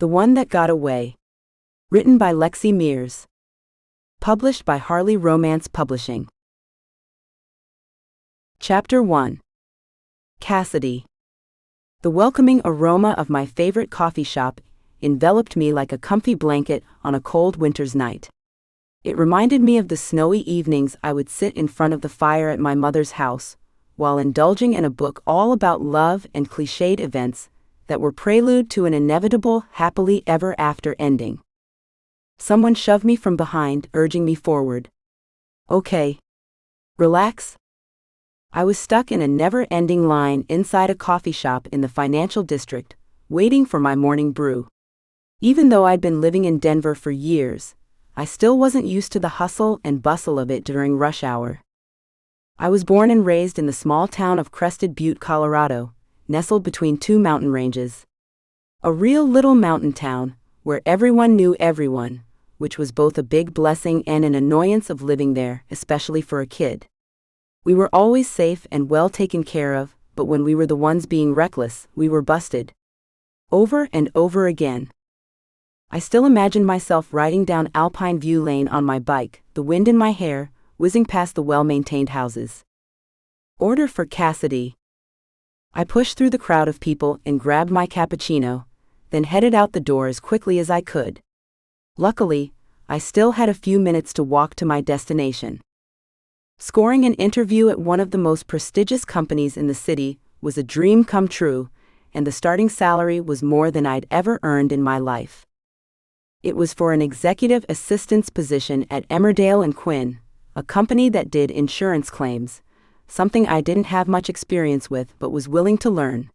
The One That Got Away. Written by Lexi Mears. Published by Harley Romance Publishing. Chapter 1. Cassidy. The welcoming aroma of my favorite coffee shop enveloped me like a comfy blanket on a cold winter's night. It reminded me of the snowy evenings I would sit in front of the fire at my mother's house, while indulging in a book all about love and cliched events that were prelude to an inevitable happily ever after ending. Someone shoved me from behind, urging me forward. Okay. Relax. I was stuck in a never-ending line inside a coffee shop in the financial district, waiting for my morning brew. Even though I'd been living in Denver for years, I still wasn't used to the hustle and bustle of it during rush hour. I was born and raised in the small town of Crested Butte, Colorado, nestled between two mountain ranges. A real little mountain town, where everyone knew everyone, which was both a big blessing and an annoyance of living there, especially for a kid. We were always safe and well taken care of, but when we were the ones being reckless, we were busted. Over and over again. I still imagined myself riding down Alpine View Lane on my bike, the wind in my hair, whizzing past the well-maintained houses. Order for Cassidy. I pushed through the crowd of people and grabbed my cappuccino, then headed out the door as quickly as I could. Luckily, I still had a few minutes to walk to my destination. Scoring an interview at one of the most prestigious companies in the city was a dream come true, and the starting salary was more than I'd ever earned in my life. It was for an executive assistant's position at Emmerdale & Quinn, a company that did insurance claims, something I didn't have much experience with but was willing to learn.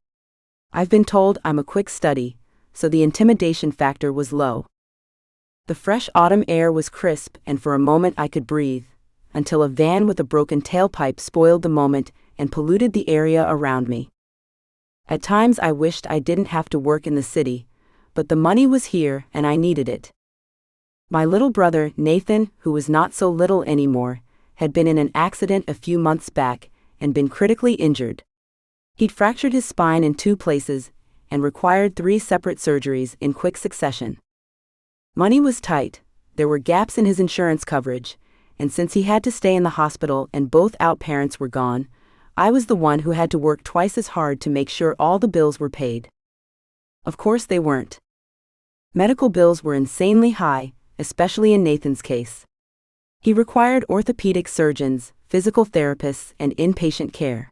I've been told I'm a quick study, so the intimidation factor was low. The fresh autumn air was crisp and for a moment I could breathe, until a van with a broken tailpipe spoiled the moment and polluted the area around me. At times I wished I didn't have to work in the city, but the money was here and I needed it. My little brother, Nathan, who was not so little anymore, had been in an accident a few months back and been critically injured. He'd fractured his spine in 2 places and required 3 separate surgeries in quick succession. Money was tight, there were gaps in his insurance coverage, and since he had to stay in the hospital and both out parents were gone, I was the one who had to work twice as hard to make sure all the bills were paid. Of course they weren't. Medical bills were insanely high, especially in Nathan's case. He required orthopedic surgeons, physical therapists, and inpatient care.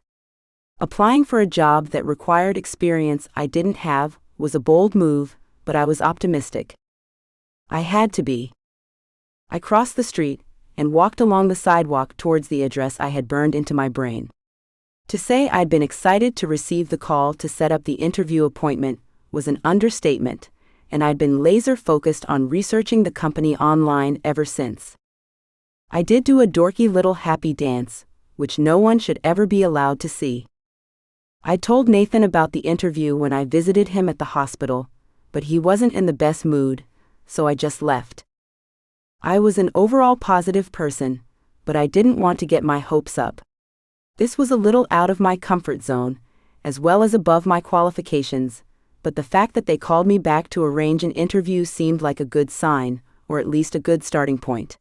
Applying for a job that required experience I didn't have was a bold move, but I was optimistic. I had to be. I crossed the street and walked along the sidewalk towards the address I had burned into my brain. To say I'd been excited to receive the call to set up the interview appointment was an understatement, and I'd been laser-focused on researching the company online ever since. I did do a dorky little happy dance, which no one should ever be allowed to see. I told Nathan about the interview when I visited him at the hospital, but he wasn't in the best mood, so I just left. I was an overall positive person, but I didn't want to get my hopes up. This was a little out of my comfort zone, as well as above my qualifications, but the fact that they called me back to arrange an interview seemed like a good sign, or at least a good starting point.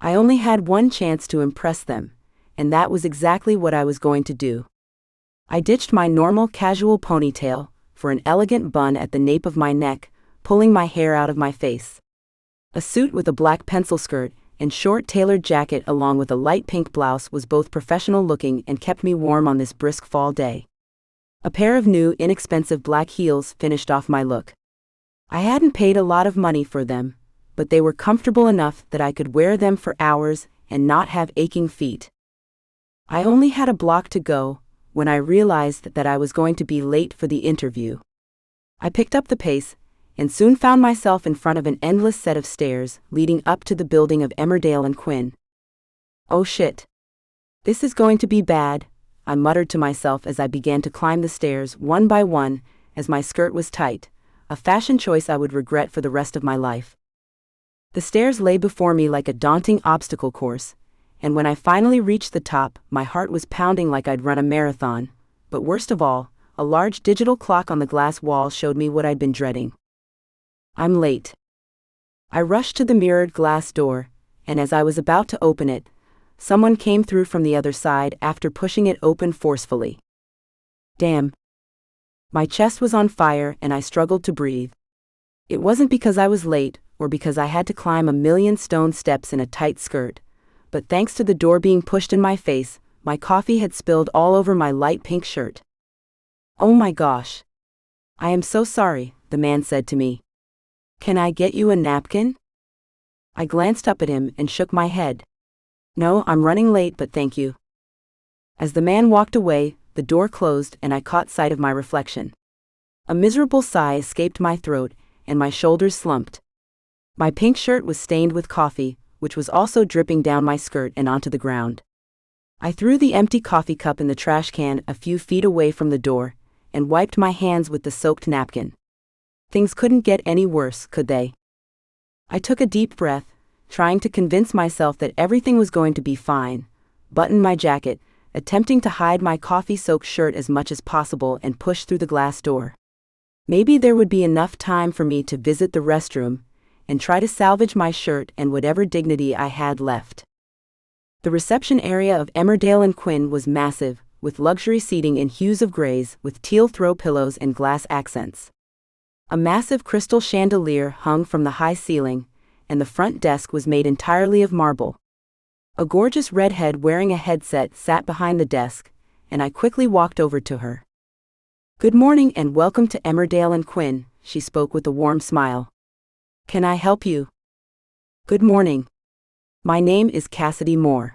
I only had one chance to impress them, and that was exactly what I was going to do. I ditched my normal casual ponytail for an elegant bun at the nape of my neck, pulling my hair out of my face. A suit with a black pencil skirt and short tailored jacket along with a light pink blouse was both professional looking and kept me warm on this brisk fall day. A pair of new, inexpensive black heels finished off my look. I hadn't paid a lot of money for them, but they were comfortable enough that I could wear them for hours and not have aching feet. I only had a block to go when I realized that I was going to be late for the interview. I picked up the pace and soon found myself in front of an endless set of stairs leading up to the building of Emmerdale & Quinn. Oh shit. This is going to be bad, I muttered to myself as I began to climb the stairs one by one, as my skirt was tight, a fashion choice I would regret for the rest of my life. The stairs lay before me like a daunting obstacle course, and when I finally reached the top, my heart was pounding like I'd run a marathon, but worst of all, a large digital clock on the glass wall showed me what I'd been dreading. I'm late. I rushed to the mirrored glass door, and as I was about to open it, someone came through from the other side after pushing it open forcefully. Damn. My chest was on fire and I struggled to breathe. It wasn't because I was late or because I had to climb a million stone steps in a tight skirt, but thanks to the door being pushed in my face, my coffee had spilled all over my light pink shirt. Oh my gosh. I am so sorry, the man said to me. Can I get you a napkin? I glanced up at him and shook my head. No, I'm running late, but thank you. As the man walked away, the door closed and I caught sight of my reflection. A miserable sigh escaped my throat and my shoulders slumped. My pink shirt was stained with coffee, which was also dripping down my skirt and onto the ground. I threw the empty coffee cup in the trash can a few feet away from the door and wiped my hands with the soaked napkin. Things couldn't get any worse, could they? I took a deep breath, trying to convince myself that everything was going to be fine, buttoned my jacket, attempting to hide my coffee-soaked shirt as much as possible and pushed through the glass door. Maybe there would be enough time for me to visit the restroom and try to salvage my shirt and whatever dignity I had left. The reception area of Emmerdale & Quinn was massive, with luxury seating in hues of grays with teal throw pillows and glass accents. A massive crystal chandelier hung from the high ceiling, and the front desk was made entirely of marble. A gorgeous redhead wearing a headset sat behind the desk, and I quickly walked over to her. Good morning and welcome to Emmerdale & Quinn, she spoke with a warm smile. Can I help you? Good morning. My name is Cassidy Moore.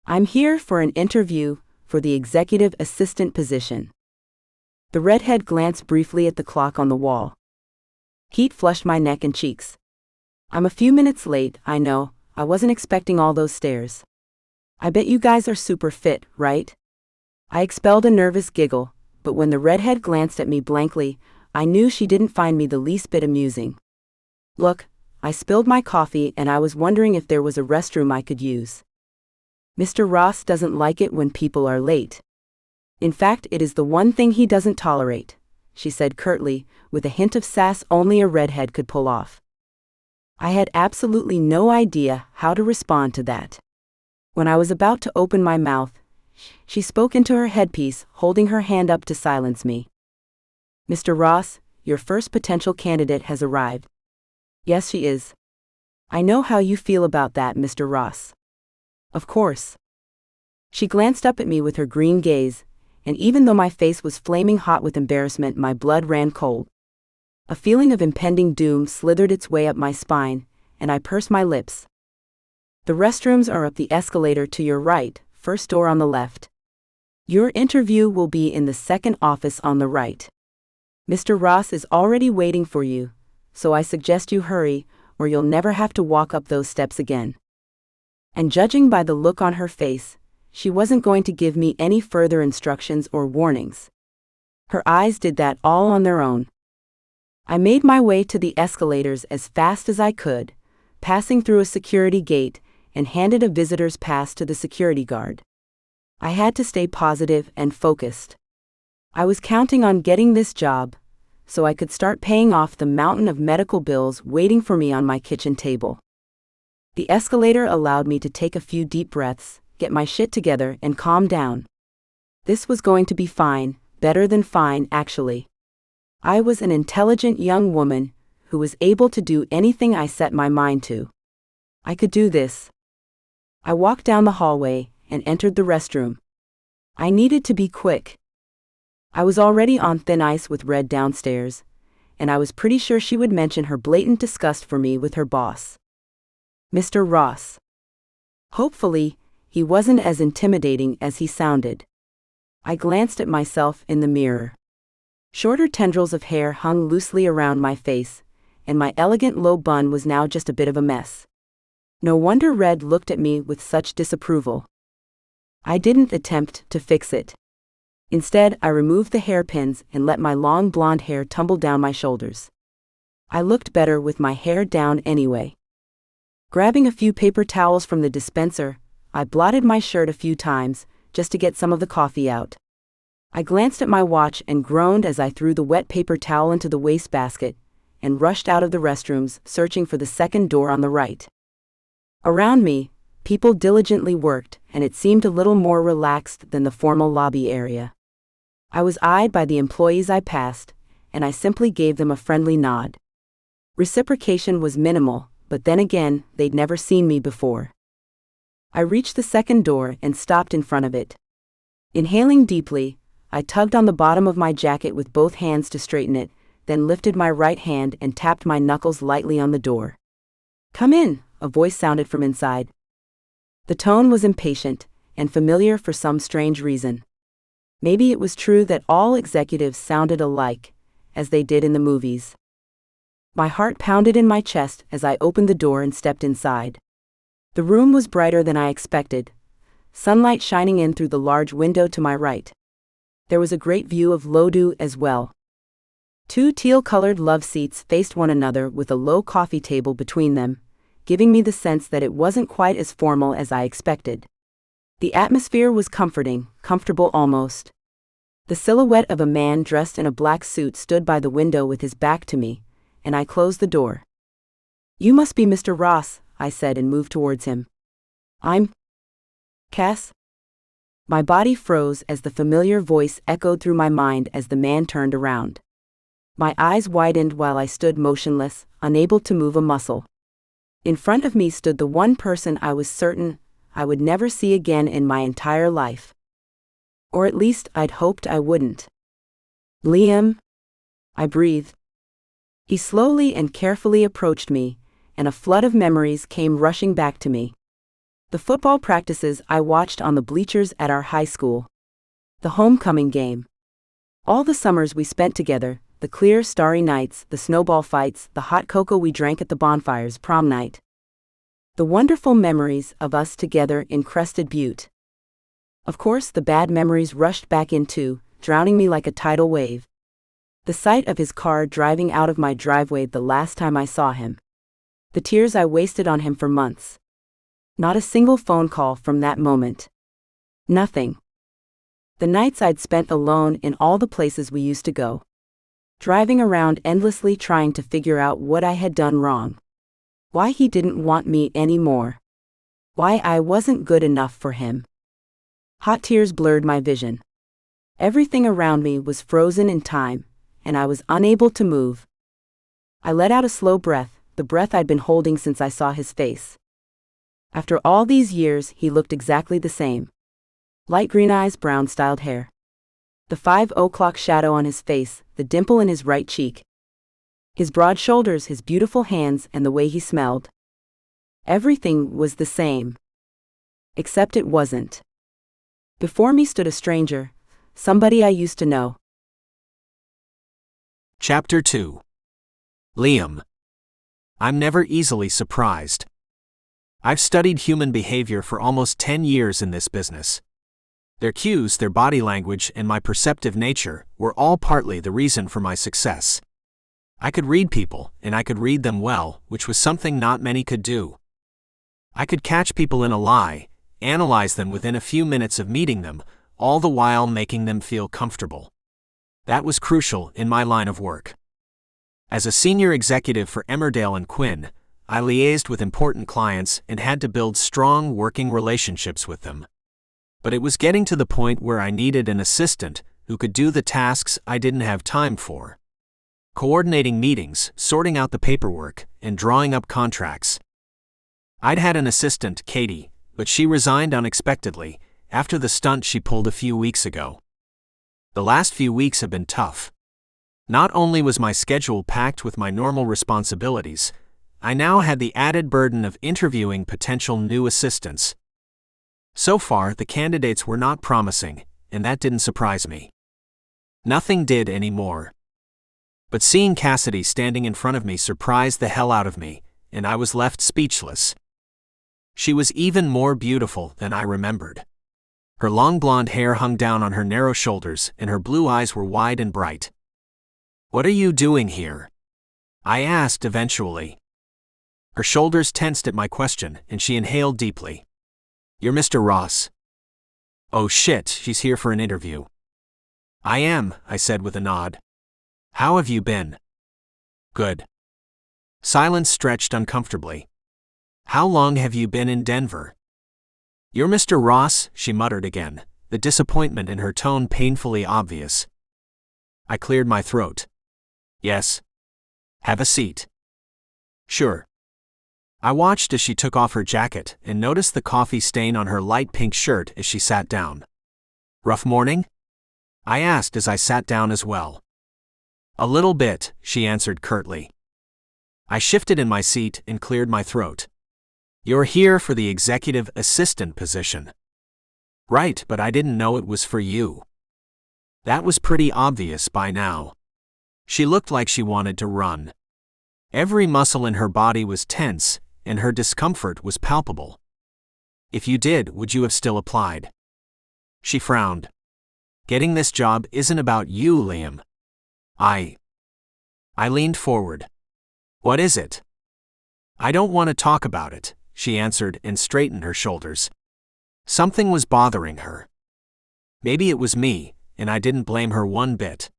I'm here for an interview for the executive assistant position. The redhead glanced briefly at the clock on the wall. Heat flushed my neck and cheeks. I'm a few minutes late, I know. I wasn't expecting all those stares. I bet you guys are super fit, right? I expelled a nervous giggle, but when the redhead glanced at me blankly, I knew she didn't find me the least bit amusing. Look, I spilled my coffee and I was wondering if there was a restroom I could use. Mr. Ross doesn't like it when people are late. In fact, it is the one thing he doesn't tolerate, she said curtly, with a hint of sass only a redhead could pull off. I had absolutely no idea how to respond to that. When I was about to open my mouth, she spoke into her headpiece, holding her hand up to silence me. Mr. Ross, your first potential candidate has arrived. Yes, she is. I know how you feel about that, Mr. Ross. Of course. She glanced up at me with her green gaze, and even though my face was flaming hot with embarrassment, my blood ran cold. A feeling of impending doom slithered its way up my spine, and I pursed my lips. The restrooms are up the escalator to your right, first door on the left. Your interview will be in the second office on the right. Mr. Ross is already waiting for you, so I suggest you hurry, or you'll never have to walk up those steps again. And judging by the look on her face, she wasn't going to give me any further instructions or warnings. Her eyes did that all on their own. I made my way to the escalators as fast as I could, passing through a security gate, and handed a visitor's pass to the security guard. I had to stay positive and focused. I was counting on getting this job, so I could start paying off the mountain of medical bills waiting for me on my kitchen table. The escalator allowed me to take a few deep breaths, get my shit together, and calm down. This was going to be fine, better than fine, actually. I was an intelligent young woman who was able to do anything I set my mind to. I could do this. I walked down the hallway and entered the restroom. I needed to be quick. I was already on thin ice with Red downstairs, and I was pretty sure she would mention her blatant disgust for me with her boss, Mr. Ross. Hopefully, he wasn't as intimidating as he sounded. I glanced at myself in the mirror. Shorter tendrils of hair hung loosely around my face, and my elegant low bun was now just a bit of a mess. No wonder Red looked at me with such disapproval. I didn't attempt to fix it. Instead, I removed the hairpins and let my long blonde hair tumble down my shoulders. I looked better with my hair down anyway. Grabbing a few paper towels from the dispenser, I blotted my shirt a few times, just to get some of the coffee out. I glanced at my watch and groaned as I threw the wet paper towel into the wastebasket, and rushed out of the restrooms, searching for the second door on the right. Around me, people diligently worked, and it seemed a little more relaxed than the formal lobby area. I was eyed by the employees I passed, and I simply gave them a friendly nod. Reciprocation was minimal, but then again, they'd never seen me before. I reached the second door and stopped in front of it. Inhaling deeply, I tugged on the bottom of my jacket with both hands to straighten it, then lifted my right hand and tapped my knuckles lightly on the door. "Come in," a voice sounded from inside. The tone was impatient and familiar for some strange reason. Maybe it was true that all executives sounded alike, as they did in the movies. My heart pounded in my chest as I opened the door and stepped inside. The room was brighter than I expected, sunlight shining in through the large window to my right. There was a great view of Lodoo as well. Two teal-colored love seats faced one another with a low coffee table between them, giving me the sense that it wasn't quite as formal as I expected. The atmosphere was comfortable almost. The silhouette of a man dressed in a black suit stood by the window with his back to me, and I closed the door. "You must be Mr. Ross," I said and moved towards him. "I'm Cass?" My body froze as the familiar voice echoed through my mind as the man turned around. My eyes widened while I stood motionless, unable to move a muscle. In front of me stood the one person I was certain I would never see again in my entire life. Or at least I'd hoped I wouldn't. "Liam?" I breathed. He slowly and carefully approached me, and a flood of memories came rushing back to me. The football practices I watched on the bleachers at our high school. The homecoming game. All the summers we spent together, the clear, starry nights, the snowball fights, the hot cocoa we drank at the bonfires, prom night. The wonderful memories of us together in Crested Butte. Of course, the bad memories rushed back in too, drowning me like a tidal wave. The sight of his car driving out of my driveway the last time I saw him. The tears I wasted on him for months. Not a single phone call from that moment. Nothing. The nights I'd spent alone in all the places we used to go. Driving around endlessly trying to figure out what I had done wrong. Why he didn't want me anymore. Why I wasn't good enough for him. Hot tears blurred my vision. Everything around me was frozen in time, and I was unable to move. I let out a slow breath, the breath I'd been holding since I saw his face. After all these years, he looked exactly the same. Light green eyes, brown-styled hair. The 5 o'clock shadow on his face, the dimple in his right cheek. His broad shoulders, his beautiful hands, and the way he smelled. Everything was the same. Except it wasn't. Before me stood a stranger, somebody I used to know. Chapter 2. Liam. I'm never easily surprised. I've studied human behavior for almost 10 years in this business. Their cues, their body language, and my perceptive nature were all partly the reason for my success. I could read people, and I could read them well, which was something not many could do. I could catch people in a lie, analyze them within a few minutes of meeting them, all the while making them feel comfortable. That was crucial in my line of work. As a senior executive for Emmerdale and Quinn, I liaised with important clients and had to build strong working relationships with them. But it was getting to the point where I needed an assistant who could do the tasks I didn't have time for. Coordinating meetings, sorting out the paperwork, and drawing up contracts. I'd had an assistant, Katie, but she resigned unexpectedly after the stunt she pulled a few weeks ago. The last few weeks have been tough. Not only was my schedule packed with my normal responsibilities, I now had the added burden of interviewing potential new assistants. So far, the candidates were not promising, and that didn't surprise me. Nothing did anymore. But seeing Cassidy standing in front of me surprised the hell out of me, and I was left speechless. She was even more beautiful than I remembered. Her long blonde hair hung down on her narrow shoulders, and her blue eyes were wide and bright. "What are you doing here?" I asked eventually. Her shoulders tensed at my question, and she inhaled deeply. "You're Mr. Ross." "Oh shit, she's here for an interview." "I am," I said with a nod. "How have you been?" "Good." Silence stretched uncomfortably. How long have you been in Denver? You're Mr. Ross, she muttered again, the disappointment in her tone painfully obvious. I cleared my throat. Yes. Have a seat. Sure. I watched as she took off her jacket and noticed the coffee stain on her light pink shirt as she sat down. Rough morning? I asked as I sat down as well. A little bit, she answered curtly. I shifted in my seat and cleared my throat. You're here for the executive assistant position. Right, but I didn't know it was for you. That was pretty obvious by now. She looked like she wanted to run. Every muscle in her body was tense, and her discomfort was palpable. If you did, would you have still applied? She frowned. Getting this job isn't about you, Liam. I leaned forward. What is it? I don't want to talk about it, she answered and straightened her shoulders. Something was bothering her. Maybe it was me, and I didn't blame her one bit.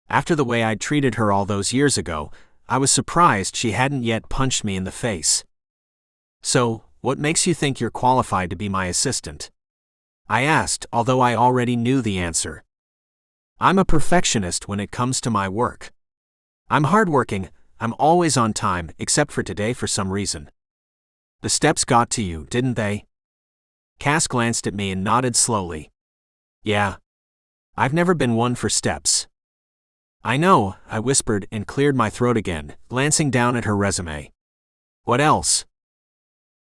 After the way I'd treated her all those years ago, I was surprised she hadn't yet punched me in the face. So, what makes you think you're qualified to be my assistant? I asked, although I already knew the answer. I'm a perfectionist when it comes to my work. I'm hardworking, I'm always on time, except for today for some reason. The steps got to you, didn't they? Cass glanced at me and nodded slowly. Yeah. I've never been one for steps. I know, I whispered and cleared my throat again, glancing down at her resume. What else?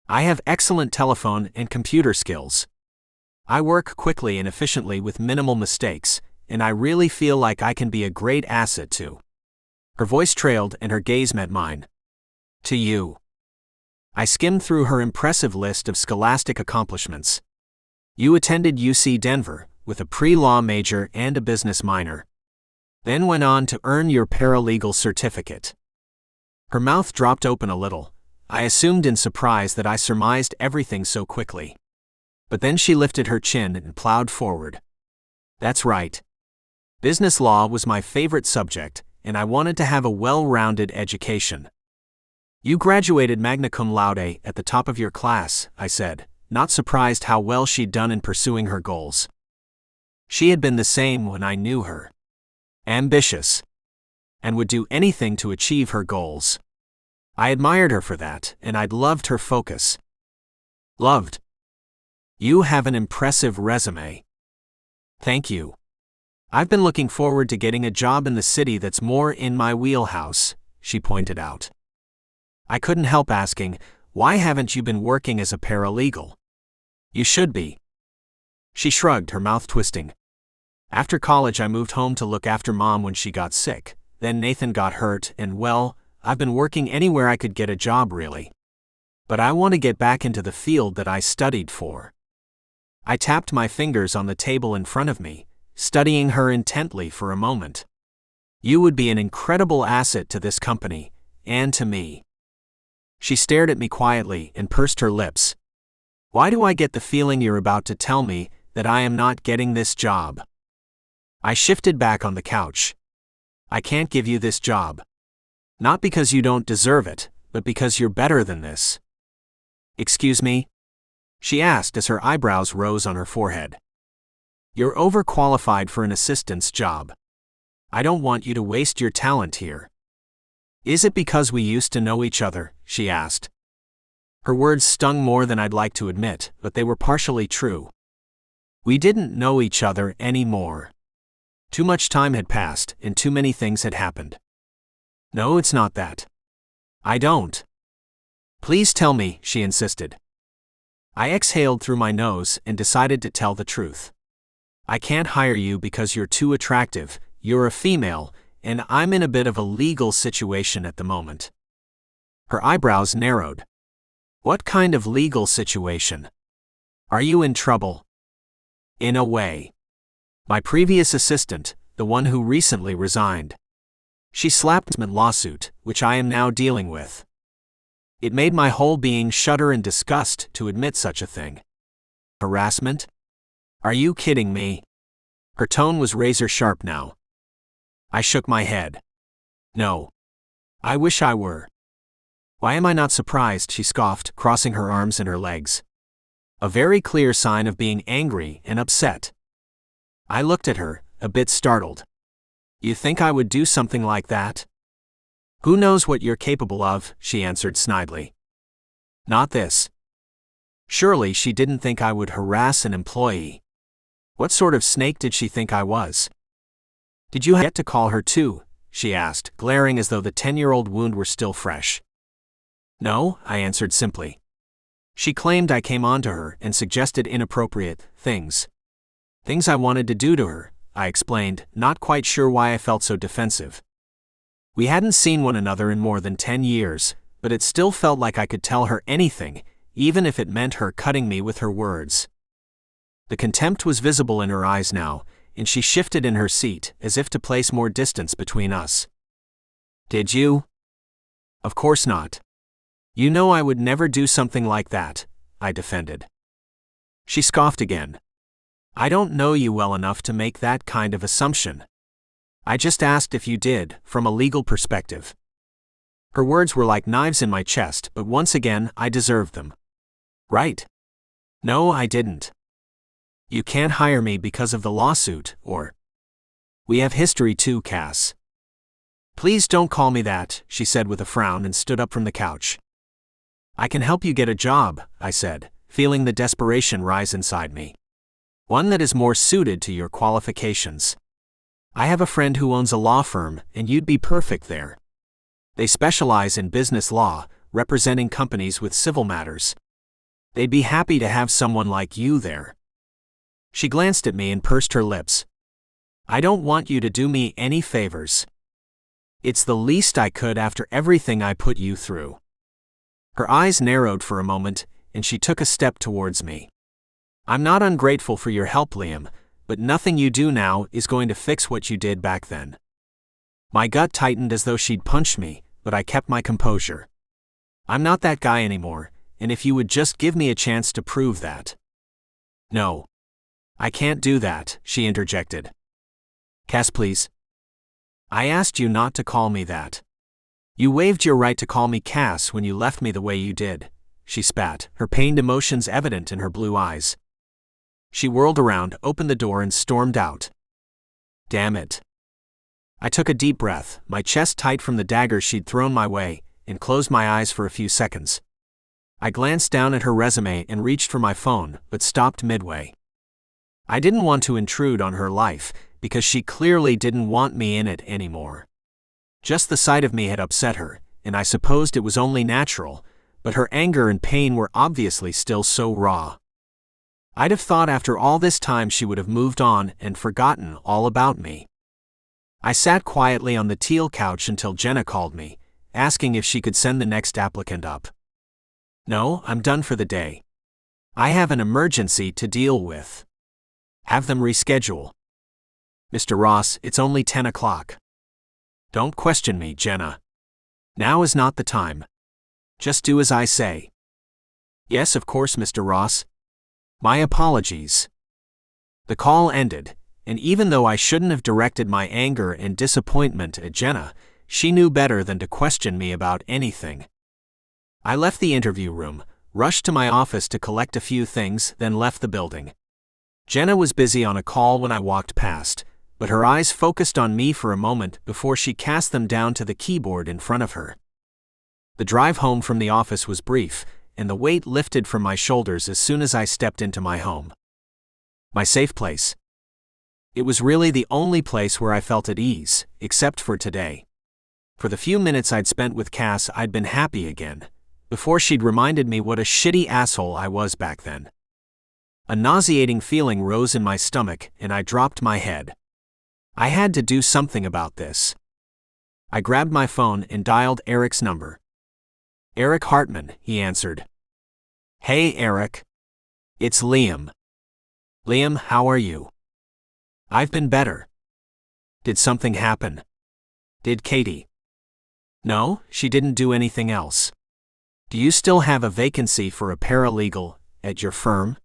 I have excellent telephone and computer skills. I work quickly and efficiently with minimal mistakes, and I really feel like I can be a great asset to. Her voice trailed and her gaze met mine. To you. I skimmed through her impressive list of scholastic accomplishments. You attended UC Denver, with a pre-law major and a business minor. Then went on to earn your paralegal certificate. Her mouth dropped open a little. I assumed in surprise that I surmised everything so quickly. But then she lifted her chin and plowed forward. That's right. Business law was my favorite subject, and I wanted to have a well-rounded education. You graduated magna cum laude at the top of your class, I said, not surprised how well she'd done in pursuing her goals. She had been the same when I knew her. Ambitious. And would do anything to achieve her goals. I admired her for that, and I'd loved her focus. Loved. You have an impressive resume. Thank you. I've been looking forward to getting a job in the city that's more in my wheelhouse, she pointed out. I couldn't help asking, why haven't you been working as a paralegal? You should be. She shrugged, her mouth twisting. After college I moved home to look after Mom when she got sick, then Nathan got hurt and well, I've been working anywhere I could get a job really. But I want to get back into the field that I studied for. I tapped my fingers on the table in front of me, studying her intently for a moment. You would be an incredible asset to this company, and to me. She stared at me quietly and pursed her lips. Why do I get the feeling you're about to tell me that I am not getting this job? I shifted back on the couch. I can't give you this job. Not because you don't deserve it, but because you're better than this. Excuse me? She asked as her eyebrows rose on her forehead. You're overqualified for an assistant's job. I don't want you to waste your talent here. Is it because we used to know each other? She asked. Her words stung more than I'd like to admit, but they were partially true. We didn't know each other anymore. Too much time had passed, and too many things had happened. No, it's not that. I don't. Please tell me, she insisted. I exhaled through my nose and decided to tell the truth. I can't hire you because you're too attractive, you're a female, and I'm in a bit of a legal situation at the moment. Her eyebrows narrowed. What kind of legal situation? Are you in trouble? In a way. My previous assistant, the one who recently resigned. She slapped me lawsuit, which I am now dealing with. It made my whole being shudder in disgust to admit such a thing. Harassment? Are you kidding me? Her tone was razor sharp now. I shook my head. No. I wish I were. Why am I not surprised? She scoffed, crossing her arms and her legs. A very clear sign of being angry and upset. I looked at her, a bit startled. You think I would do something like that? Who knows what you're capable of, she answered snidely. Not this. Surely she didn't think I would harass an employee. What sort of snake did she think I was? Did you get to call her too? She asked, glaring as though the 10-year-old wound were still fresh. No, I answered simply. She claimed I came on to her and suggested inappropriate things. Things I wanted to do to her, I explained, not quite sure why I felt so defensive. We hadn't seen one another in more than 10 years, but it still felt like I could tell her anything, even if it meant her cutting me with her words. The contempt was visible in her eyes now, and she shifted in her seat, as if to place more distance between us. Did you? Of course not. You know I would never do something like that, I defended. She scoffed again. I don't know you well enough to make that kind of assumption. I just asked if you did, from a legal perspective. Her words were like knives in my chest, but once again, I deserved them. Right? No, I didn't. You can't hire me because of the lawsuit, or... We have history too, Cass. Please don't call me that, she said with a frown and stood up from the couch. I can help you get a job, I said, feeling the desperation rise inside me. One that is more suited to your qualifications. I have a friend who owns a law firm, and you'd be perfect there. They specialize in business law, representing companies with civil matters. They'd be happy to have someone like you there. She glanced at me and pursed her lips. I don't want you to do me any favors. It's the least I could after everything I put you through. Her eyes narrowed for a moment, and she took a step towards me. I'm not ungrateful for your help, Liam, but nothing you do now is going to fix what you did back then. My gut tightened as though she'd punched me, but I kept my composure. I'm not that guy anymore, and if you would just give me a chance to prove that. No. I can't do that, she interjected. Cass, please. I asked you not to call me that. You waived your right to call me Cass when you left me the way you did, she spat, her pained emotions evident in her blue eyes. She whirled around, opened the door and stormed out. Damn it. I took a deep breath, my chest tight from the dagger she'd thrown my way, and closed my eyes for a few seconds. I glanced down at her resume and reached for my phone, but stopped midway. I didn't want to intrude on her life, because she clearly didn't want me in it anymore. Just the sight of me had upset her, and I supposed it was only natural, but her anger and pain were obviously still so raw. I'd have thought after all this time she would have moved on and forgotten all about me. I sat quietly on the teal couch until Jenna called me, asking if she could send the next applicant up. No, I'm done for the day. I have an emergency to deal with. Have them reschedule. Mr. Ross, it's only 10 o'clock. Don't question me, Jenna. Now is not the time. Just do as I say. Yes, of course, Mr. Ross. My apologies. The call ended, and even though I shouldn't have directed my anger and disappointment at Jenna, she knew better than to question me about anything. I left the interview room, rushed to my office to collect a few things, then left the building. Jenna was busy on a call when I walked past, but her eyes focused on me for a moment before she cast them down to the keyboard in front of her. The drive home from the office was brief, and the weight lifted from my shoulders as soon as I stepped into my home. My safe place. It was really the only place where I felt at ease, except for today. For the few minutes I'd spent with Cass, I'd been happy again, before she'd reminded me what a shitty asshole I was back then. A nauseating feeling rose in my stomach, and I dropped my head. I had to do something about this. I grabbed my phone and dialed Eric's number. Eric Hartman, he answered. Hey, Eric. It's Liam. Liam, how are you? I've been better. Did something happen? Did Katie? No, she didn't do anything else. Do you still have a vacancy for a paralegal at your firm?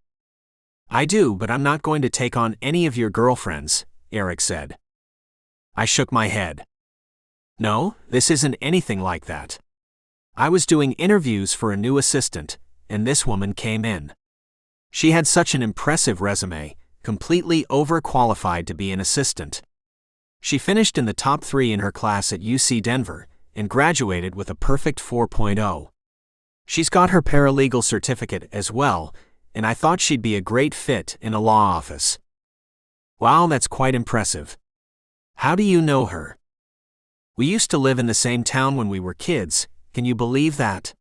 I do, but I'm not going to take on any of your girlfriends, Eric said. I shook my head. No, this isn't anything like that. I was doing interviews for a new assistant, and this woman came in. She had such an impressive resume, completely overqualified to be an assistant. She finished in the top 3 in her class at UC Denver and graduated with a perfect 4.0. She's got her paralegal certificate as well, and I thought she'd be a great fit in a law office. Wow, that's quite impressive. How do you know her? We used to live in the same town when we were kids, can you believe that?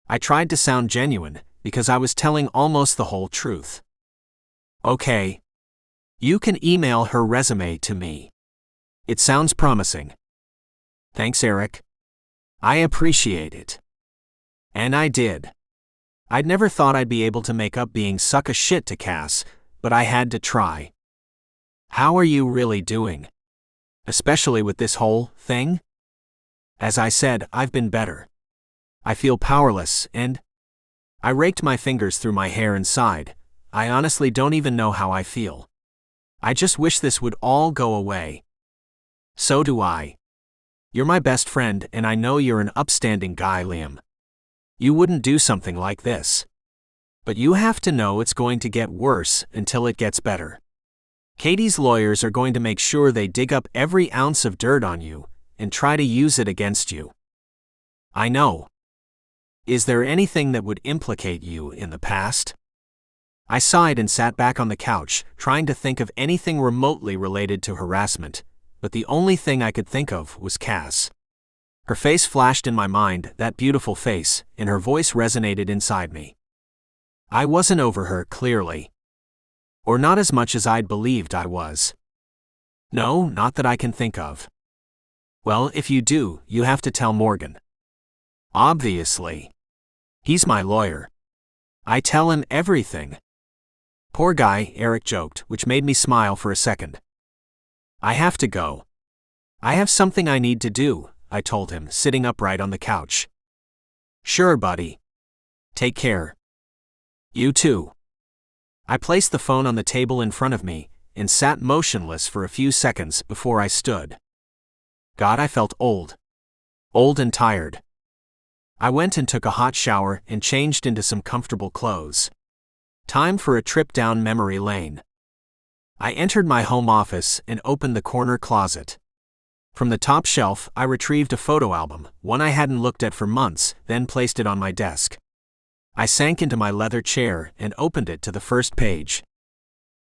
I tried to sound genuine, because I was telling almost the whole truth. Okay. You can email her resume to me. It sounds promising. Thanks, Eric. I appreciate it. And I did. I'd never thought I'd be able to make up being suck a shit to Cass, but I had to try. How are you really doing? Especially with this whole thing? As I said, I've been better. I feel powerless and... I raked my fingers through my hair and sighed. I honestly don't even know how I feel. I just wish this would all go away. So do I. You're my best friend and I know you're an upstanding guy, Liam. You wouldn't do something like this. But you have to know it's going to get worse until it gets better. Katie's lawyers are going to make sure they dig up every ounce of dirt on you and try to use it against you. I know. Is there anything that would implicate you in the past? I sighed and sat back on the couch, trying to think of anything remotely related to harassment, but the only thing I could think of was Cass. Her face flashed in my mind, that beautiful face, and her voice resonated inside me. I wasn't over her, clearly. Or not as much as I'd believed I was. No, not that I can think of. Well, if you do, you have to tell Morgan. Obviously. He's my lawyer. I tell him everything. Poor guy, Eric joked, which made me smile for a second. I have to go. I have something I need to do, I told him, sitting upright on the couch. Sure, buddy. Take care. You too. I placed the phone on the table in front of me and sat motionless for a few seconds before I stood. God, I felt old. Old and tired. I went and took a hot shower and changed into some comfortable clothes. Time for a trip down memory lane. I entered my home office and opened the corner closet. From the top shelf, I retrieved a photo album, one I hadn't looked at for months, then placed it on my desk. I sank into my leather chair and opened it to the first page.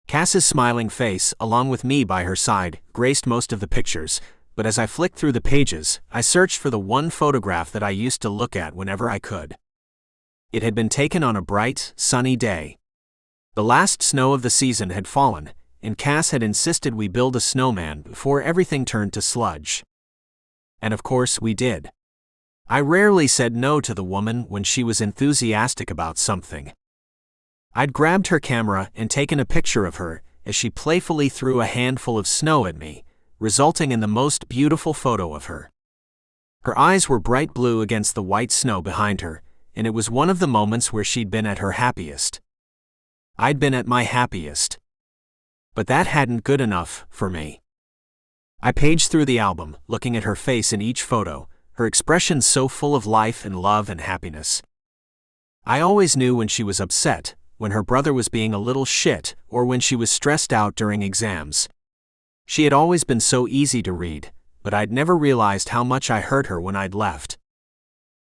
Cass's smiling face, along with me by her side, graced most of the pictures, but as I flicked through the pages, I searched for the one photograph that I used to look at whenever I could. It had been taken on a bright, sunny day. The last snow of the season had fallen, and Cass had insisted we build a snowman before everything turned to sludge. And of course we did. I rarely said no to the woman when she was enthusiastic about something. I'd grabbed her camera and taken a picture of her as she playfully threw a handful of snow at me, resulting in the most beautiful photo of her. Her eyes were bright blue against the white snow behind her, and it was one of the moments where she'd been at her happiest. I'd been at my happiest. But that hadn't good enough for me. I paged through the album, looking at her face in each photo, her expression so full of life and love and happiness. I always knew when she was upset, when her brother was being a little shit, or when she was stressed out during exams. She had always been so easy to read, but I'd never realized how much I hurt her when I'd left.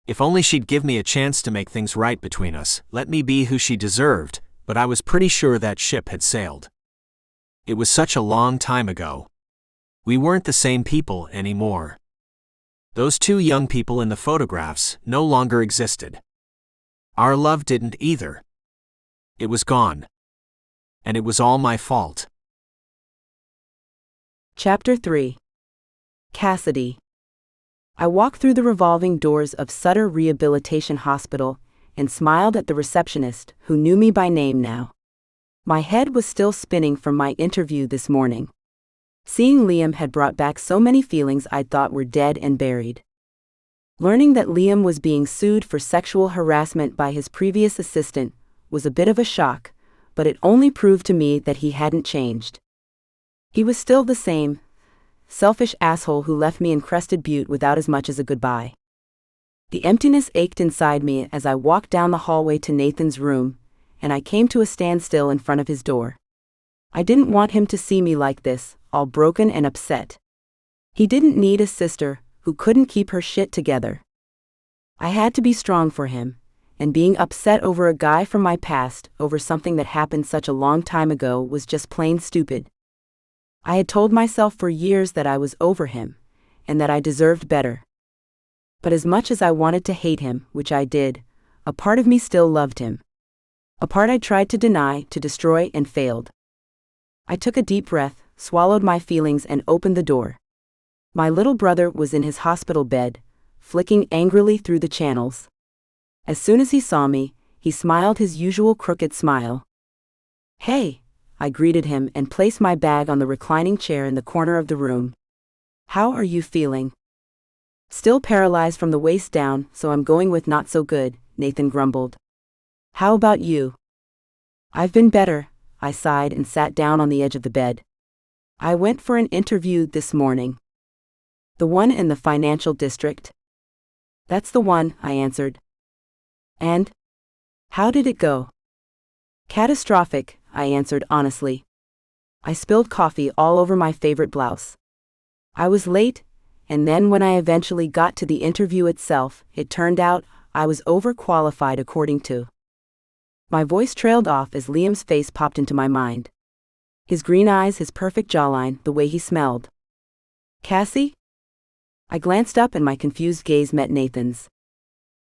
If only she'd give me a chance to make things right between us, let me be who she deserved, but I was pretty sure that ship had sailed. It was such a long time ago. We weren't the same people anymore. Those two young people in the photographs no longer existed. Our love didn't either. It was gone. And it was all my fault. Chapter 3. Cassidy. I walked through the revolving doors of Sutter Rehabilitation Hospital and smiled at the receptionist, who knew me by name now. My head was still spinning from my interview this morning. Seeing Liam had brought back so many feelings I'd thought were dead and buried. Learning that Liam was being sued for sexual harassment by his previous assistant was a bit of a shock, but it only proved to me that he hadn't changed. He was still the same selfish asshole who left me in Crested Butte without as much as a goodbye. The emptiness ached inside me as I walked down the hallway to Nathan's room, and I came to a standstill in front of his door. I didn't want him to see me like this, all broken and upset. He didn't need a sister who couldn't keep her shit together. I had to be strong for him, and being upset over a guy from my past, over something that happened such a long time ago, was just plain stupid. I had told myself for years that I was over him, and that I deserved better. But as much as I wanted to hate him, which I did, a part of me still loved him. A part I tried to deny, to destroy, and failed. I took a deep breath, swallowed my feelings, and opened the door. My little brother was in his hospital bed, flicking angrily through the channels. As soon as he saw me, he smiled his usual crooked smile. "Hey," I greeted him and placed my bag on the reclining chair in the corner of the room. "How are you feeling?" "Still paralyzed from the waist down, so I'm going with not so good," Nathan grumbled. "How about you?" "I've been better," I sighed and sat down on the edge of the bed. "I went for an interview this morning." "The one in the financial district?" "That's the one," I answered. "And? How did it go?" "Catastrophic," I answered honestly. I spilled coffee all over my favorite blouse. I was late, and then when I eventually got to the interview itself, it turned out I was overqualified according to. My voice trailed off as Liam's face popped into my mind. His green eyes, his perfect jawline, the way he smelled. "Cassie?" I glanced up and my confused gaze met Nathan's.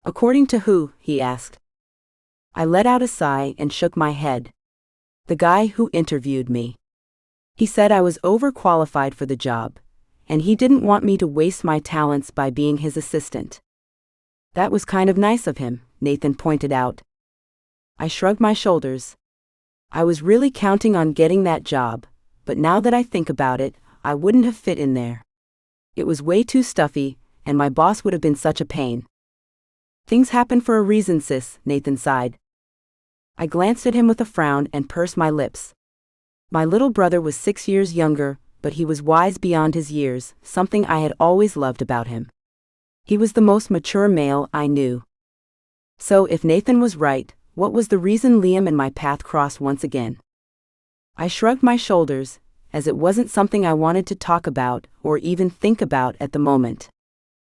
"According to who?" he asked. I let out a sigh and shook my head. "The guy who interviewed me. He said I was overqualified for the job, and he didn't want me to waste my talents by being his assistant." "That was kind of nice of him," Nathan pointed out. I shrugged my shoulders. I was really counting on getting that job, but now that I think about it, I wouldn't have fit in there. It was way too stuffy, and my boss would have been such a pain. "Things happen for a reason, sis," Nathan sighed. I glanced at him with a frown and pursed my lips. My little brother was 6 years younger, but he was wise beyond his years, something I had always loved about him. He was the most mature male I knew. So if Nathan was right, what was the reason Liam and my path crossed once again? I shrugged my shoulders, as it wasn't something I wanted to talk about or even think about at the moment.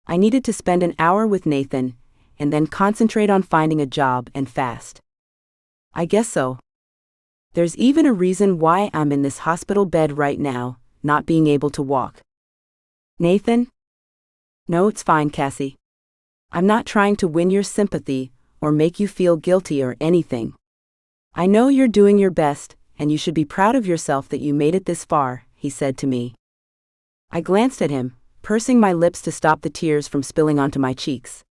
I needed to spend an hour with Nathan, and then concentrate on finding a job, and fast. I guess so. There's even a reason why I'm in this hospital bed right now, not being able to walk. "Nathan?" "No, it's fine, Cassie. I'm not trying to win your sympathy or make you feel guilty or anything. I know you're doing your best, and you should be proud of yourself that you made it this far," he said to me. I glanced at him, pursing my lips to stop the tears from spilling onto my cheeks.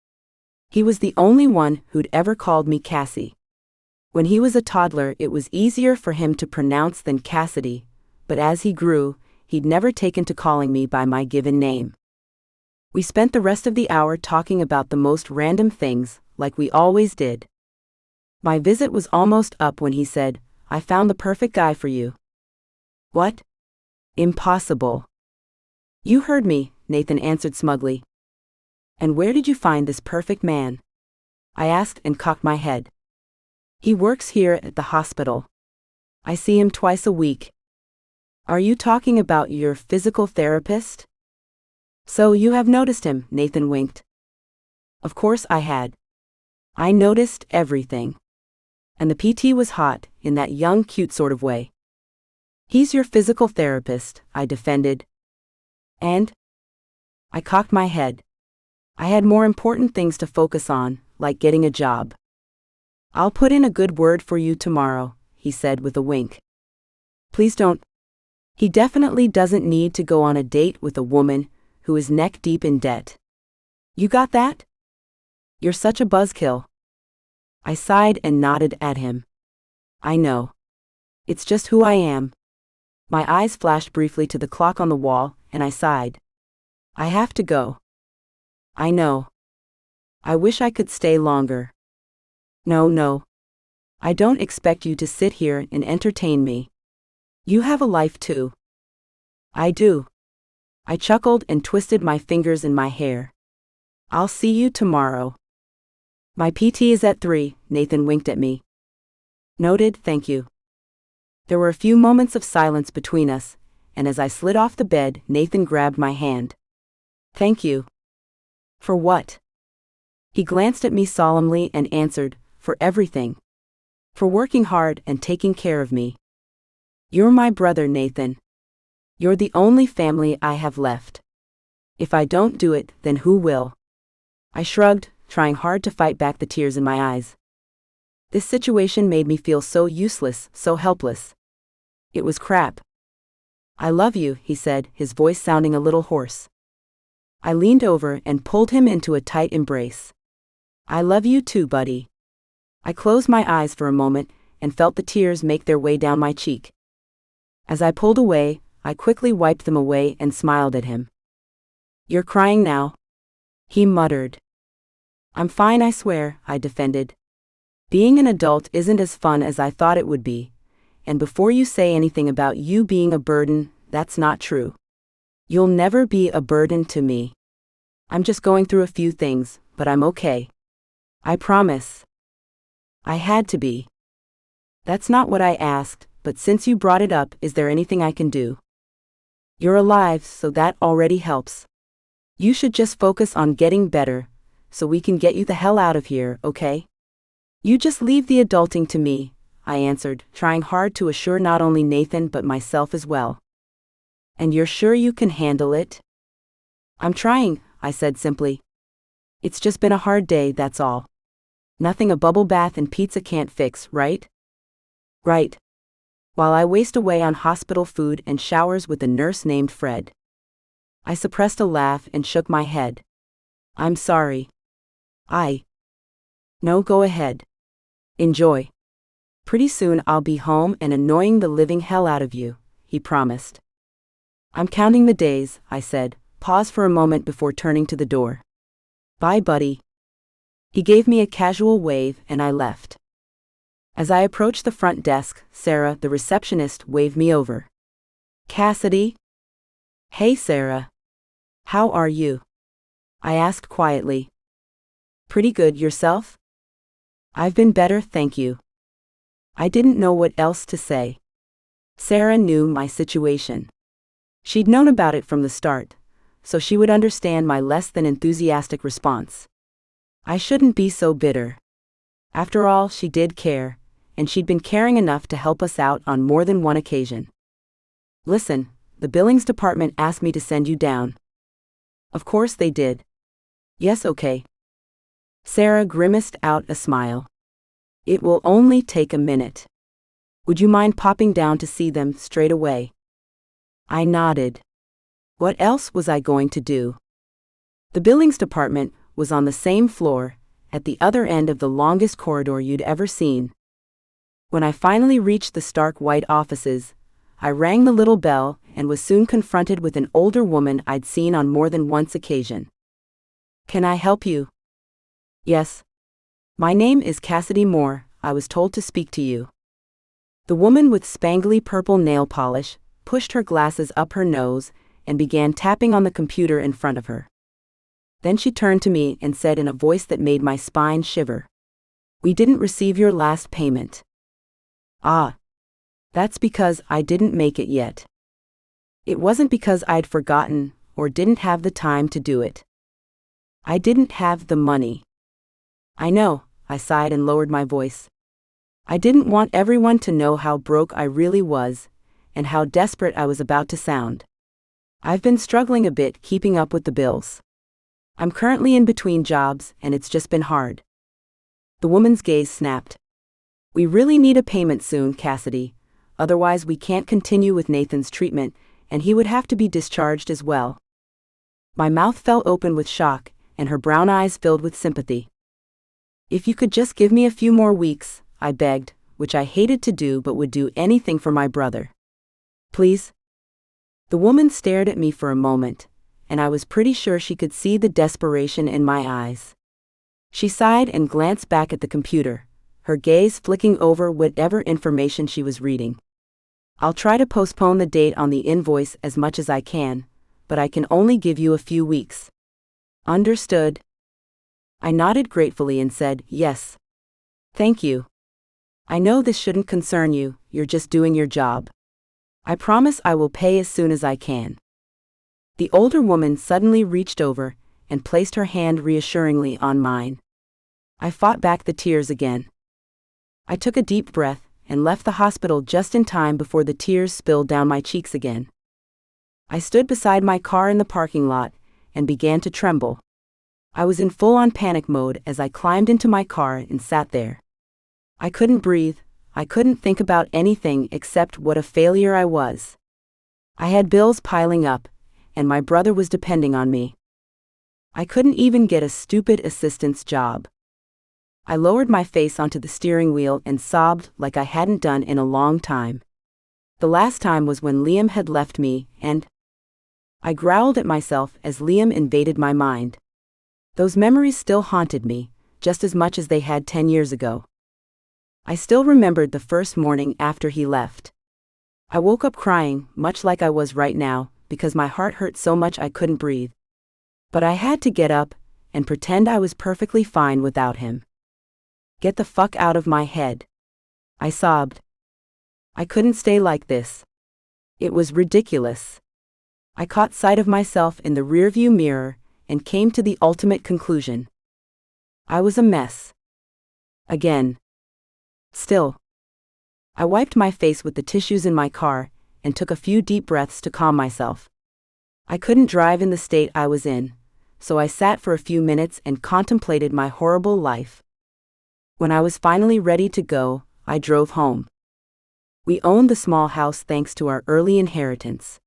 He was the only one who'd ever called me Cassie. When he was a toddler, it was easier for him to pronounce than Cassidy, but as he grew, he'd never taken to calling me by my given name. We spent the rest of the hour talking about the most random things, like we always did. My visit was almost up when he said, "I found the perfect guy for you." "What?" "Impossible." "You heard me," Nathan answered smugly. "And where did you find this perfect man?" I asked and cocked my head. "He works here at the hospital. I see him twice a week." "Are you talking about your physical therapist?" "So you have noticed him," Nathan winked. Of course I had. I noticed everything. And the PT was hot, in that young, cute sort of way. "He's your physical therapist," I defended. "And?" I cocked my head. I had more important things to focus on, like getting a job. "I'll put in a good word for you tomorrow," he said with a wink. "Please don't." He definitely doesn't need to go on a date with a woman who is neck deep in debt. You got that? You're such a buzzkill. I sighed and nodded at him. I know. It's just who I am. My eyes flashed briefly to the clock on the wall, and I sighed. I have to go. I know. I wish I could stay longer. No. I don't expect you to sit here and entertain me. You have a life too. I do. I chuckled and twisted my fingers in my hair. I'll see you tomorrow. My PT is at 3, Nathan winked at me. Noted, thank you. There were a few moments of silence between us, and as I slid off the bed, Nathan grabbed my hand. Thank you. For what? He glanced at me solemnly and answered, for everything. For working hard and taking care of me. You're my brother, Nathan. You're the only family I have left. If I don't do it, then who will? I shrugged, trying hard to fight back the tears in my eyes. This situation made me feel so useless, so helpless. It was crap. I love you, he said, his voice sounding a little hoarse. I leaned over and pulled him into a tight embrace. I love you too, buddy. I closed my eyes for a moment and felt the tears make their way down my cheek. As I pulled away, I quickly wiped them away and smiled at him. You're crying now? He muttered. I'm fine, I swear, I defended. Being an adult isn't as fun as I thought it would be, and before you say anything about you being a burden, that's not true. You'll never be a burden to me. I'm just going through a few things, but I'm okay. I promise. I had to be. That's not what I asked, but since you brought it up, is there anything I can do? You're alive, so that already helps. You should just focus on getting better, so we can get you the hell out of here, okay? You just leave the adulting to me, I answered, trying hard to assure not only Nathan but myself as well. And you're sure you can handle it? I'm trying, I said simply. It's just been a hard day, that's all. Nothing a bubble bath and pizza can't fix, right? Right. While I waste away on hospital food and showers with a nurse named Fred. I suppressed a laugh and shook my head. I'm sorry. No, go ahead. Enjoy. Pretty soon I'll be home and annoying the living hell out of you, he promised. I'm counting the days, I said, pause for a moment before turning to the door. Bye, buddy. He gave me a casual wave and I left. As I approached the front desk, Sarah, the receptionist, waved me over. Cassidy? Hey, Sarah. How are you? I asked quietly. Pretty good, yourself? I've been better, thank you. I didn't know what else to say. Sarah knew my situation. She'd known about it from the start, so she would understand my less than enthusiastic response. I shouldn't be so bitter. After all, she did care, and she'd been caring enough to help us out on more than one occasion. Listen, the billings department asked me to send you down. Of course they did. Yes, okay. Sarah grimaced out a smile. It will only take a minute. Would you mind popping down to see them straight away? I nodded. What else was I going to do? The billings department was on the same floor, at the other end of the longest corridor you'd ever seen. When I finally reached the stark white offices, I rang the little bell and was soon confronted with an older woman I'd seen on more than once occasion. Can I help you? Yes. My name is Cassidy Moore, I was told to speak to you. The woman with spangly purple nail polish pushed her glasses up her nose and began tapping on the computer in front of her. Then she turned to me and said in a voice that made my spine shiver. We didn't receive your last payment. Ah. That's because I didn't make it yet. It wasn't because I'd forgotten or didn't have the time to do it. I didn't have the money. I know, I sighed and lowered my voice. I didn't want everyone to know how broke I really was, and how desperate I was about to sound. I've been struggling a bit keeping up with the bills. I'm currently in between jobs, and it's just been hard. The woman's gaze snapped. We really need a payment soon, Cassidy. Otherwise we can't continue with Nathan's treatment, and he would have to be discharged as well. My mouth fell open with shock, and her brown eyes filled with sympathy. If you could just give me a few more weeks, I begged, which I hated to do but would do anything for my brother. Please? The woman stared at me for a moment, and I was pretty sure she could see the desperation in my eyes. She sighed and glanced back at the computer, her gaze flicking over whatever information she was reading. I'll try to postpone the date on the invoice as much as I can, but I can only give you a few weeks. Understood, I nodded gratefully and said, "Yes. Thank you. I know this shouldn't concern you, you're just doing your job. I promise I will pay as soon as I can." The older woman suddenly reached over and placed her hand reassuringly on mine. I fought back the tears again. I took a deep breath and left the hospital just in time before the tears spilled down my cheeks again. I stood beside my car in the parking lot and began to tremble. I was in full-on panic mode as I climbed into my car and sat there. I couldn't breathe, I couldn't think about anything except what a failure I was. I had bills piling up, and my brother was depending on me. I couldn't even get a stupid assistant's job. I lowered my face onto the steering wheel and sobbed like I hadn't done in a long time. The last time was when Liam had left me, and I growled at myself as Liam invaded my mind. Those memories still haunted me, just as much as they had 10 years ago. I still remembered the first morning after he left. I woke up crying, much like I was right now, because my heart hurt so much I couldn't breathe. But I had to get up and pretend I was perfectly fine without him. "Get the fuck out of my head," I sobbed. I couldn't stay like this. It was ridiculous. I caught sight of myself in the rearview mirror and came to the ultimate conclusion. I was a mess. Again. Still. I wiped my face with the tissues in my car and took a few deep breaths to calm myself. I couldn't drive in the state I was in, so I sat for a few minutes and contemplated my horrible life. When I was finally ready to go, I drove home. We owned the small house thanks to our early inheritance.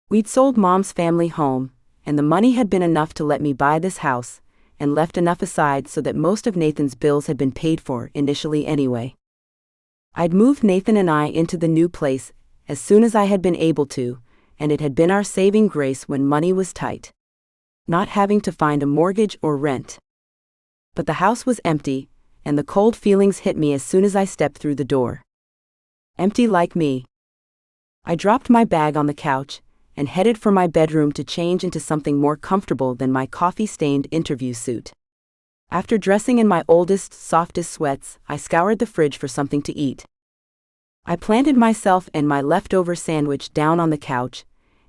We'd sold Mom's family home, and the money had been enough to let me buy this house, and left enough aside so that most of Nathan's bills had been paid for initially anyway. I'd moved Nathan and I into the new place as soon as I had been able to, and it had been our saving grace when money was tight. Not having to find a mortgage or rent. But the house was empty, and the cold feelings hit me as soon as I stepped through the door. Empty like me. I dropped my bag on the couch and headed for my bedroom to change into something more comfortable than my coffee-stained interview suit. After dressing in my oldest, softest sweats, I scoured the fridge for something to eat. I planted myself and my leftover sandwich down on the couch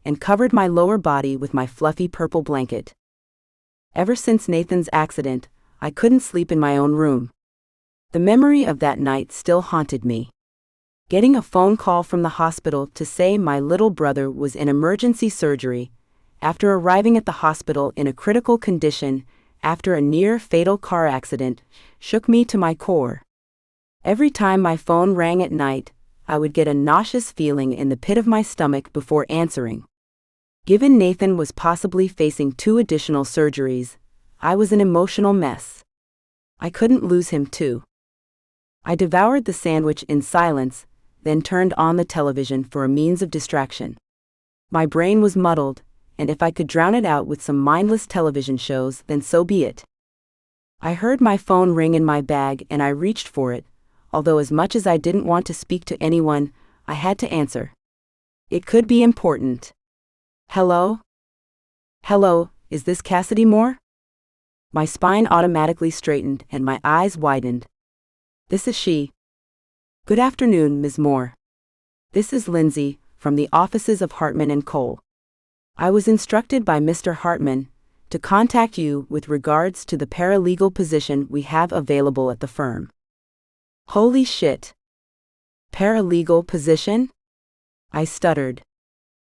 and covered my lower body with my fluffy purple blanket. Ever since Nathan's accident, I couldn't sleep in my own room. The memory of that night still haunted me. Getting a phone call from the hospital to say my little brother was in emergency surgery, after arriving at the hospital in a critical condition after a near-fatal car accident, shook me to my core. Every time my phone rang at night, I would get a nauseous feeling in the pit of my stomach before answering. Given Nathan was possibly facing 2 additional surgeries, I was an emotional mess. I couldn't lose him too. I devoured the sandwich in silence, then turned on the television for a means of distraction. My brain was muddled, and if I could drown it out with some mindless television shows, then so be it. I heard my phone ring in my bag and I reached for it, although as much as I didn't want to speak to anyone, I had to answer. It could be important. "Hello? Hello, is this Cassidy Moore?" My spine automatically straightened and my eyes widened. "This is she." "Good afternoon, Ms. Moore. This is Lindsay, from the offices of Hartman and Cole. I was instructed by Mr. Hartman to contact you with regards to the paralegal position we have available at the firm." Holy shit. Paralegal position? I stuttered.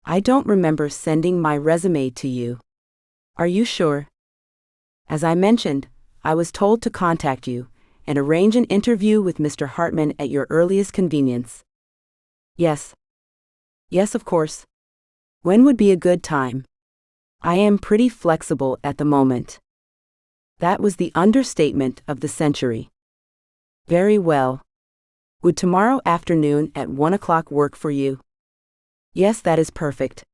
"I don't remember sending my resume to you. Are you sure?" "As I mentioned, I was told to contact you and arrange an interview with Mr. Hartman at your earliest convenience." "Yes. Yes, of course. When would be a good time?" "I am pretty flexible at the moment." That was the understatement of the century. "Very well. Would tomorrow afternoon at 1 o'clock work for you?" "Yes, that is perfect.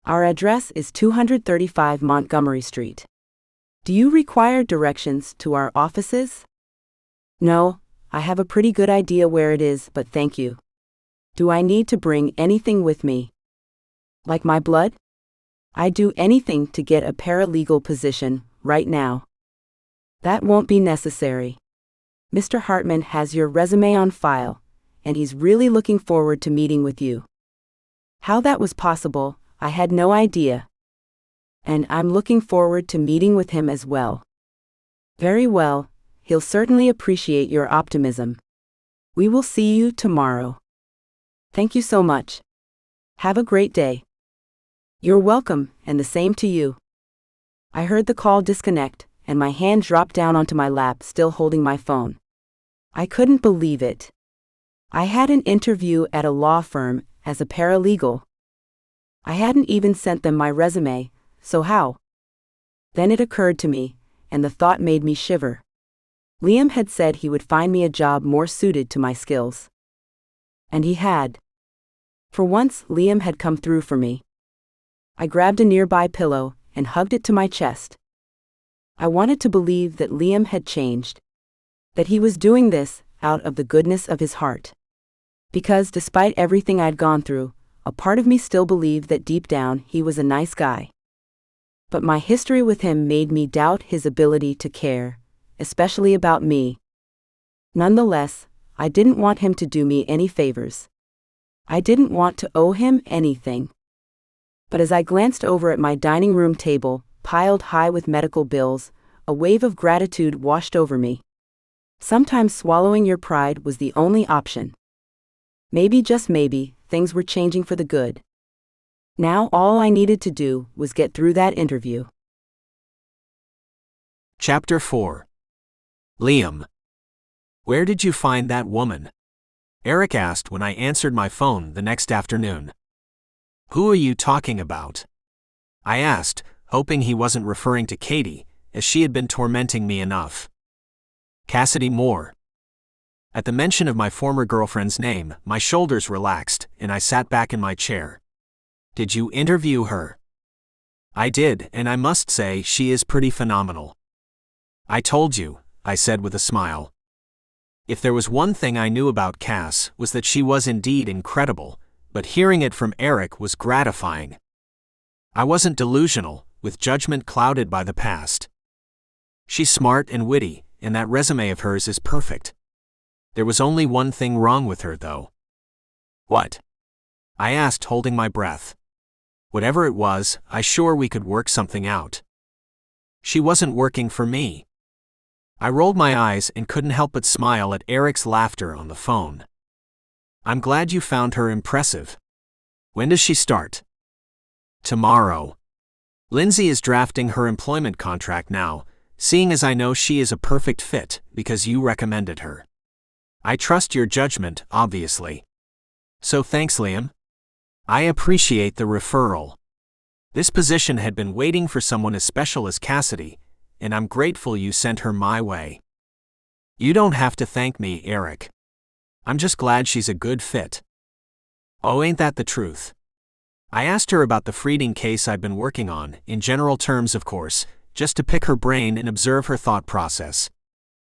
Our address is 235 Montgomery Street. Do you require directions to our offices?" "No, I have a pretty good idea where it is, but thank you. Do I need to bring anything with me?" "Like my blood? I'd do anything to get a paralegal position right now." That won't be necessary. Mr. Hartman has your resume on file, and he's really looking forward to meeting with you. How that was possible, I had no idea. And I'm looking forward to meeting with him as well. Very well, he'll certainly appreciate your optimism. We will see you tomorrow. Thank you so much. Have a great day. You're welcome, and the same to you. I heard the call disconnect, and my hand dropped down onto my lap, still holding my phone. I couldn't believe it. I had an interview at a law firm as a paralegal. I hadn't even sent them my resume, so how? Then it occurred to me, and the thought made me shiver. Liam had said he would find me a job more suited to my skills. And he had. For once, Liam had come through for me. I grabbed a nearby pillow and hugged it to my chest. I wanted to believe that Liam had changed, that he was doing this out of the goodness of his heart. Because despite everything I'd gone through, a part of me still believed that deep down he was a nice guy. But my history with him made me doubt his ability to care, especially about me. Nonetheless, I didn't want him to do me any favors. I didn't want to owe him anything. But as I glanced over at my dining room table, piled high with medical bills, a wave of gratitude washed over me. Sometimes swallowing your pride was the only option. Maybe, just maybe, things were changing for the good. Now all I needed to do was get through that interview. Chapter 4. Liam. Where did you find that woman? Eric asked when I answered my phone the next afternoon. Who are you talking about? I asked, hoping he wasn't referring to Katie, as she had been tormenting me enough. Cassidy Moore. At the mention of my former girlfriend's name, my shoulders relaxed, and I sat back in my chair. Did you interview her? I did, and I must say she is pretty phenomenal. I told you, I said with a smile. If there was one thing I knew about Cass, was that she was indeed incredible, but hearing it from Eric was gratifying. I wasn't delusional, with judgment clouded by the past. She's smart and witty, and that resume of hers is perfect. There was only one thing wrong with her, though. What? I asked, holding my breath. Whatever it was, I sure we could work something out. She wasn't working for me. I rolled my eyes and couldn't help but smile at Eric's laughter on the phone. I'm glad you found her impressive. When does she start? Tomorrow. Lindsay is drafting her employment contract now, seeing as I know she is a perfect fit because you recommended her. I trust your judgment, obviously. So thanks, Liam. I appreciate the referral. This position had been waiting for someone as special as Cassidy, and I'm grateful you sent her my way. You don't have to thank me, Eric. I'm just glad she's a good fit. Oh, ain't that the truth? I asked her about the Frieding case I'd been working on, in general terms of course, just to pick her brain and observe her thought process.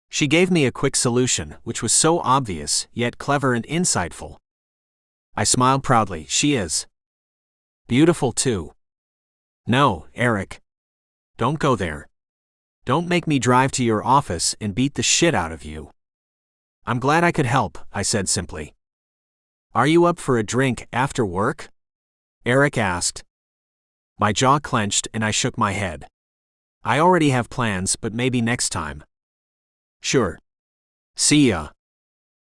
She gave me a quick solution, which was so obvious, yet clever and insightful. I smiled proudly. She is beautiful too. No, Eric. Don't go there. Don't make me drive to your office and beat the shit out of you. I'm glad I could help, I said simply. Are you up for a drink after work? Eric asked. My jaw clenched and I shook my head. I already have plans, but maybe next time. Sure. See ya.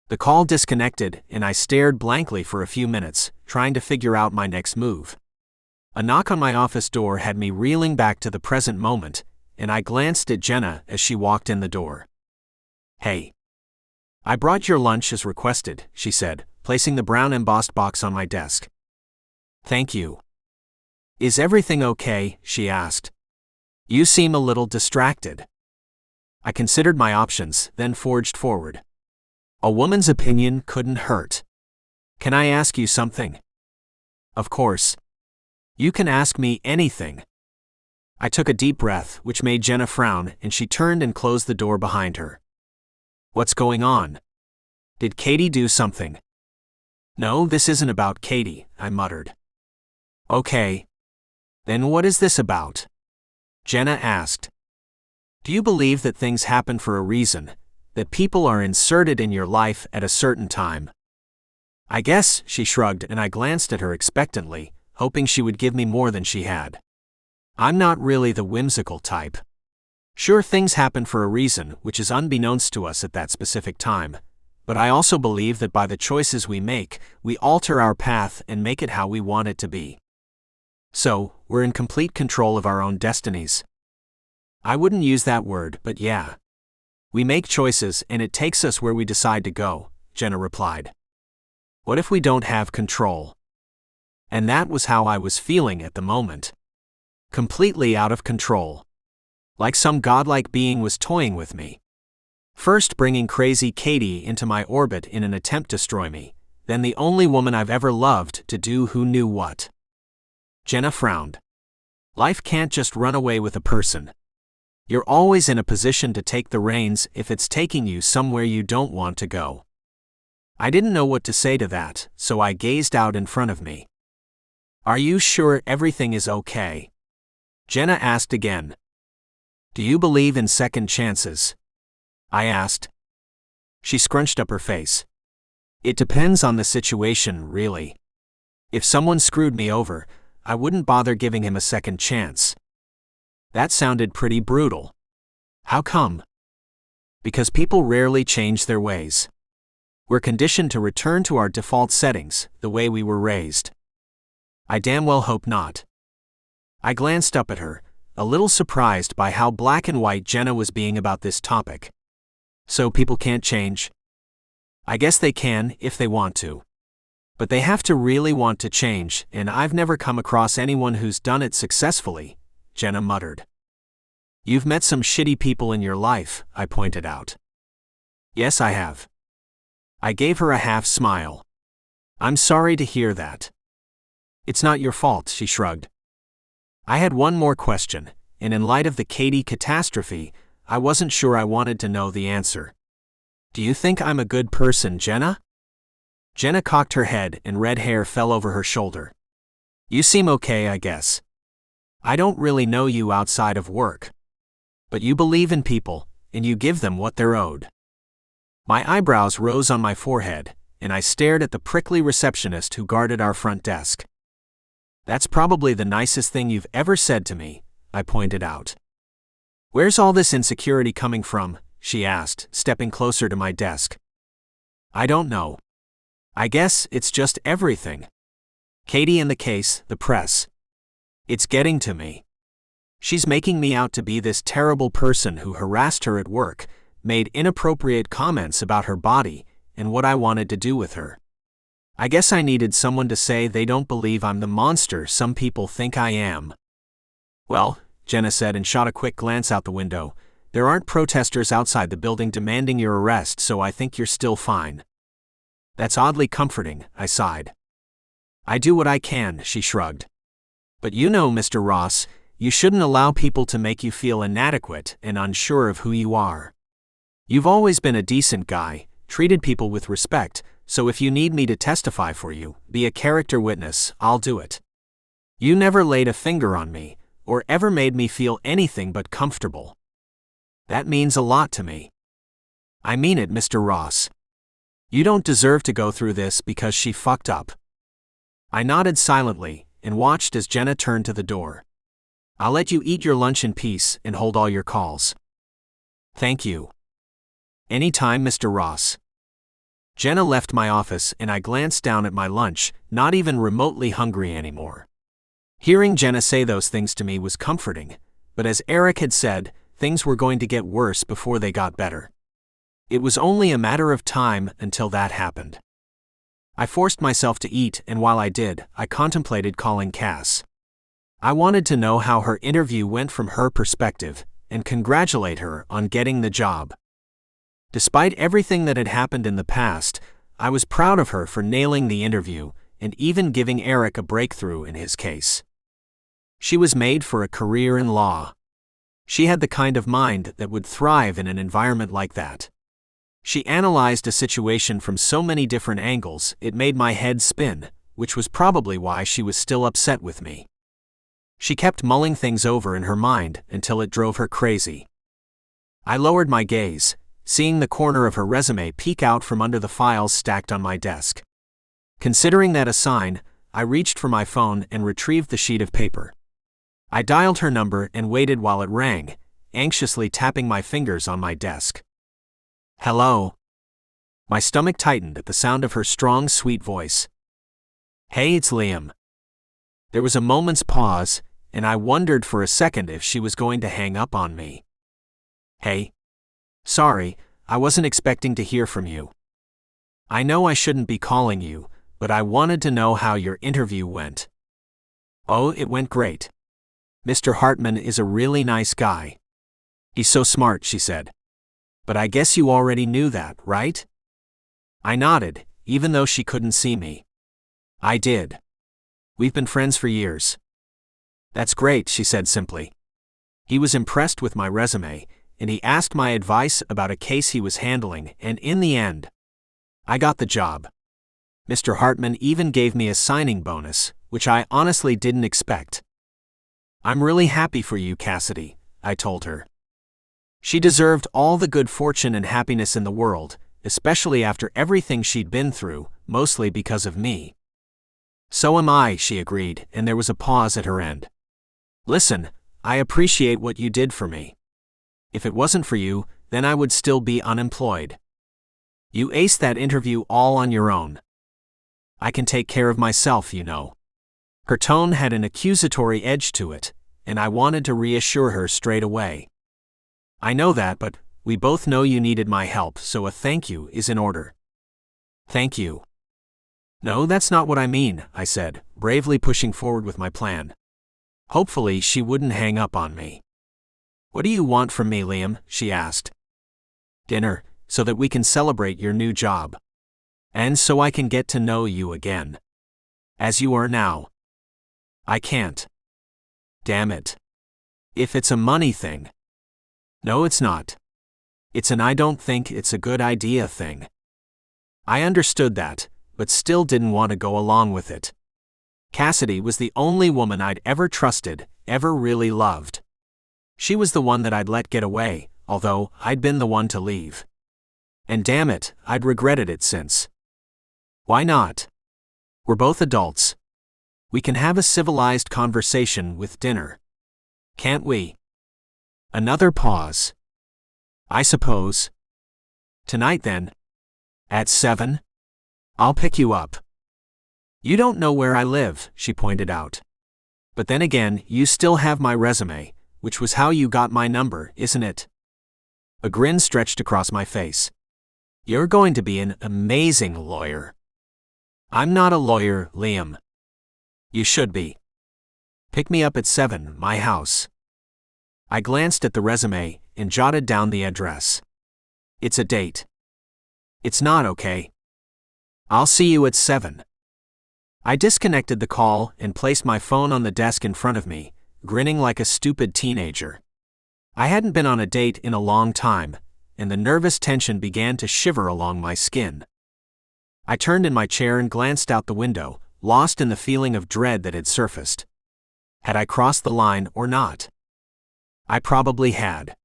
The call disconnected and I stared blankly for a few minutes, trying to figure out my next move. A knock on my office door had me reeling back to the present moment, and I glanced at Jenna as she walked in the door. Hey. I brought your lunch as requested, she said, placing the brown embossed box on my desk. Thank you. Is everything okay? She asked. You seem a little distracted. I considered my options, then forged forward. A woman's opinion couldn't hurt. Can I ask you something? Of course. You can ask me anything. I took a deep breath, which made Jenna frown, and she turned and closed the door behind her. What's going on? Did Katie do something? No, this isn't about Katie, I muttered. Okay. Then what is this about? Jenna asked. Do you believe that things happen for a reason, that people are inserted in your life at a certain time? I guess, she shrugged, and I glanced at her expectantly, hoping she would give me more than she had. I'm not really the whimsical type. Sure, things happen for a reason, which is unbeknownst to us at that specific time, but I also believe that by the choices we make, we alter our path and make it how we want it to be. So, we're in complete control of our own destinies. I wouldn't use that word, but yeah. We make choices and it takes us where we decide to go, Jenna replied. What if we don't have control? And that was how I was feeling at the moment. Completely out of control. Like some godlike being was toying with me. First bringing crazy Katie into my orbit in an attempt to destroy me, then the only woman I've ever loved to do who knew what. Jenna frowned. Life can't just run away with a person. You're always in a position to take the reins if it's taking you somewhere you don't want to go. I didn't know what to say to that, so I gazed out in front of me. Are you sure everything is okay? Jenna asked again. Do you believe in second chances? I asked. She scrunched up her face. It depends on the situation, really. If someone screwed me over, I wouldn't bother giving him a second chance. That sounded pretty brutal. How come? Because people rarely change their ways. We're conditioned to return to our default settings, the way we were raised. I damn well hope not. I glanced up at her, a little surprised by how black and white Jenna was being about this topic. So people can't change? I guess they can if they want to. But they have to really want to change, and I've never come across anyone who's done it successfully, Jenna muttered. You've met some shitty people in your life, I pointed out. Yes, I have. I gave her a half smile. I'm sorry to hear that. It's not your fault, she shrugged. I had one more question, and in light of the Katie catastrophe, I wasn't sure I wanted to know the answer. Do you think I'm a good person, Jenna? Jenna cocked her head and red hair fell over her shoulder. You seem okay, I guess. I don't really know you outside of work. But you believe in people, and you give them what they're owed. My eyebrows rose on my forehead, and I stared at the prickly receptionist who guarded our front desk. That's probably the nicest thing you've ever said to me, I pointed out. Where's all this insecurity coming from? She asked, stepping closer to my desk. I don't know. I guess it's just everything. Katie and the case, the press. It's getting to me. She's making me out to be this terrible person who harassed her at work, made inappropriate comments about her body, and what I wanted to do with her. I guess I needed someone to say they don't believe I'm the monster some people think I am. Well, Jenna said and shot a quick glance out the window, there aren't protesters outside the building demanding your arrest, so I think you're still fine. That's oddly comforting, I sighed. I do what I can, she shrugged. But you know, Mr. Ross, you shouldn't allow people to make you feel inadequate and unsure of who you are. You've always been a decent guy, treated people with respect, so if you need me to testify for you, be a character witness, I'll do it. You never laid a finger on me, or ever made me feel anything but comfortable. That means a lot to me. I mean it, Mr. Ross. You don't deserve to go through this because she fucked up. I nodded silently and watched as Jenna turned to the door. I'll let you eat your lunch in peace and hold all your calls. Thank you. Anytime, Mr. Ross. Jenna left my office and I glanced down at my lunch, not even remotely hungry anymore. Hearing Jenna say those things to me was comforting, but as Eric had said, things were going to get worse before they got better. It was only a matter of time until that happened. I forced myself to eat, and while I did, I contemplated calling Cass. I wanted to know how her interview went from her perspective, and congratulate her on getting the job. Despite everything that had happened in the past, I was proud of her for nailing the interview and even giving Eric a breakthrough in his case. She was made for a career in law. She had the kind of mind that would thrive in an environment like that. She analyzed a situation from so many different angles it made my head spin, which was probably why she was still upset with me. She kept mulling things over in her mind until it drove her crazy. I lowered my gaze, seeing the corner of her resume peek out from under the files stacked on my desk. Considering that a sign, I reached for my phone and retrieved the sheet of paper. I dialed her number and waited while it rang, anxiously tapping my fingers on my desk. "Hello." My stomach tightened at the sound of her strong, sweet voice. "Hey, it's Liam." There was a moment's pause, and I wondered for a second if she was going to hang up on me. "Hey. Sorry, I wasn't expecting to hear from you. I know I shouldn't be calling you, but I wanted to know how your interview went." "Oh, it went great. Mr. Hartman is a really nice guy. He's so smart," she said. "But I guess you already knew that, right?" I nodded, even though she couldn't see me. "I did. We've been friends for years." "That's great," she said simply. He was impressed with my resume, and he asked my advice about a case he was handling, and in the end, I got the job. Mr. Hartman even gave me a signing bonus, which I honestly didn't expect. "I'm really happy for you, Cassidy," I told her. She deserved all the good fortune and happiness in the world, especially after everything she'd been through, mostly because of me. "So am I," she agreed, and there was a pause at her end. "Listen, I appreciate what you did for me. If it wasn't for you, then I would still be unemployed. You aced that interview all on your own. I can take care of myself, you know." Her tone had an accusatory edge to it, and I wanted to reassure her straight away. "I know that, but we both know you needed my help, so a thank you is in order." "Thank you." "No, that's not what I mean," I said, bravely pushing forward with my plan. Hopefully she wouldn't hang up on me. "What do you want from me, Liam?" she asked. "Dinner, so that we can celebrate your new job. And so I can get to know you again. As you are now." "I can't." "Damn it. If it's a money thing." "No, it's not. It's an I don't think it's a good idea thing." I understood that, but still didn't want to go along with it. Cassidy was the only woman I'd ever trusted, ever really loved. She was the one that I'd let get away, although I'd been the one to leave. And damn it, I'd regretted it since. Why not? We're both adults. We can have a civilized conversation with dinner. Can't we? Another pause. "I suppose. Tonight then. At 7? I'll pick you up." "You don't know where I live," she pointed out. "But then again, you still have my resume, which was how you got my number, isn't it?" A grin stretched across my face. "You're going to be an amazing lawyer." "I'm not a lawyer, Liam." "You should be. Pick me up at 7, my house." I glanced at the resume and jotted down the address. "It's a date." "It's not, okay? I'll see you at 7. I disconnected the call and placed my phone on the desk in front of me, grinning like a stupid teenager. I hadn't been on a date in a long time, and the nervous tension began to shiver along my skin. I turned in my chair and glanced out the window, lost in the feeling of dread that had surfaced. Had I crossed the line or not? I probably had.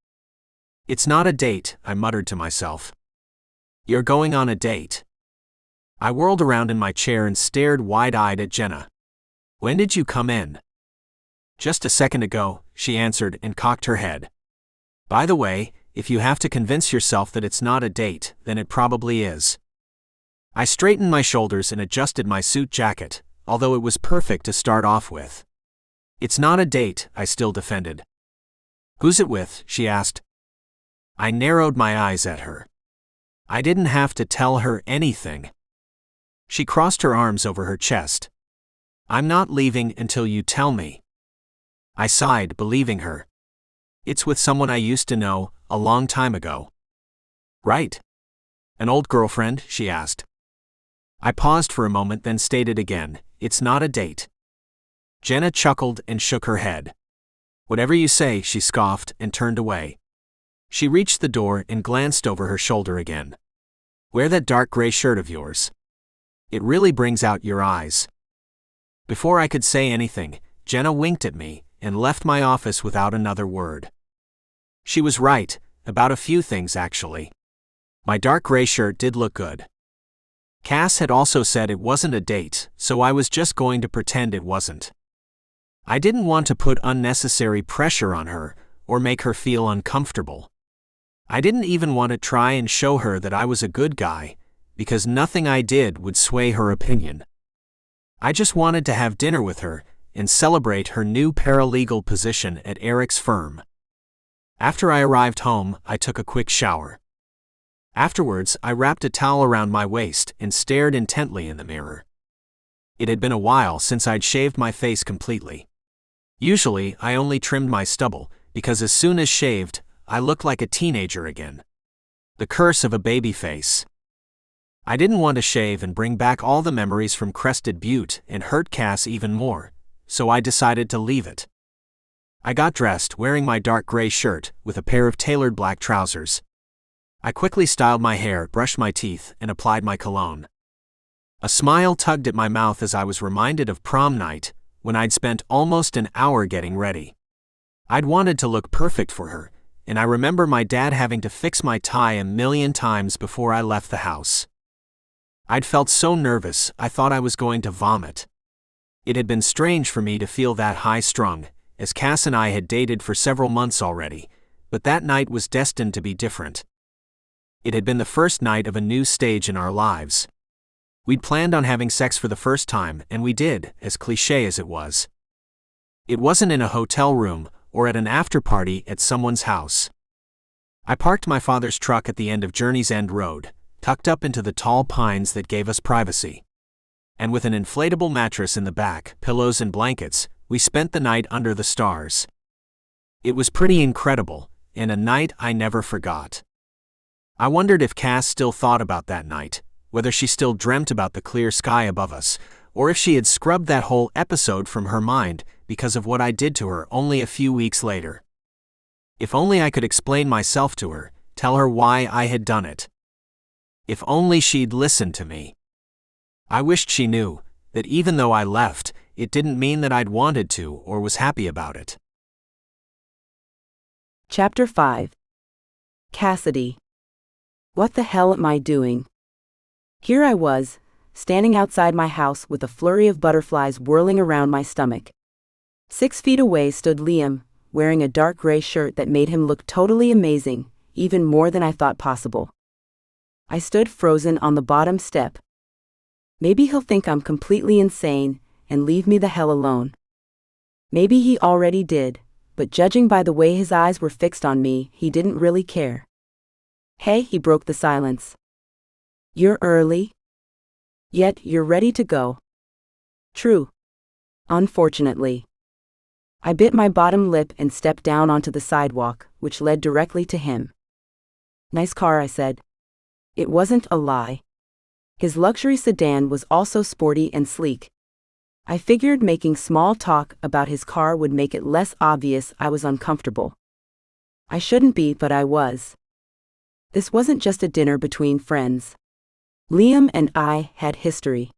"It's not a date," I muttered to myself. "You're going on a date." I whirled around in my chair and stared wide-eyed at Jenna. "When did you come in?" "Just a second ago," she answered and cocked her head. "By the way, if you have to convince yourself that it's not a date, then it probably is." I straightened my shoulders and adjusted my suit jacket, although it was perfect to start off with. "It's not a date," I still defended. "Who's it with?" she asked. I narrowed my eyes at her. I didn't have to tell her anything. She crossed her arms over her chest. "I'm not leaving until you tell me." I sighed, believing her. "It's with someone I used to know, a long time ago." "Right. An old girlfriend?" she asked. I paused for a moment, then stated again, "It's not a date." Jenna chuckled and shook her head. "Whatever you say," she scoffed and turned away. She reached the door and glanced over her shoulder again. "Wear that dark gray shirt of yours. It really brings out your eyes." Before I could say anything, Jenna winked at me and left my office without another word. She was right, about a few things actually. My dark gray shirt did look good. Cass had also said it wasn't a date, so I was just going to pretend it wasn't. I didn't want to put unnecessary pressure on her or make her feel uncomfortable. I didn't even want to try and show her that I was a good guy, because nothing I did would sway her opinion. I just wanted to have dinner with her and celebrate her new paralegal position at Eric's firm. After I arrived home, I took a quick shower. Afterwards, I wrapped a towel around my waist and stared intently in the mirror. It had been a while since I'd shaved my face completely. Usually, I only trimmed my stubble, because as soon as shaved, I looked like a teenager again. The curse of a baby face. I didn't want to shave and bring back all the memories from Crested Butte and hurt Cass even more, so I decided to leave it. I got dressed wearing my dark gray shirt with a pair of tailored black trousers. I quickly styled my hair, brushed my teeth, and applied my cologne. A smile tugged at my mouth as I was reminded of prom night, when I'd spent almost an hour getting ready. I'd wanted to look perfect for her, and I remember my dad having to fix my tie a million times before I left the house. I'd felt so nervous I thought I was going to vomit. It had been strange for me to feel that high-strung, as Cass and I had dated for several months already, but that night was destined to be different. It had been the first night of a new stage in our lives. We'd planned on having sex for the first time, and we did, as cliché as it was. It wasn't in a hotel room or at an after-party at someone's house. I parked my father's truck at the end of Journey's End Road, tucked up into the tall pines that gave us privacy. And with an inflatable mattress in the back, pillows and blankets, we spent the night under the stars. It was pretty incredible, and a night I never forgot. I wondered if Cass still thought about that night, whether she still dreamt about the clear sky above us, or if she had scrubbed that whole episode from her mind because of what I did to her only a few weeks later. If only I could explain myself to her, tell her why I had done it. If only she'd listen to me. I wished she knew that even though I left, it didn't mean that I'd wanted to or was happy about it. Chapter 5. Cassidy. What the hell am I doing? Here I was, standing outside my house with a flurry of butterflies whirling around my stomach. 6 feet away stood Liam, wearing a dark gray shirt that made him look totally amazing, even more than I thought possible. I stood frozen on the bottom step. Maybe he'll think I'm completely insane and leave me the hell alone. Maybe he already did, but judging by the way his eyes were fixed on me, he didn't really care. Hey, he broke the silence. You're early? Yet you're ready to go. True. Unfortunately. I bit my bottom lip and stepped down onto the sidewalk, which led directly to him. Nice car, I said. It wasn't a lie. His luxury sedan was also sporty and sleek. I figured making small talk about his car would make it less obvious I was uncomfortable. I shouldn't be, but I was. This wasn't just a dinner between friends. Liam and I had history.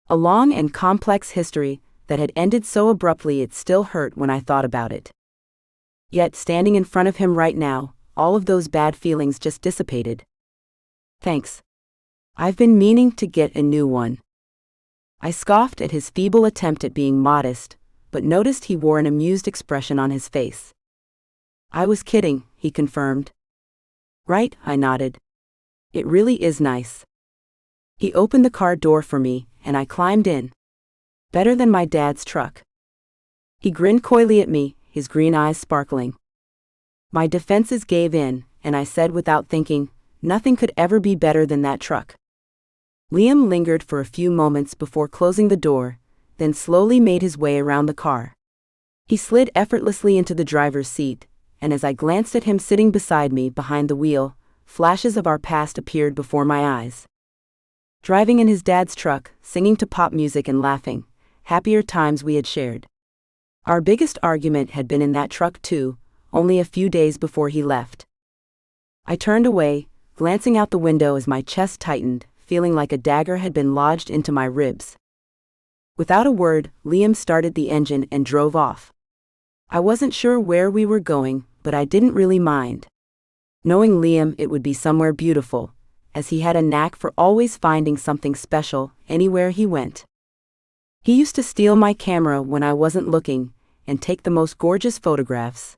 A long and complex history that had ended so abruptly it still hurt when I thought about it. Yet standing in front of him right now, all of those bad feelings just dissipated. Thanks. I've been meaning to get a new one. I scoffed at his feeble attempt at being modest, but noticed he wore an amused expression on his face. I was kidding, he confirmed. Right, I nodded. It really is nice. He opened the car door for me, and I climbed in. Better than my dad's truck. He grinned coyly at me, his green eyes sparkling. My defenses gave in, and I said without thinking, nothing could ever be better than that truck. Liam lingered for a few moments before closing the door, then slowly made his way around the car. He slid effortlessly into the driver's seat, and as I glanced at him sitting beside me behind the wheel, flashes of our past appeared before my eyes. Driving in his dad's truck, singing to pop music and laughing, happier times we had shared. Our biggest argument had been in that truck too, only a few days before he left. I turned away, glancing out the window as my chest tightened, feeling like a dagger had been lodged into my ribs. Without a word, Liam started the engine and drove off. I wasn't sure where we were going, but I didn't really mind. Knowing Liam, it would be somewhere beautiful, as he had a knack for always finding something special anywhere he went. He used to steal my camera when I wasn't looking and take the most gorgeous photographs.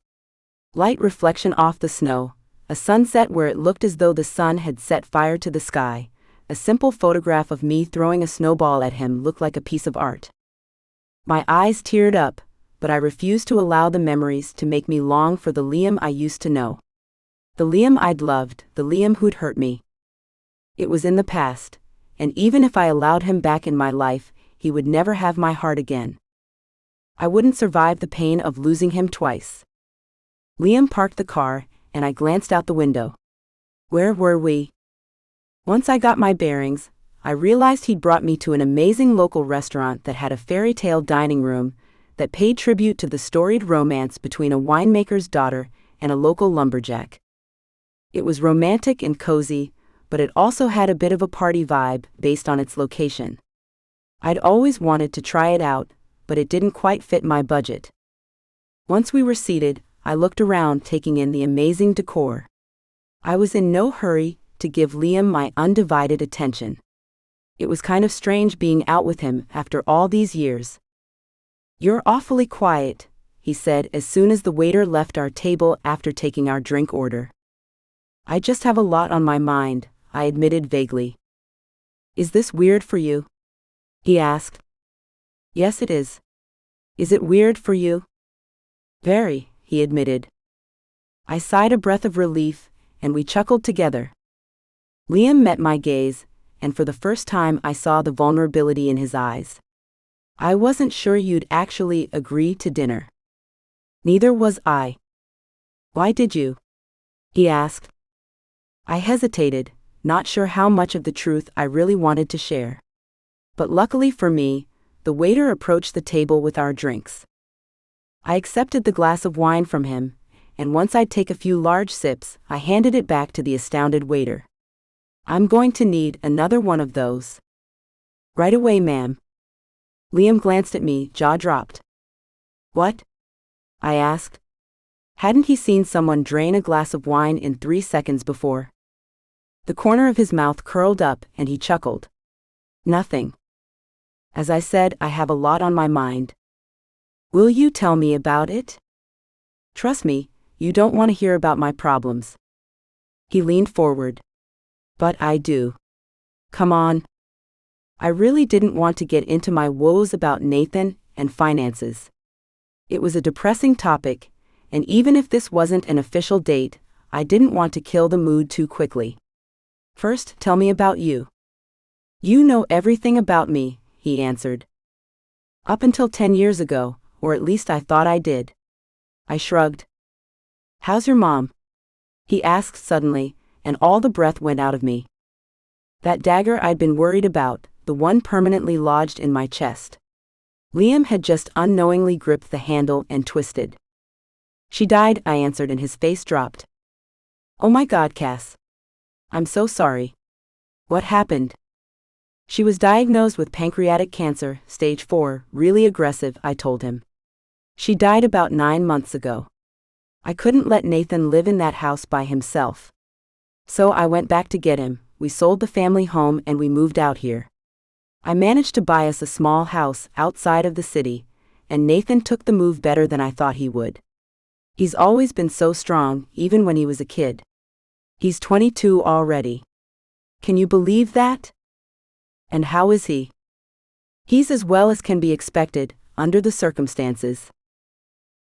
Light reflection off the snow, a sunset where it looked as though the sun had set fire to the sky. A simple photograph of me throwing a snowball at him looked like a piece of art. My eyes teared up, but I refused to allow the memories to make me long for the Liam I used to know. The Liam I'd loved, the Liam who'd hurt me. It was in the past, and even if I allowed him back in my life, he would never have my heart again. I wouldn't survive the pain of losing him twice. Liam parked the car, and I glanced out the window. Where were we? Once I got my bearings, I realized he'd brought me to an amazing local restaurant that had a fairy tale dining room that paid tribute to the storied romance between a winemaker's daughter and a local lumberjack. It was romantic and cozy, but it also had a bit of a party vibe based on its location. I'd always wanted to try it out, but it didn't quite fit my budget. Once we were seated, I looked around, taking in the amazing decor. I was in no hurry to give Liam my undivided attention. It was kind of strange being out with him after all these years. "You're awfully quiet," he said as soon as the waiter left our table after taking our drink order. "I just have a lot on my mind," I admitted vaguely. "Is this weird for you?" he asked. "Yes, it is." "Is it weird for you?" "Very," he admitted. I sighed a breath of relief, and we chuckled together. Liam met my gaze, and for the first time I saw the vulnerability in his eyes. "I wasn't sure you'd actually agree to dinner." "Neither was I." "Why did you?" he asked. I hesitated, not sure how much of the truth I really wanted to share. But luckily for me, the waiter approached the table with our drinks. I accepted the glass of wine from him, and once I'd take a few large sips, I handed it back to the astounded waiter. "I'm going to need another one of those." "Right away, ma'am." Liam glanced at me, jaw dropped. "What?" I asked. Hadn't he seen someone drain a glass of wine in 3 seconds before? The corner of his mouth curled up, and he chuckled. "Nothing. As I said, I have a lot on my mind." "Will you tell me about it?" "Trust me, you don't want to hear about my problems." He leaned forward. "But I do. Come on." I really didn't want to get into my woes about Nathan and finances. It was a depressing topic, and even if this wasn't an official date, I didn't want to kill the mood too quickly. "First, tell me about you." "You know everything about me," he answered. "Up until 10 years ago, or at least I thought I did." I shrugged. "How's your mom?" he asked suddenly, and all the breath went out of me. That dagger I'd been worried about, the one permanently lodged in my chest. Liam had just unknowingly gripped the handle and twisted. "She died," I answered, and his face dropped. "Oh my God, Cass. I'm so sorry. What happened?" "She was diagnosed with pancreatic cancer, stage 4, really aggressive," I told him. "She died about 9 months ago. I couldn't let Nathan live in that house by himself. So I went back to get him, we sold the family home and we moved out here. I managed to buy us a small house outside of the city, and Nathan took the move better than I thought he would. He's always been so strong, even when he was a kid. He's 22 already. Can you believe that?" "And how is he?" "He's as well as can be expected, under the circumstances."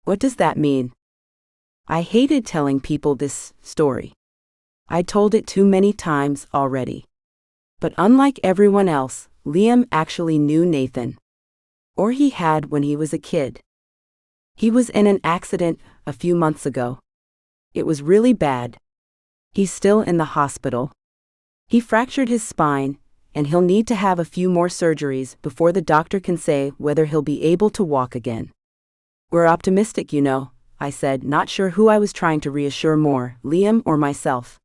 "What does that mean?" I hated telling people this story. I told it too many times already. But unlike everyone else, Liam actually knew Nathan. Or he had when he was a kid. He was in an accident a few months ago. It was really bad. He's still in the hospital. He fractured his spine, and he'll need to have a few more surgeries before the doctor can say whether he'll be able to walk again. "We're optimistic, you know," I said, not sure who I was trying to reassure more, Liam or myself.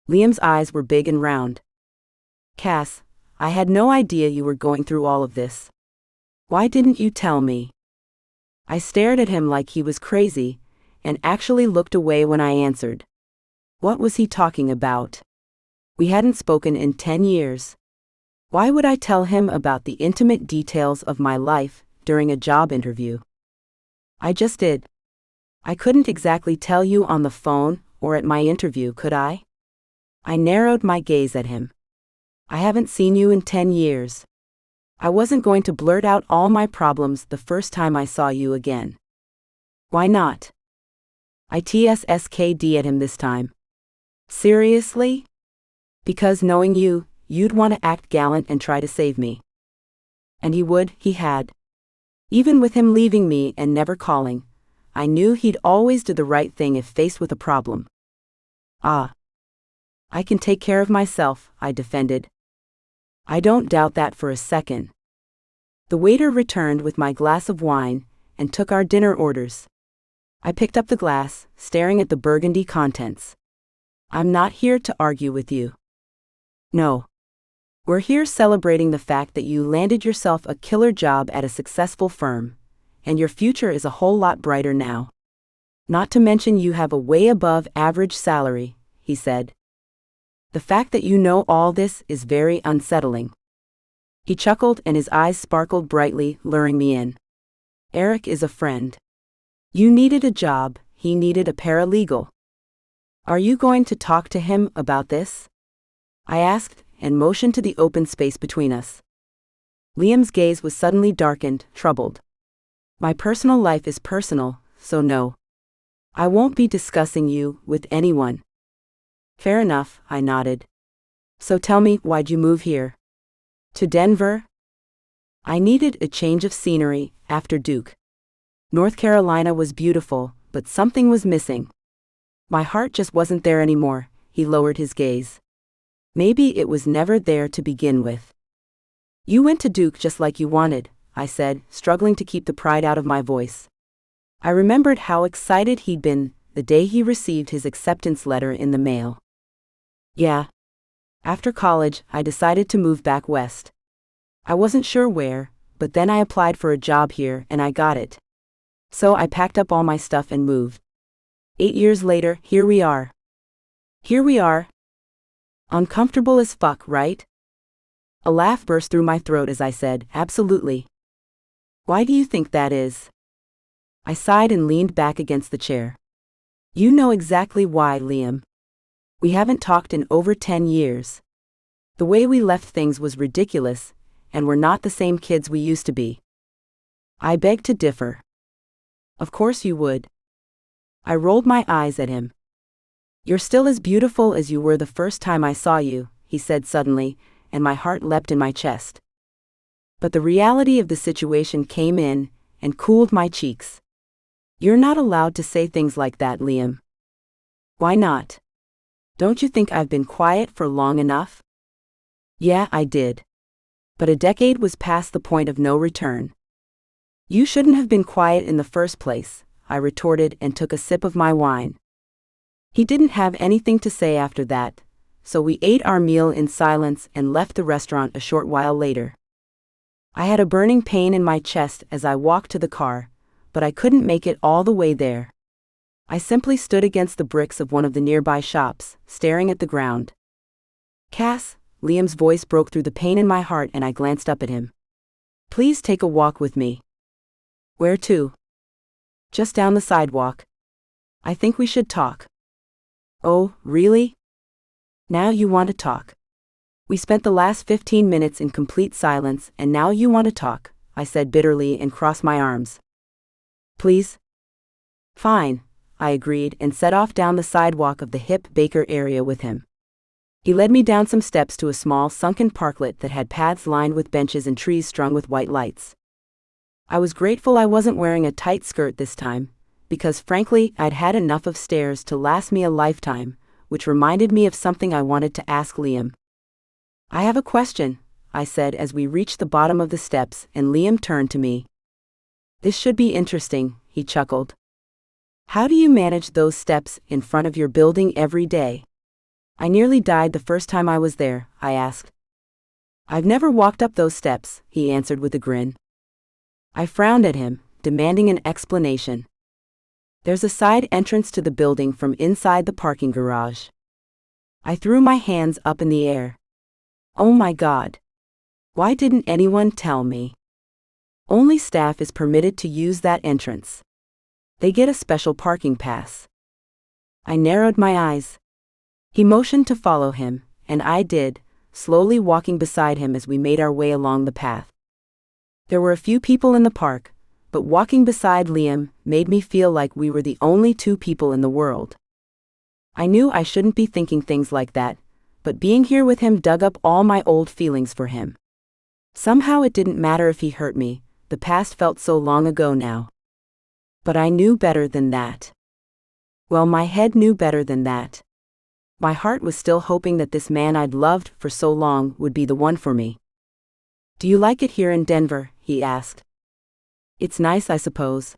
Liam's eyes were big and round. "Cass, I had no idea you were going through all of this. Why didn't you tell me?" I stared at him like he was crazy, and actually looked away when I answered. What was he talking about? We hadn't spoken in 10 years. Why would I tell him about the intimate details of my life during a job interview? I just did. I couldn't exactly tell you on the phone or at my interview, could I? I narrowed my gaze at him. I haven't seen you in 10 years. I wasn't going to blurt out all my problems the first time I saw you again. Why not? I TSSKD at him this time. Seriously? Because knowing you, you'd want to act gallant and try to save me. And he would, he had. Even with him leaving me and never calling, I knew he'd always do the right thing if faced with a problem. Ah. I can take care of myself, I defended. I don't doubt that for a second. The waiter returned with my glass of wine and took our dinner orders. I picked up the glass, staring at the burgundy contents. I'm not here to argue with you. No. We're here celebrating the fact that you landed yourself a killer job at a successful firm, and your future is a whole lot brighter now. Not to mention you have a way above average salary, he said. The fact that you know all this is very unsettling. He chuckled and his eyes sparkled brightly, luring me in. Eric is a friend. You needed a job, he needed a paralegal. Are you going to talk to him about this? I asked, and motioned to the open space between us. Liam's gaze was suddenly darkened, troubled. My personal life is personal, so no. I won't be discussing you with anyone. Fair enough, I nodded. So tell me, why'd you move here? To Denver? I needed a change of scenery after Duke. North Carolina was beautiful, but something was missing. My heart just wasn't there anymore, he lowered his gaze. Maybe it was never there to begin with. You went to Duke just like you wanted, I said, struggling to keep the pride out of my voice. I remembered how excited he'd been the day he received his acceptance letter in the mail. Yeah. After college, I decided to move back west. I wasn't sure where, but then I applied for a job here and I got it. So I packed up all my stuff and moved. 8 years later, here we are. Here we are. Uncomfortable as fuck, right? A laugh burst through my throat as I said, absolutely. Why do you think that is? I sighed and leaned back against the chair. You know exactly why, Liam. We haven't talked in over 10 years. The way we left things was ridiculous, and we're not the same kids we used to be. I beg to differ. Of course you would. I rolled my eyes at him. You're still as beautiful as you were the first time I saw you, he said suddenly, and my heart leapt in my chest. But the reality of the situation came in and cooled my cheeks. You're not allowed to say things like that, Liam. Why not? Don't you think I've been quiet for long enough? Yeah, I did. But a decade was past the point of no return. You shouldn't have been quiet in the first place, I retorted and took a sip of my wine. He didn't have anything to say after that, so we ate our meal in silence and left the restaurant a short while later. I had a burning pain in my chest as I walked to the car, but I couldn't make it all the way there. I simply stood against the bricks of one of the nearby shops, staring at the ground. Cass, Liam's voice broke through the pain in my heart and I glanced up at him. Please take a walk with me. Where to? Just down the sidewalk. I think we should talk. Oh, really? Now you want to talk. We spent the last 15 minutes in complete silence and now you want to talk, I said bitterly and crossed my arms. Please? Fine, I agreed and set off down the sidewalk of the hip Baker area with him. He led me down some steps to a small sunken parklet that had paths lined with benches and trees strung with white lights. I was grateful I wasn't wearing a tight skirt this time, because frankly I'd had enough of stairs to last me a lifetime, which reminded me of something I wanted to ask Liam. I have a question, I said as we reached the bottom of the steps and Liam turned to me. This should be interesting, he chuckled. How do you manage those steps in front of your building every day? I nearly died the first time I was there, I asked. I've never walked up those steps, he answered with a grin. I frowned at him, demanding an explanation. There's a side entrance to the building from inside the parking garage. I threw my hands up in the air. Oh my God. Why didn't anyone tell me? Only staff is permitted to use that entrance. They get a special parking pass. I narrowed my eyes. He motioned to follow him, and I did, slowly walking beside him as we made our way along the path. There were a few people in the park, but walking beside Liam made me feel like we were the only two people in the world. I knew I shouldn't be thinking things like that, but being here with him dug up all my old feelings for him. Somehow it didn't matter if he hurt me, the past felt so long ago now. But I knew better than that. Well, my head knew better than that. My heart was still hoping that this man I'd loved for so long would be the one for me. Do you like it here in Denver? He asked. It's nice, I suppose.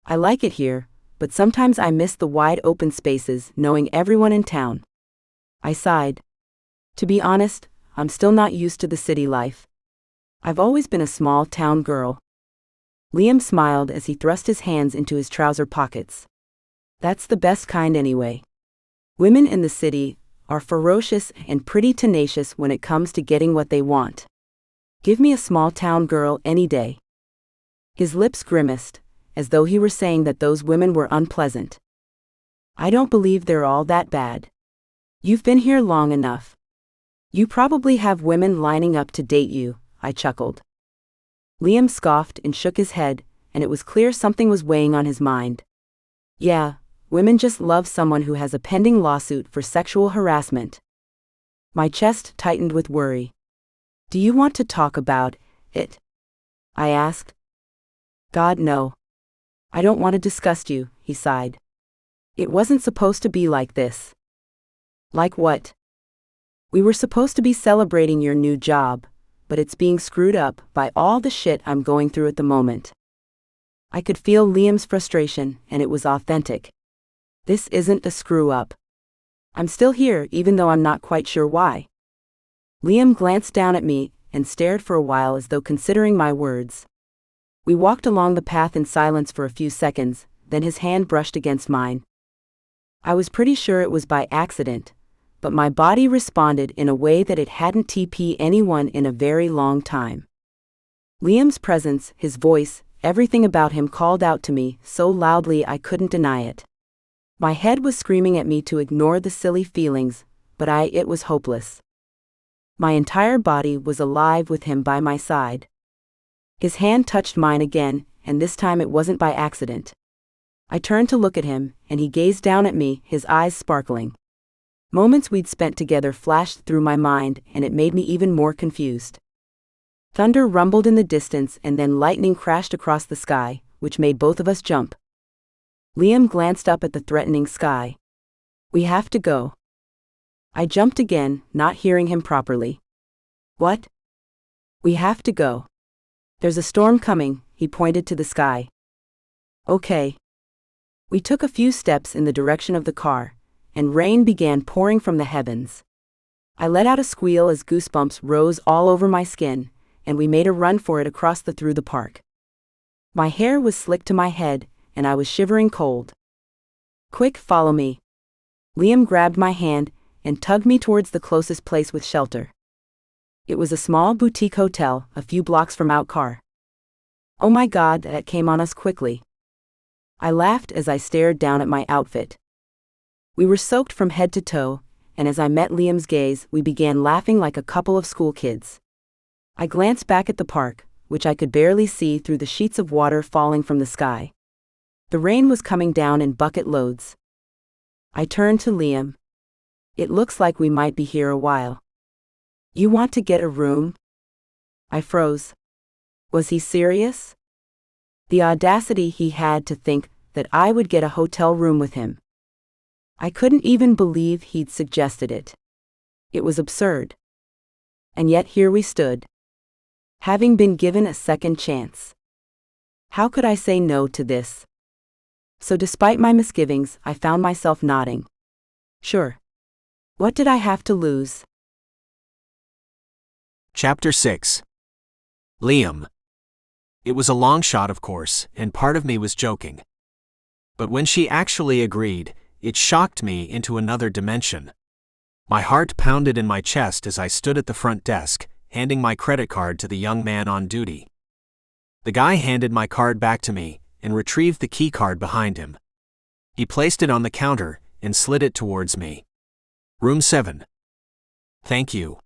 I like it here, but sometimes I miss the wide open spaces, knowing everyone in town. I sighed. To be honest, I'm still not used to the city life. I've always been a small town girl. Liam smiled as he thrust his hands into his trouser pockets. That's the best kind anyway. Women in the city are ferocious and pretty tenacious when it comes to getting what they want. Give me a small town girl any day. His lips grimaced, as though he were saying that those women were unpleasant. I don't believe they're all that bad. You've been here long enough. You probably have women lining up to date you, I chuckled. Liam scoffed and shook his head, and it was clear something was weighing on his mind. Yeah, women just love someone who has a pending lawsuit for sexual harassment. My chest tightened with worry. Do you want to talk about it? I asked. God, no. I don't want to disgust you, he sighed. It wasn't supposed to be like this. Like what? We were supposed to be celebrating your new job, but it's being screwed up by all the shit I'm going through at the moment. I could feel Liam's frustration, and it was authentic. This isn't a screw-up. I'm still here even though I'm not quite sure why. Liam glanced down at me and stared for a while as though considering my words. We walked along the path in silence for a few seconds, then his hand brushed against mine. I was pretty sure it was by accident, but my body responded in a way that it hadn't TP anyone in a very long time. Liam's presence, his voice, everything about him called out to me so loudly I couldn't deny it. My head was screaming at me to ignore the silly feelings, but it was hopeless. My entire body was alive with him by my side. His hand touched mine again, and this time it wasn't by accident. I turned to look at him, and he gazed down at me, his eyes sparkling. Moments we'd spent together flashed through my mind, and it made me even more confused. Thunder rumbled in the distance, and then lightning crashed across the sky, which made both of us jump. Liam glanced up at the threatening sky. We have to go. I jumped again, not hearing him properly. What? We have to go. There's a storm coming, he pointed to the sky. Okay. We took a few steps in the direction of the car, and rain began pouring from the heavens. I let out a squeal as goosebumps rose all over my skin, and we made a run for it across through the park. My hair was slicked to my head, and I was shivering cold. Quick, follow me. Liam grabbed my hand and tugged me towards the closest place with shelter. It was a small boutique hotel, a few blocks from our car. Oh my God, that came on us quickly. I laughed as I stared down at my outfit. We were soaked from head to toe, and as I met Liam's gaze, we began laughing like a couple of school kids. I glanced back at the park, which I could barely see through the sheets of water falling from the sky. The rain was coming down in bucket loads. I turned to Liam. It looks like we might be here a while. You want to get a room? I froze. Was he serious? The audacity he had to think that I would get a hotel room with him. I couldn't even believe he'd suggested it. It was absurd. And yet here we stood, having been given a second chance. How could I say no to this? So despite my misgivings, I found myself nodding. Sure. What did I have to lose? Chapter 6. Liam. It was a long shot, of course, and part of me was joking. But when she actually agreed, it shocked me into another dimension. My heart pounded in my chest as I stood at the front desk, handing my credit card to the young man on duty. The guy handed my card back to me and retrieved the key card behind him. He placed it on the counter and slid it towards me. Room 7. Thank you.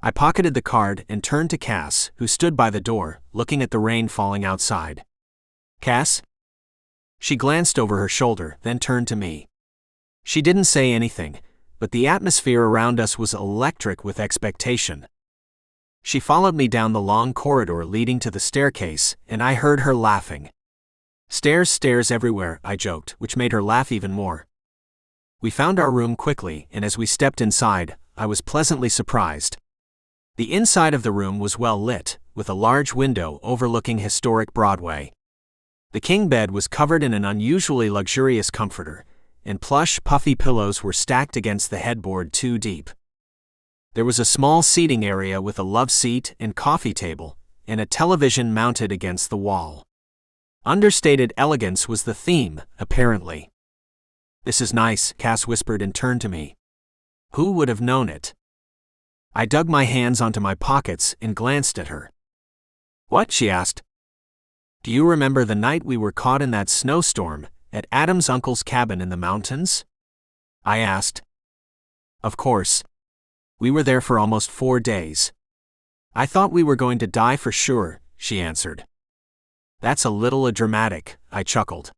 I pocketed the card and turned to Cass, who stood by the door, looking at the rain falling outside. Cass? She glanced over her shoulder, then turned to me. She didn't say anything, but the atmosphere around us was electric with expectation. She followed me down the long corridor leading to the staircase, and I heard her laughing. Stairs everywhere, I joked, which made her laugh even more. We found our room quickly, and as we stepped inside, I was pleasantly surprised. The inside of the room was well lit, with a large window overlooking historic Broadway. The king bed was covered in an unusually luxurious comforter, and plush, puffy pillows were stacked against the headboard 2 deep. There was a small seating area with a love seat and coffee table, and a television mounted against the wall. Understated elegance was the theme, apparently. This is nice, Cass whispered and turned to me. Who would have known it? I dug my hands onto my pockets and glanced at her. What? She asked. Do you remember the night we were caught in that snowstorm at Adam's uncle's cabin in the mountains? I asked. Of course. We were there for almost 4 days. I thought we were going to die for sure, she answered. That's a little dramatic, I chuckled.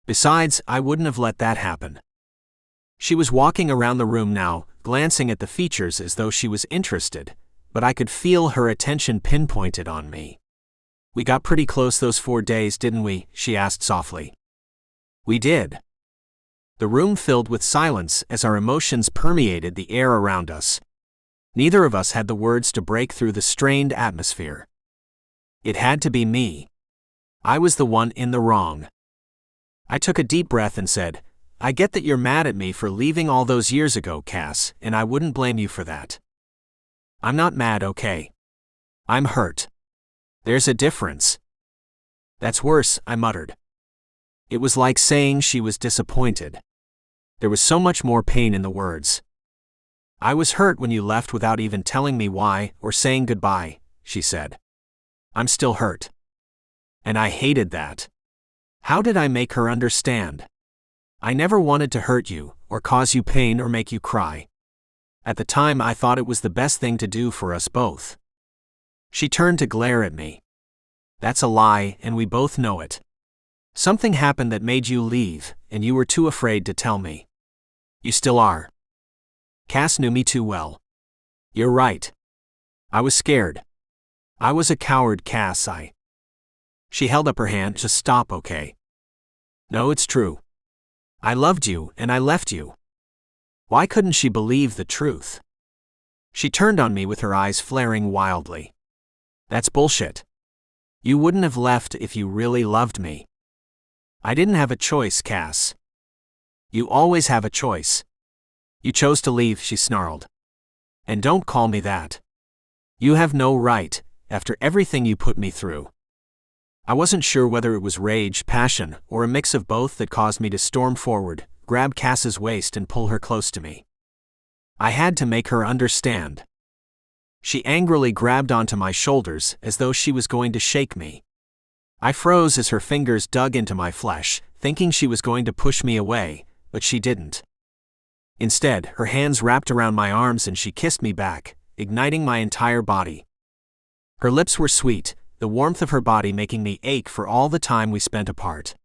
Besides, I wouldn't have let that happen. She was walking around the room now, glancing at the features as though she was interested, but I could feel her attention pinpointed on me. We got pretty close those 4 days, didn't we? She asked softly. We did. The room filled with silence as our emotions permeated the air around us. Neither of us had the words to break through the strained atmosphere. It had to be me. I was the one in the wrong. I took a deep breath and said, I get that you're mad at me for leaving all those years ago, Cass, and I wouldn't blame you for that. I'm not mad, okay? I'm hurt. There's a difference. That's worse, I muttered. It was like saying she was disappointed. There was so much more pain in the words. I was hurt when you left without even telling me why or saying goodbye, she said. I'm still hurt. And I hated that. How did I make her understand? I never wanted to hurt you, or cause you pain or make you cry. At the time I thought it was the best thing to do for us both. She turned to glare at me. That's a lie, and we both know it. Something happened that made you leave, and you were too afraid to tell me. You still are. Cass knew me too well. You're right. I was scared. I was a coward, Cass. She held up her hand. Just stop, okay? No, it's true. I loved you, and I left you. Why couldn't she believe the truth? She turned on me with her eyes flaring wildly. That's bullshit. You wouldn't have left if you really loved me. I didn't have a choice, Cass. You always have a choice. You chose to leave, she snarled. And don't call me that. You have no right, after everything you put me through. I wasn't sure whether it was rage, passion, or a mix of both that caused me to storm forward, grab Cass's waist and pull her close to me. I had to make her understand. She angrily grabbed onto my shoulders as though she was going to shake me. I froze as her fingers dug into my flesh, thinking she was going to push me away, but she didn't. Instead, her hands wrapped around my arms and she kissed me back, igniting my entire body. Her lips were sweet, the warmth of her body making me ache for all the time we spent apart.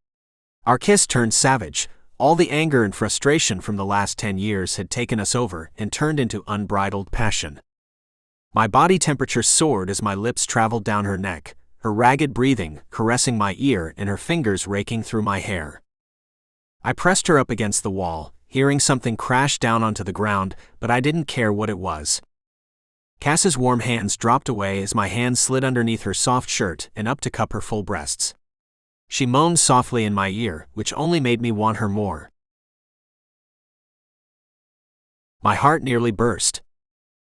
Our kiss turned savage. All the anger and frustration from the last 10 years had taken us over and turned into unbridled passion. My body temperature soared as my lips traveled down her neck, her ragged breathing caressing my ear and her fingers raking through my hair. I pressed her up against the wall, hearing something crash down onto the ground, but I didn't care what it was. Cass's warm hands dropped away as my hands slid underneath her soft shirt and up to cup her full breasts. She moaned softly in my ear, which only made me want her more. My heart nearly burst.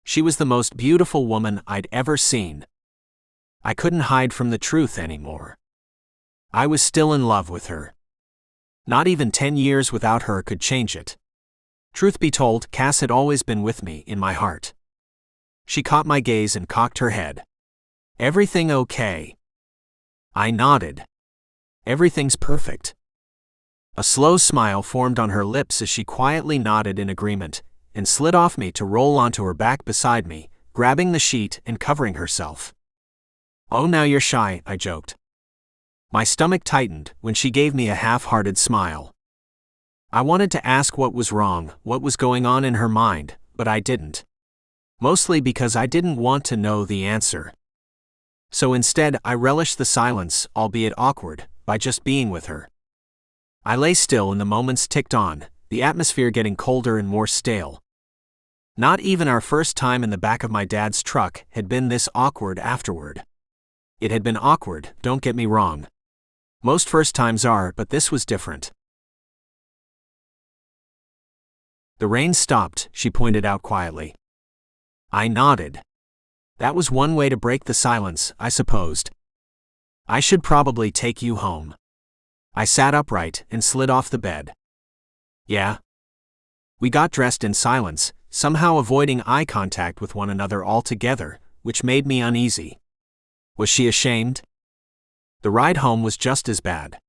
She was the most beautiful woman I'd ever seen. I couldn't hide from the truth anymore. I was still in love with her. Not even 10 years without her could change it. Truth be told, Cass had always been with me in my heart. She caught my gaze and cocked her head. "Everything okay?" I nodded. "Everything's perfect." A slow smile formed on her lips as she quietly nodded in agreement, and slid off me to roll onto her back beside me, grabbing the sheet and covering herself. "Oh, now you're shy," I joked. My stomach tightened when she gave me a half-hearted smile. I wanted to ask what was wrong, what was going on in her mind, but I didn't. Mostly because I didn't want to know the answer. So instead, I relished the silence, albeit awkward, by just being with her. I lay still and the moments ticked on, the atmosphere getting colder and more stale. Not even our first time in the back of my dad's truck had been this awkward afterward. It had been awkward, don't get me wrong. Most first times are, but this was different. "The rain stopped," she pointed out quietly. I nodded. That was one way to break the silence, I supposed. "I should probably take you home." I sat upright and slid off the bed. "Yeah?" We got dressed in silence, somehow avoiding eye contact with one another altogether, which made me uneasy. Was she ashamed? The ride home was just as bad.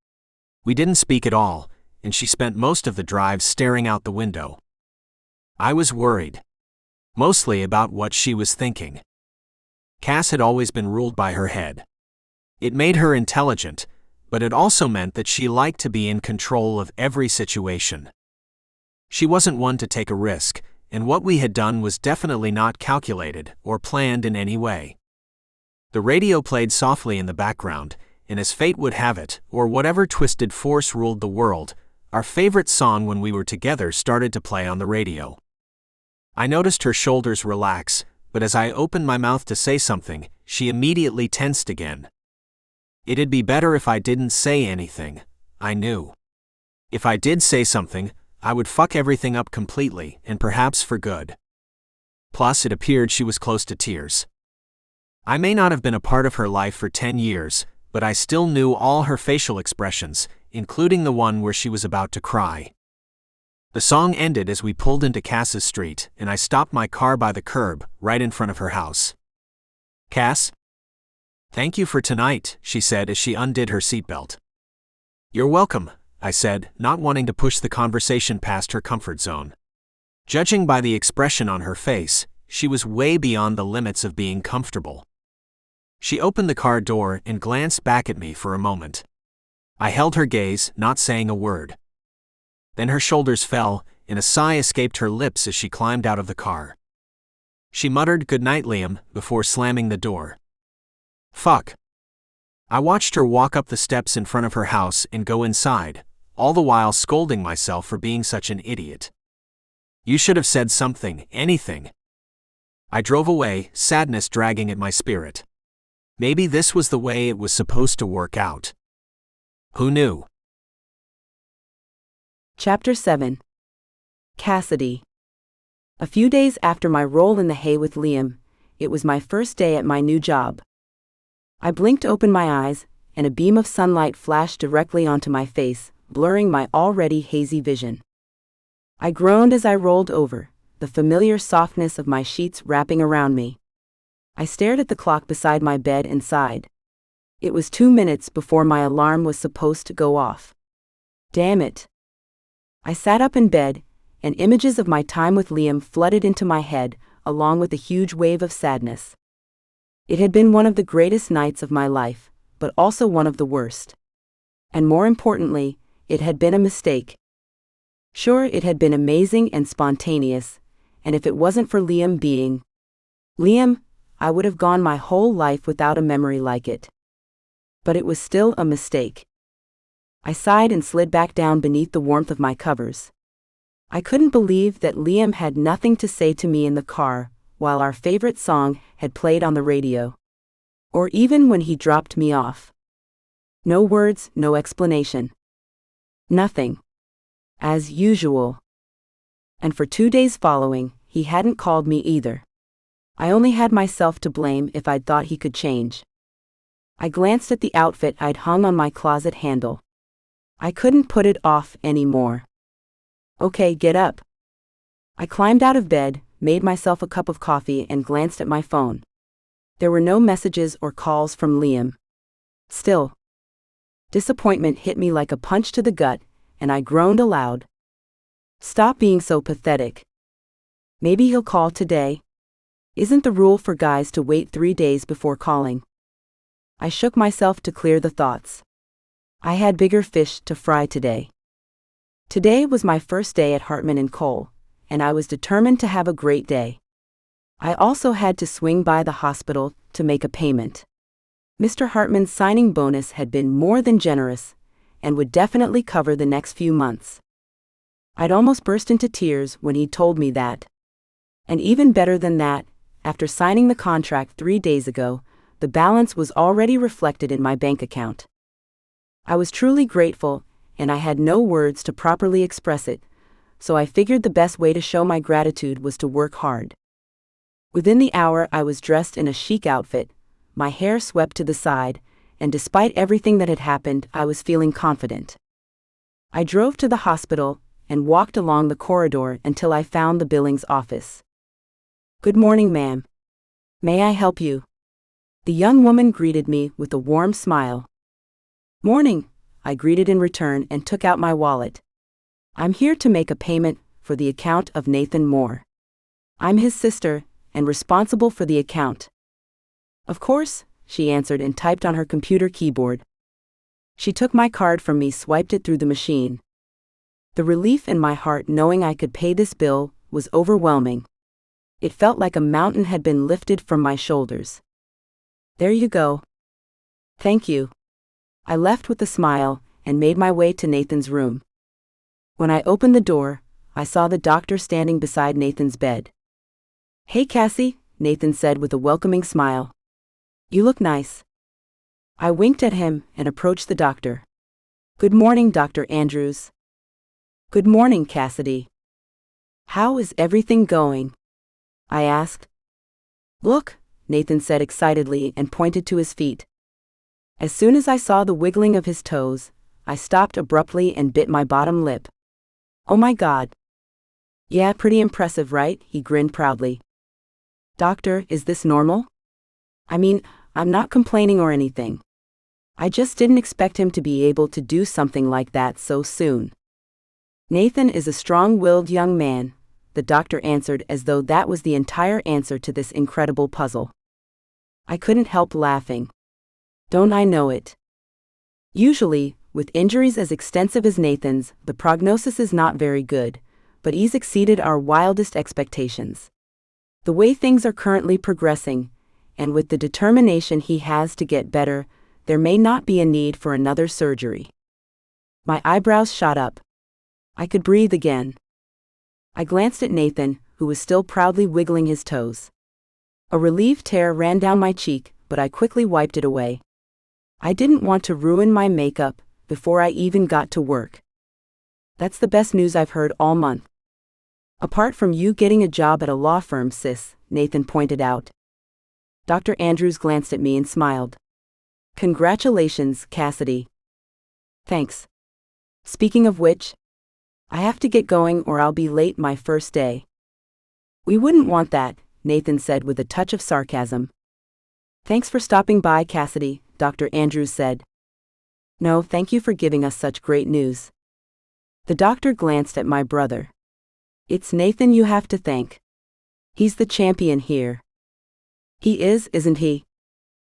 We didn't speak at all, and she spent most of the drive staring out the window. I was worried. Mostly about what she was thinking. Cass had always been ruled by her head. It made her intelligent, but it also meant that she liked to be in control of every situation. She wasn't one to take a risk, and what we had done was definitely not calculated or planned in any way. The radio played softly in the background, and as fate would have it, or whatever twisted force ruled the world, our favorite song when we were together started to play on the radio. I noticed her shoulders relax, but as I opened my mouth to say something, she immediately tensed again. It'd be better if I didn't say anything, I knew. If I did say something, I would fuck everything up completely, and perhaps for good. Plus, it appeared she was close to tears. I may not have been a part of her life for 10 years, but I still knew all her facial expressions, including the one where she was about to cry. The song ended as we pulled into Cass's street, and I stopped my car by the curb, right in front of her house. "Cass? Thank you for tonight," she said as she undid her seatbelt. "You're welcome," I said, not wanting to push the conversation past her comfort zone. Judging by the expression on her face, she was way beyond the limits of being comfortable. She opened the car door and glanced back at me for a moment. I held her gaze, not saying a word. Then her shoulders fell, and a sigh escaped her lips as she climbed out of the car. She muttered, "Good night, Liam," before slamming the door. Fuck. I watched her walk up the steps in front of her house and go inside, all the while scolding myself for being such an idiot. You should have said something, anything. I drove away, sadness dragging at my spirit. Maybe this was the way it was supposed to work out. Who knew? Chapter 7. Cassidy. A few days after my roll in the hay with Liam, it was my first day at my new job. I blinked open my eyes, and a beam of sunlight flashed directly onto my face, blurring my already hazy vision. I groaned as I rolled over, the familiar softness of my sheets wrapping around me. I stared at the clock beside my bed and sighed. It was 2 minutes before my alarm was supposed to go off. Damn it. I sat up in bed, and images of my time with Liam flooded into my head, along with a huge wave of sadness. It had been one of the greatest nights of my life, but also one of the worst. And more importantly, it had been a mistake. Sure, it had been amazing and spontaneous, and if it wasn't for Liam being Liam, I would have gone my whole life without a memory like it. But it was still a mistake. I sighed and slid back down beneath the warmth of my covers. I couldn't believe that Liam had nothing to say to me in the car, while our favorite song had played on the radio. Or even when he dropped me off. No words, no explanation. Nothing. As usual. And for 2 days following, he hadn't called me either. I only had myself to blame if I'd thought he could change. I glanced at the outfit I'd hung on my closet handle. I couldn't put it off anymore. Okay, get up. I climbed out of bed, made myself a cup of coffee, and glanced at my phone. There were no messages or calls from Liam. Still, disappointment hit me like a punch to the gut, and I groaned aloud. Stop being so pathetic. Maybe he'll call today. Isn't the rule for guys to wait 3 days before calling? I shook myself to clear the thoughts. I had bigger fish to fry today. Today was my first day at Hartman & Cole, and I was determined to have a great day. I also had to swing by the hospital to make a payment. Mr. Hartman's signing bonus had been more than generous, and would definitely cover the next few months. I'd almost burst into tears when he told me that. And even better than that, after signing the contract 3 days ago, the balance was already reflected in my bank account. I was truly grateful, and I had no words to properly express it, so I figured the best way to show my gratitude was to work hard. Within the hour, I was dressed in a chic outfit, my hair swept to the side, and despite everything that had happened, I was feeling confident. I drove to the hospital and walked along the corridor until I found the billings office. Good morning, ma'am. May I help you? The young woman greeted me with a warm smile. Morning, I greeted in return and took out my wallet. I'm here to make a payment for the account of Nathan Moore. I'm his sister and responsible for the account. Of course, she answered and typed on her computer keyboard. She took my card from me, swiped it through the machine. The relief in my heart knowing I could pay this bill was overwhelming. It felt like a mountain had been lifted from my shoulders. There you go. Thank you. I left with a smile and made my way to Nathan's room. When I opened the door, I saw the doctor standing beside Nathan's bed. Hey Cassie, Nathan said with a welcoming smile. You look nice. I winked at him and approached the doctor. Good morning, Dr. Andrews. Good morning, Cassidy. How is everything going? I asked. Look, Nathan said excitedly and pointed to his feet. As soon as I saw the wiggling of his toes, I stopped abruptly and bit my bottom lip. Oh my God. Yeah, pretty impressive, right? He grinned proudly. Doctor, is this normal? I mean, I'm not complaining or anything. I just didn't expect him to be able to do something like that so soon. Nathan is a strong-willed young man, the doctor answered as though that was the entire answer to this incredible puzzle. I couldn't help laughing. Don't I know it? Usually, with injuries as extensive as Nathan's, the prognosis is not very good, but he's exceeded our wildest expectations. The way things are currently progressing, and with the determination he has to get better, there may not be a need for another surgery. My eyebrows shot up. I could breathe again. I glanced at Nathan, who was still proudly wiggling his toes. A relieved tear ran down my cheek, but I quickly wiped it away. I didn't want to ruin my makeup before I even got to work. That's the best news I've heard all month. Apart from you getting a job at a law firm, sis, Nathan pointed out. Dr. Andrews glanced at me and smiled. Congratulations, Cassidy. Thanks. Speaking of which, I have to get going or I'll be late my first day. We wouldn't want that, Nathan said with a touch of sarcasm. Thanks for stopping by, Cassidy, Dr. Andrews said. No, thank you for giving us such great news. The doctor glanced at my brother. It's Nathan you have to thank. He's the champion here. He is, isn't he?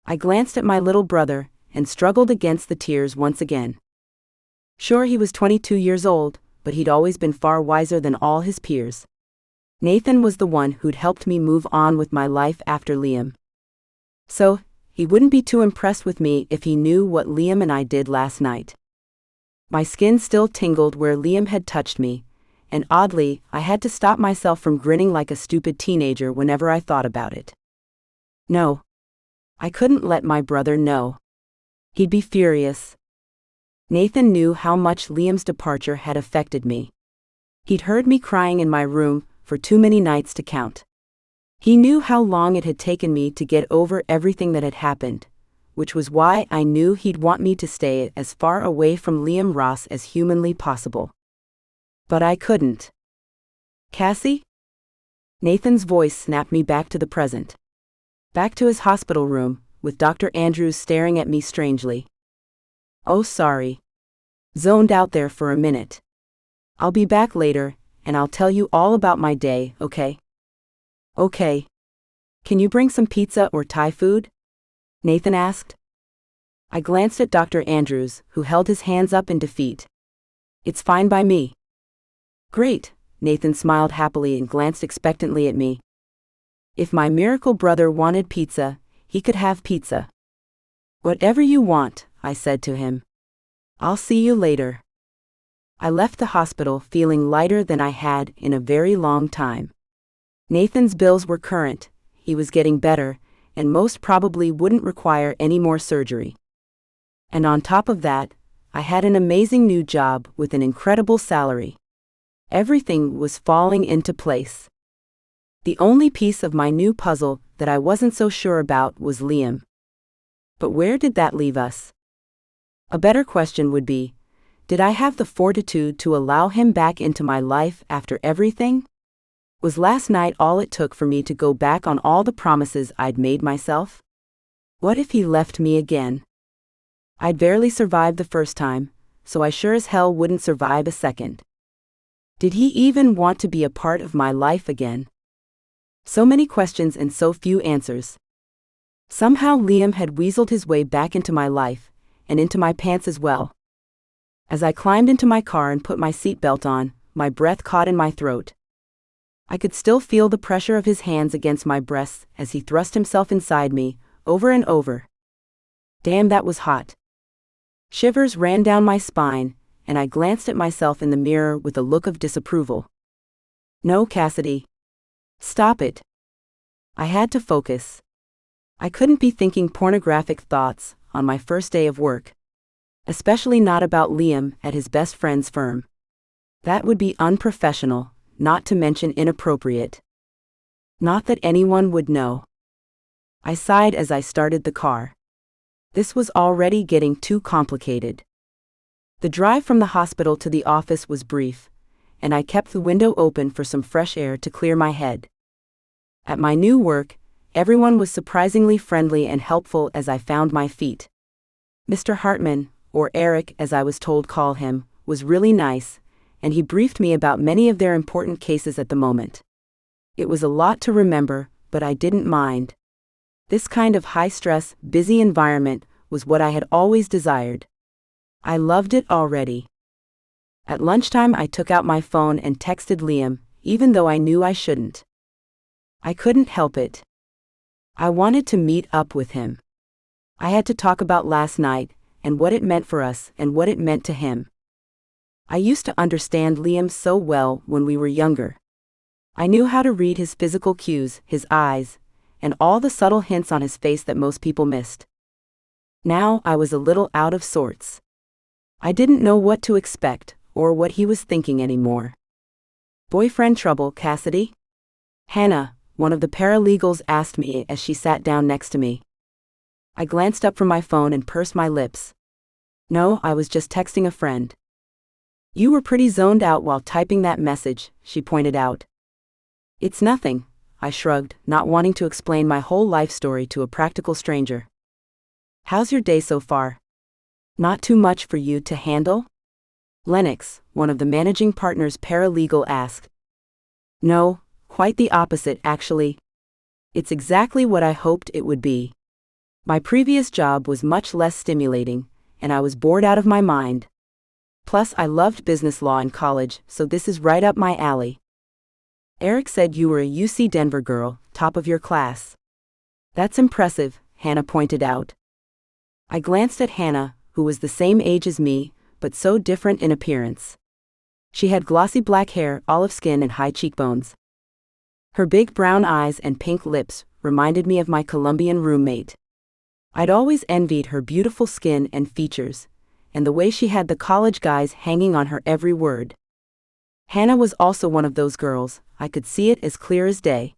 I glanced at my little brother and struggled against the tears once again. Sure, he was 22 years old, but he'd always been far wiser than all his peers. Nathan was the one who'd helped me move on with my life after Liam. So, he wouldn't be too impressed with me if he knew what Liam and I did last night. My skin still tingled where Liam had touched me, and oddly, I had to stop myself from grinning like a stupid teenager whenever I thought about it. No. I couldn't let my brother know. He'd be furious. Nathan knew how much Liam's departure had affected me. He'd heard me crying in my room for too many nights to count. He knew how long it had taken me to get over everything that had happened, which was why I knew he'd want me to stay as far away from Liam Ross as humanly possible. But I couldn't. Cassie? Nathan's voice snapped me back to the present. Back to his hospital room, with Dr. Andrews staring at me strangely. Oh, sorry. Zoned out there for a minute. I'll be back later, and I'll tell you all about my day, okay? Okay. Can you bring some pizza or Thai food? Nathan asked. I glanced at Dr. Andrews, who held his hands up in defeat. It's fine by me. Great, Nathan smiled happily and glanced expectantly at me. If my miracle brother wanted pizza, he could have pizza. Whatever you want, I said to him. I'll see you later. I left the hospital feeling lighter than I had in a very long time. Nathan's bills were current, he was getting better, and most probably wouldn't require any more surgery. And on top of that, I had an amazing new job with an incredible salary. Everything was falling into place. The only piece of my new puzzle that I wasn't so sure about was Liam. But where did that leave us? A better question would be, did I have the fortitude to allow him back into my life after everything? Was last night all it took for me to go back on all the promises I'd made myself? What if he left me again? I'd barely survived the first time, so I sure as hell wouldn't survive a second. Did he even want to be a part of my life again? So many questions and so few answers. Somehow Liam had weaseled his way back into my life, and into my pants as well. As I climbed into my car and put my seatbelt on, my breath caught in my throat. I could still feel the pressure of his hands against my breasts as he thrust himself inside me, over and over. Damn, that was hot. Shivers ran down my spine, and I glanced at myself in the mirror with a look of disapproval. No, Cassidy. Stop it. I had to focus. I couldn't be thinking pornographic thoughts on my first day of work. Especially not about Liam at his best friend's firm. That would be unprofessional, not to mention inappropriate. Not that anyone would know. I sighed as I started the car. This was already getting too complicated. The drive from the hospital to the office was brief, and I kept the window open for some fresh air to clear my head. At my new work, everyone was surprisingly friendly and helpful as I found my feet. Mr. Hartman, or Eric as I was told call him, was really nice, and he briefed me about many of their important cases at the moment. It was a lot to remember, but I didn't mind. This kind of high-stress, busy environment was what I had always desired. I loved it already. At lunchtime I took out my phone and texted Liam, even though I knew I shouldn't. I couldn't help it. I wanted to meet up with him. I had to talk about last night, and what it meant for us and what it meant to him. I used to understand Liam so well when we were younger. I knew how to read his physical cues, his eyes, and all the subtle hints on his face that most people missed. Now I was a little out of sorts. I didn't know what to expect, or what he was thinking anymore. Boyfriend trouble, Cassidy? Hannah, one of the paralegals, asked me as she sat down next to me. I glanced up from my phone and pursed my lips. No, I was just texting a friend. You were pretty zoned out while typing that message, she pointed out. It's nothing, I shrugged, not wanting to explain my whole life story to a practical stranger. How's your day so far? Not too much for you to handle? Lennox, one of the managing partners paralegal, asked. No, quite the opposite actually. It's exactly what I hoped it would be. My previous job was much less stimulating, and I was bored out of my mind. Plus, I loved business law in college, so this is right up my alley. Eric said you were a UC Denver girl, top of your class. That's impressive, Hannah pointed out. I glanced at Hannah, who was the same age as me, but so different in appearance. She had glossy black hair, olive skin, and high cheekbones. Her big brown eyes and pink lips reminded me of my Colombian roommate. I'd always envied her beautiful skin and features, and the way she had the college guys hanging on her every word. Hannah was also one of those girls, I could see it as clear as day.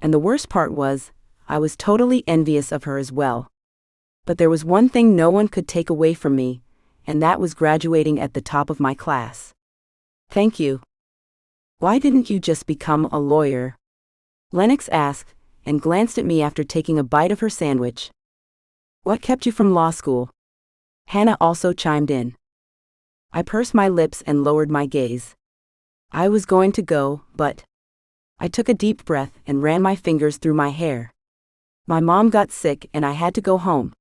And the worst part was, I was totally envious of her as well. But there was one thing no one could take away from me, and that was graduating at the top of my class. Thank you. Why didn't you just become a lawyer? Lennox asked, and glanced at me after taking a bite of her sandwich. What kept you from law school? Hannah also chimed in. I pursed my lips and lowered my gaze. I was going to go, but I took a deep breath and ran my fingers through my hair. My mom got sick and I had to go home.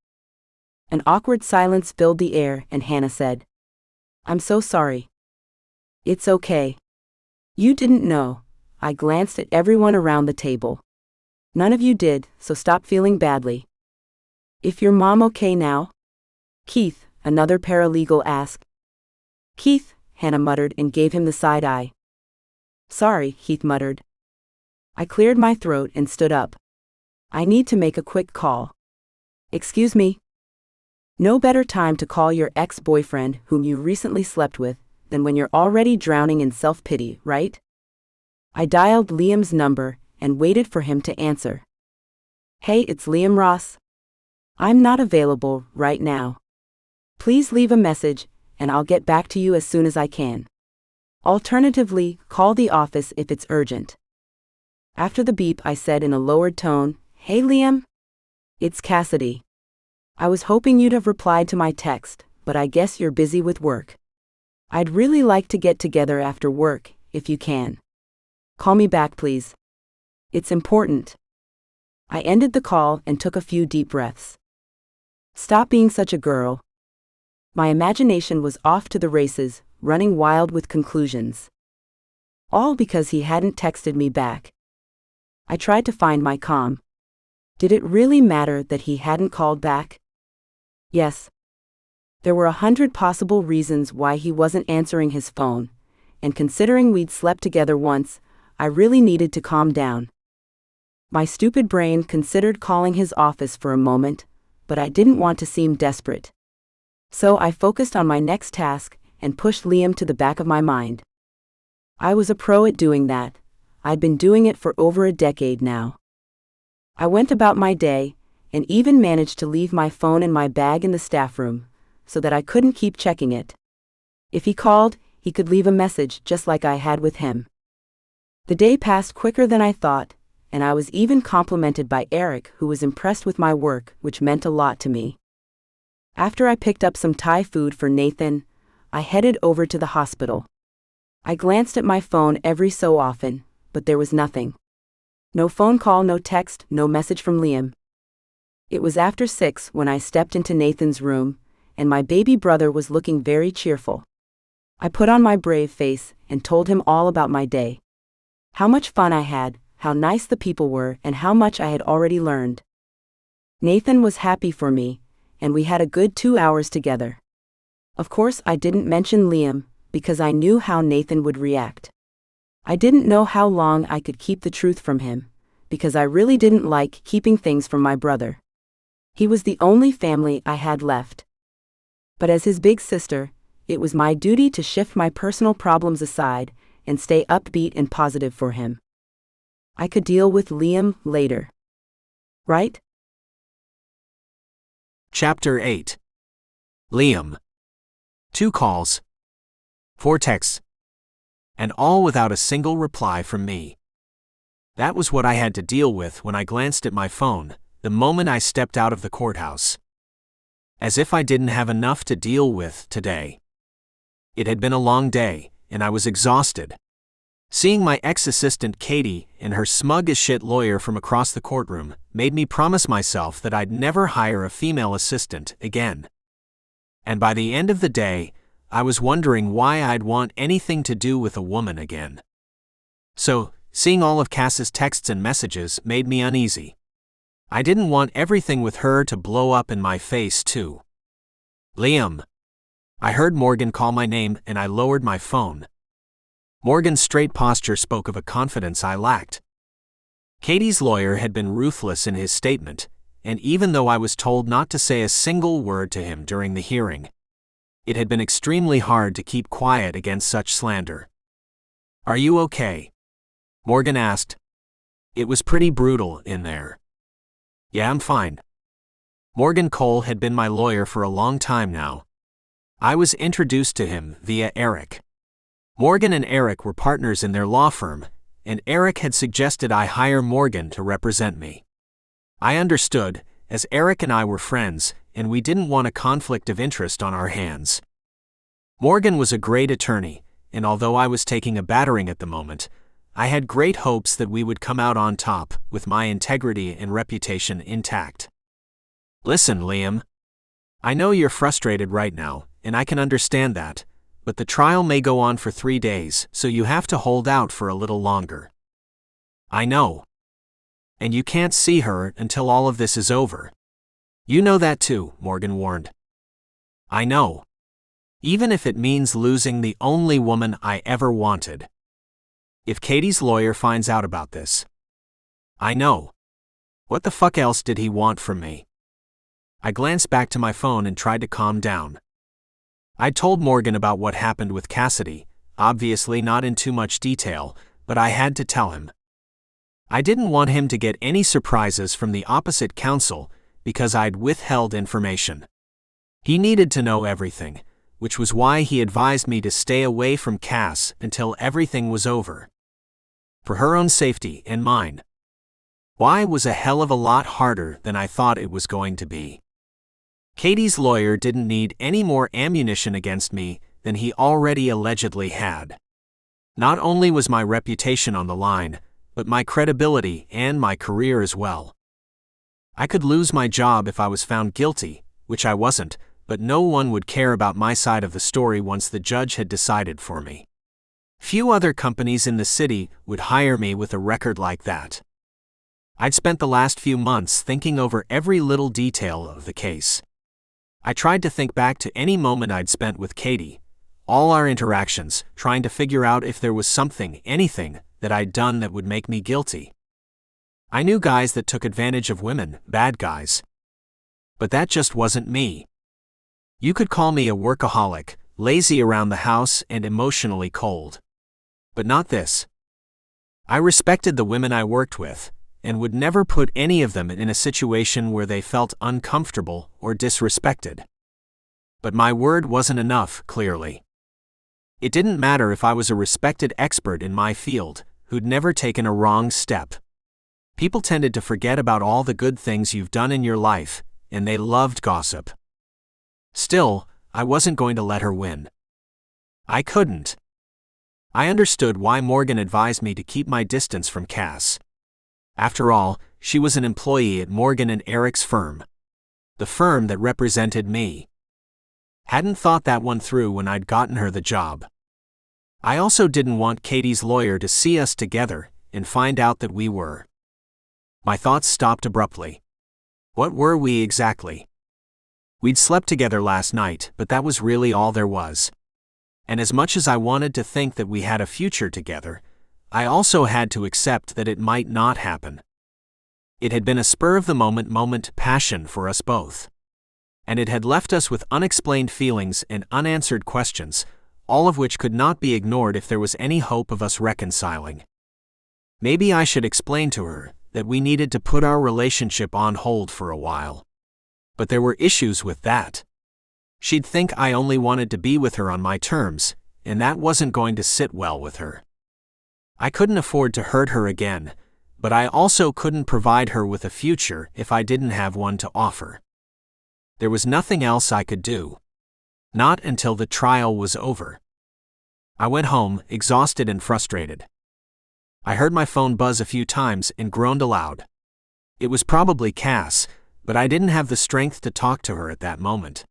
An awkward silence filled the air and Hannah said, I'm so sorry. It's okay. You didn't know. I glanced at everyone around the table. None of you did, so stop feeling badly. Is your mom okay now? Keith, another paralegal asked. Keith, Hannah muttered and gave him the side eye. Sorry, Keith muttered. I cleared my throat and stood up. I need to make a quick call. Excuse me? No better time to call your ex-boyfriend whom you recently slept with than when you're already drowning in self-pity, right? I dialed Liam's number and waited for him to answer. Hey, it's Liam Ross. I'm not available right now. Please leave a message, and I'll get back to you as soon as I can. Alternatively, call the office if it's urgent. After the beep, I said in a lowered tone, Hey Liam? It's Cassidy. I was hoping you'd have replied to my text, but I guess you're busy with work. I'd really like to get together after work, if you can. Call me back, please. It's important. I ended the call and took a few deep breaths. Stop being such a girl. My imagination was off to the races, running wild with conclusions. All because he hadn't texted me back. I tried to find my calm. Did it really matter that he hadn't called back? Yes. There were 100 possible reasons why he wasn't answering his phone, and considering we'd slept together once, I really needed to calm down. My stupid brain considered calling his office for a moment, but I didn't want to seem desperate. So I focused on my next task and pushed Liam to the back of my mind. I was a pro at doing that. I'd been doing it for over a decade now. I went about my day, and even managed to leave my phone in my bag in the staff room, so that I couldn't keep checking it. If he called, he could leave a message just like I had with him. The day passed quicker than I thought, and I was even complimented by Eric, who was impressed with my work, which meant a lot to me. After I picked up some Thai food for Nathan, I headed over to the hospital. I glanced at my phone every so often, but there was nothing. No phone call, no text, no message from Liam. It was after 6 when I stepped into Nathan's room, and my baby brother was looking very cheerful. I put on my brave face and told him all about my day. How much fun I had, how nice the people were, and how much I had already learned. Nathan was happy for me, and we had a good 2 hours together. Of course, I didn't mention Liam, because I knew how Nathan would react. I didn't know how long I could keep the truth from him, because I really didn't like keeping things from my brother. He was the only family I had left. But as his big sister, it was my duty to shift my personal problems aside and stay upbeat and positive for him. I could deal with Liam later. Right? Chapter 8. Liam. 2 calls. 4 texts. And all without a single reply from me. That was what I had to deal with when I glanced at my phone, the moment I stepped out of the courthouse. As if I didn't have enough to deal with today. It had been a long day, and I was exhausted. Seeing my ex-assistant Katie and her smug-as-shit lawyer from across the courtroom made me promise myself that I'd never hire a female assistant again. And by the end of the day, I was wondering why I'd want anything to do with a woman again. So, seeing all of Cass's texts and messages made me uneasy. I didn't want everything with her to blow up in my face too. Liam. I heard Morgan call my name and I lowered my phone. Morgan's straight posture spoke of a confidence I lacked. Katie's lawyer had been ruthless in his statement, and even though I was told not to say a single word to him during the hearing, it had been extremely hard to keep quiet against such slander. Are you okay? Morgan asked. It was pretty brutal in there. Yeah, I'm fine. Morgan Cole had been my lawyer for a long time now. I was introduced to him via Eric. Morgan and Eric were partners in their law firm, and Eric had suggested I hire Morgan to represent me. I understood, as Eric and I were friends, and we didn't want a conflict of interest on our hands. Morgan was a great attorney, and although I was taking a battering at the moment, I had great hopes that we would come out on top, with my integrity and reputation intact. Listen, Liam. I know you're frustrated right now, and I can understand that, but the trial may go on for 3 days, so you have to hold out for a little longer. I know. And you can't see her until all of this is over. You know that too, Morgan warned. I know. Even if it means losing the only woman I ever wanted. If Katie's lawyer finds out about this. I know. What the fuck else did he want from me? I glanced back to my phone and tried to calm down. I'd told Morgan about what happened with Cassidy, obviously not in too much detail, but I had to tell him. I didn't want him to get any surprises from the opposite counsel because I'd withheld information. He needed to know everything, which was why he advised me to stay away from Cass until everything was over. For her own safety and mine. Why was a hell of a lot harder than I thought it was going to be. Katie's lawyer didn't need any more ammunition against me than he already allegedly had. Not only was my reputation on the line, but my credibility and my career as well. I could lose my job if I was found guilty, which I wasn't, but no one would care about my side of the story once the judge had decided for me. Few other companies in the city would hire me with a record like that. I'd spent the last few months thinking over every little detail of the case. I tried to think back to any moment I'd spent with Katie, all our interactions, trying to figure out if there was something, anything, that I'd done that would make me guilty. I knew guys that took advantage of women, bad guys. But that just wasn't me. You could call me a workaholic, lazy around the house and emotionally cold. But not this. I respected the women I worked with, and would never put any of them in a situation where they felt uncomfortable or disrespected. But my word wasn't enough, clearly. It didn't matter if I was a respected expert in my field, who'd never taken a wrong step. People tended to forget about all the good things you've done in your life, and they loved gossip. Still, I wasn't going to let her win. I couldn't. I understood why Morgan advised me to keep my distance from Cass. After all, she was an employee at Morgan and Eric's firm. The firm that represented me. Hadn't thought that one through when I'd gotten her the job. I also didn't want Katie's lawyer to see us together and find out that we were. My thoughts stopped abruptly. What were we exactly? We'd slept together last night, but that was really all there was. And as much as I wanted to think that we had a future together, I also had to accept that it might not happen. It had been a spur-of-the-moment passion for us both. And it had left us with unexplained feelings and unanswered questions, all of which could not be ignored if there was any hope of us reconciling. Maybe I should explain to her that we needed to put our relationship on hold for a while. But there were issues with that. She'd think I only wanted to be with her on my terms, and that wasn't going to sit well with her. I couldn't afford to hurt her again, but I also couldn't provide her with a future if I didn't have one to offer. There was nothing else I could do. Not until the trial was over. I went home, exhausted and frustrated. I heard my phone buzz a few times and groaned aloud. It was probably Cass, but I didn't have the strength to talk to her at that moment.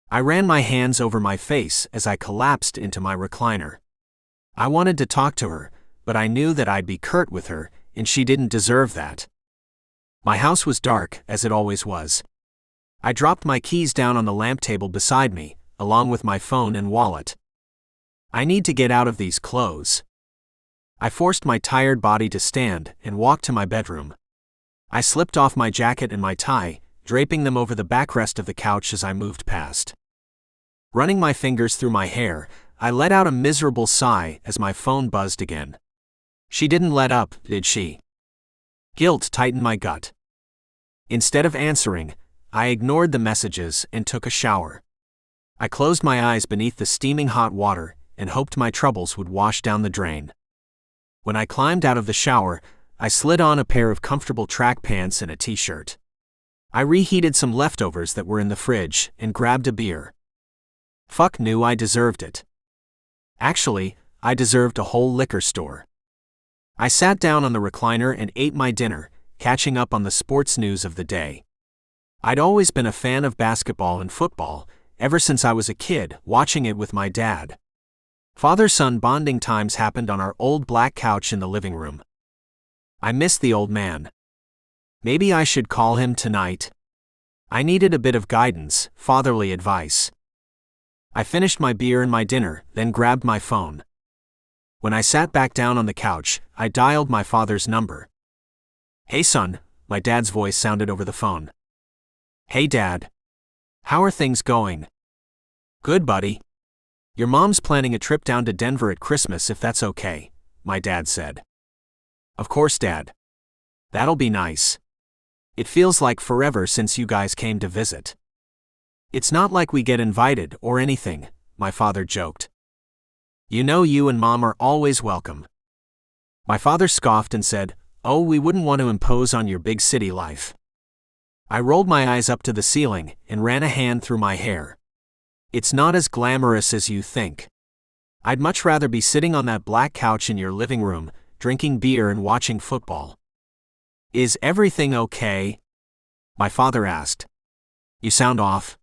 I ran my hands over my face as I collapsed into my recliner. I wanted to talk to her, but I knew that I'd be curt with her, and she didn't deserve that. My house was dark, as it always was. I dropped my keys down on the lamp table beside me, along with my phone and wallet. I need to get out of these clothes. I forced my tired body to stand and walked to my bedroom. I slipped off my jacket and my tie, draping them over the backrest of the couch as I moved past. Running my fingers through my hair, I let out a miserable sigh as my phone buzzed again. She didn't let up, did she? Guilt tightened my gut. Instead of answering, I ignored the messages and took a shower. I closed my eyes beneath the steaming hot water and hoped my troubles would wash down the drain. When I climbed out of the shower, I slid on a pair of comfortable track pants and a t-shirt. I reheated some leftovers that were in the fridge and grabbed a beer. Fuck knew I deserved it. Actually, I deserved a whole liquor store. I sat down on the recliner and ate my dinner, catching up on the sports news of the day. I'd always been a fan of basketball and football, ever since I was a kid, watching it with my dad. Father-son bonding times happened on our old black couch in the living room. I missed the old man. Maybe I should call him tonight. I needed a bit of guidance, fatherly advice. I finished my beer and my dinner, then grabbed my phone. When I sat back down on the couch, I dialed my father's number. "Hey son," my dad's voice sounded over the phone. "Hey Dad. How are things going?" "Good, buddy. Your mom's planning a trip down to Denver at Christmas if that's okay," my dad said. "Of course, Dad. That'll be nice. It feels like forever since you guys came to visit." "It's not like we get invited or anything," my father joked. "You know you and Mom are always welcome." My father scoffed and said, "Oh, we wouldn't want to impose on your big city life." I rolled my eyes up to the ceiling and ran a hand through my hair. "It's not as glamorous as you think. I'd much rather be sitting on that black couch in your living room, drinking beer and watching football." "Is everything okay?" my father asked. "You sound off."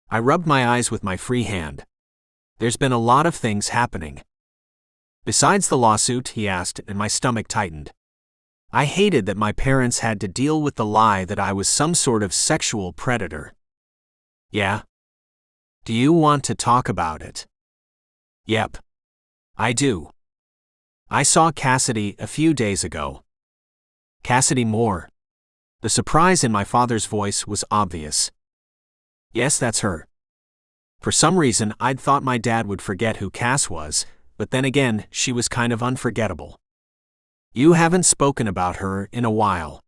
I rubbed my eyes with my free hand. "There's been a lot of things happening." "Besides the lawsuit?" he asked, and my stomach tightened. I hated that my parents had to deal with the lie that I was some sort of sexual predator. "Yeah. Do you want to talk about it?" "Yep. I do. I saw Cassidy a few days ago." "Cassidy Moore?" The surprise in my father's voice was obvious. "Yes, that's her." For some reason, I'd thought my dad would forget who Cass was, but then again, she was kind of unforgettable. "You haven't spoken about her in a while.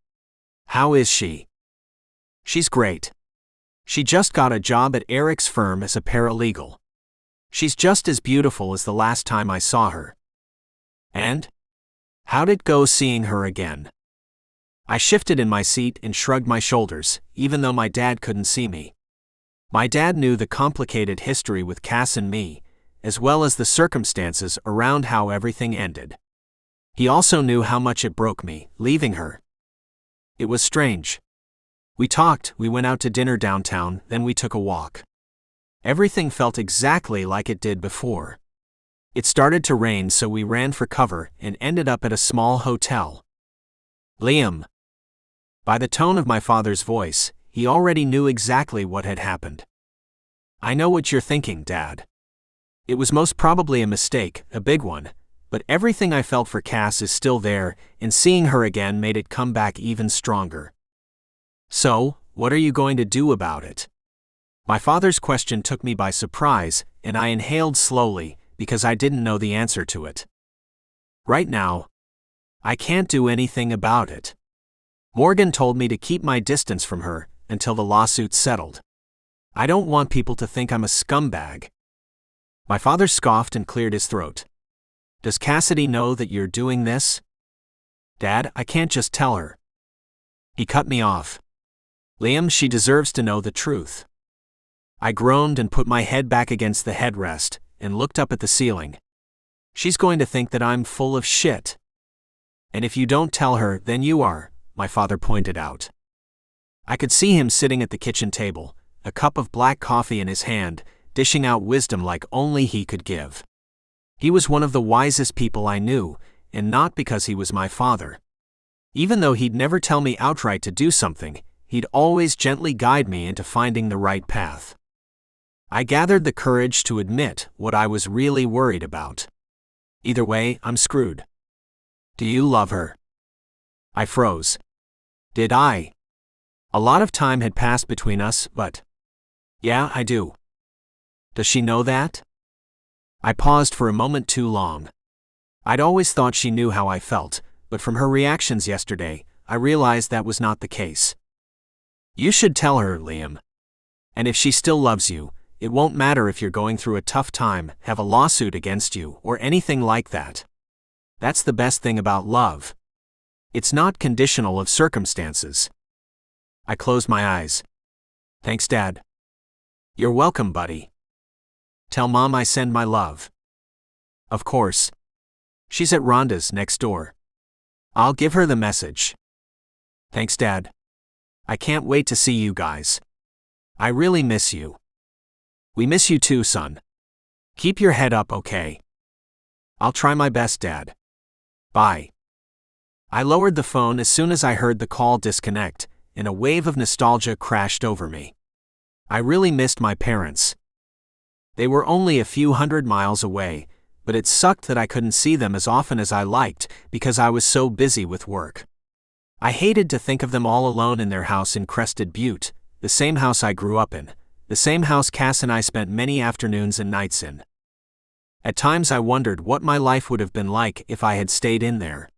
How is she?" "She's great. She just got a job at Eric's firm as a paralegal. She's just as beautiful as the last time I saw her." "And? How'd it go seeing her again?" I shifted in my seat and shrugged my shoulders, even though my dad couldn't see me. My dad knew the complicated history with Cass and me, as well as the circumstances around how everything ended. He also knew how much it broke me, leaving her. It was strange. We talked, we went out to dinner downtown, then we took a walk. Everything felt exactly like it did before. It started to rain, so we ran for cover and ended up at a small hotel. "Liam." By the tone of my father's voice, he already knew exactly what had happened. "I know what you're thinking, Dad. It was most probably a mistake, a big one, but everything I felt for Cass is still there, and seeing her again made it come back even stronger." "So, what are you going to do about it?" My father's question took me by surprise, and I inhaled slowly, because I didn't know the answer to it. "Right now, I can't do anything about it. Morgan told me to keep my distance from her until the lawsuit's settled. I don't want people to think I'm a scumbag." My father scoffed and cleared his throat. "Does Cassidy know that you're doing this?" "Dad, I can't just tell her." He cut me off. "Liam, she deserves to know the truth." I groaned and put my head back against the headrest and looked up at the ceiling. "She's going to think that I'm full of shit." "And if you don't tell her, then you are," my father pointed out. I could see him sitting at the kitchen table, a cup of black coffee in his hand, dishing out wisdom like only he could give. He was one of the wisest people I knew, and not because he was my father. Even though he'd never tell me outright to do something, he'd always gently guide me into finding the right path. I gathered the courage to admit what I was really worried about. Either way, I'm screwed. "Do you love her?" I froze. Did I? A lot of time had passed between us, but... Yeah, I do. Does she know that? I paused for a moment too long. I'd always thought she knew how I felt, but from her reactions yesterday, I realized that was not the case. "You should tell her, Liam. And if she still loves you, it won't matter if you're going through a tough time, have a lawsuit against you, or anything like that. That's the best thing about love. It's not conditional of circumstances. I closed my eyes. Thanks, Dad. You're welcome, buddy. Tell Mom I send my love. Of course. She's at Rhonda's next door. I'll give her the message. Thanks, Dad. I can't wait to see you guys. I really miss you. We miss you too, son. Keep your head up, okay? I'll try my best, Dad. Bye. I lowered the phone as soon as I heard the call disconnect, and a wave of nostalgia crashed over me. I really missed my parents. They were only a few hundred miles away, but it sucked that I couldn't see them as often as I liked because I was so busy with work. I hated to think of them all alone in their house in Crested Butte, the same house I grew up in, the same house Cass and I spent many afternoons and nights in. At times I wondered what my life would have been like if I had stayed in there.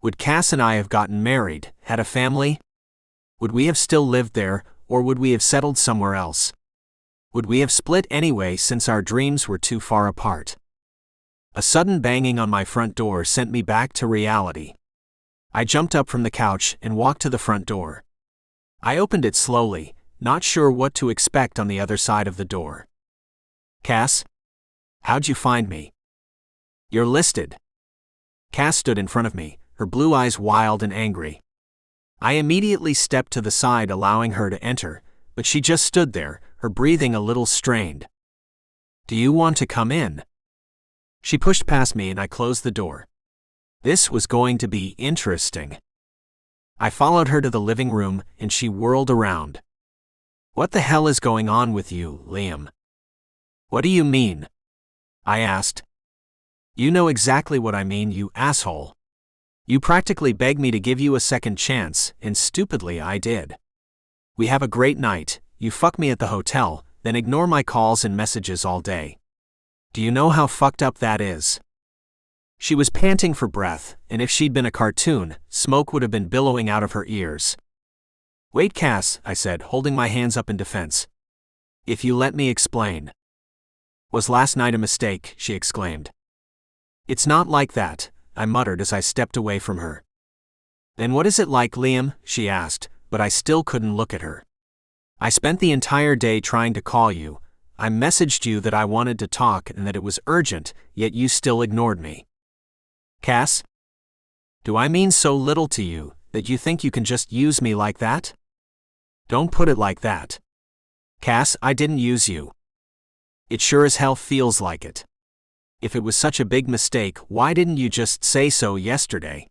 Would Cass and I have gotten married, had a family? Would we have still lived there, or would we have settled somewhere else? Would we have split anyway since our dreams were too far apart? A sudden banging on my front door sent me back to reality. I jumped up from the couch and walked to the front door. I opened it slowly, not sure what to expect on the other side of the door. Cass? How'd you find me? You're listed. Cass stood in front of me, her blue eyes wild and angry. I immediately stepped to the side, allowing her to enter, but she just stood there, her breathing a little strained. Do you want to come in? She pushed past me and I closed the door. This was going to be interesting. I followed her to the living room and she whirled around. What the hell is going on with you, Liam? What do you mean? I asked. You know exactly what I mean, you asshole. You practically begged me to give you a second chance, and stupidly I did. We have a great night, you fuck me at the hotel, then ignore my calls and messages all day. Do you know how fucked up that is? She was panting for breath, and if she'd been a cartoon, smoke would have been billowing out of her ears. Wait, Cass, I said, holding my hands up in defense. If you let me explain. Was last night a mistake? She exclaimed. It's not like that, I muttered as I stepped away from her. Then what is it like, Liam? She asked, but I still couldn't look at her. I spent the entire day trying to call you. I messaged you that I wanted to talk and that it was urgent, yet you still ignored me. Cass? Do I mean so little to you that you think you can just use me like that? Don't put it like that. Cass, I didn't use you. It sure as hell feels like it. If it was such a big mistake, why didn't you just say so yesterday?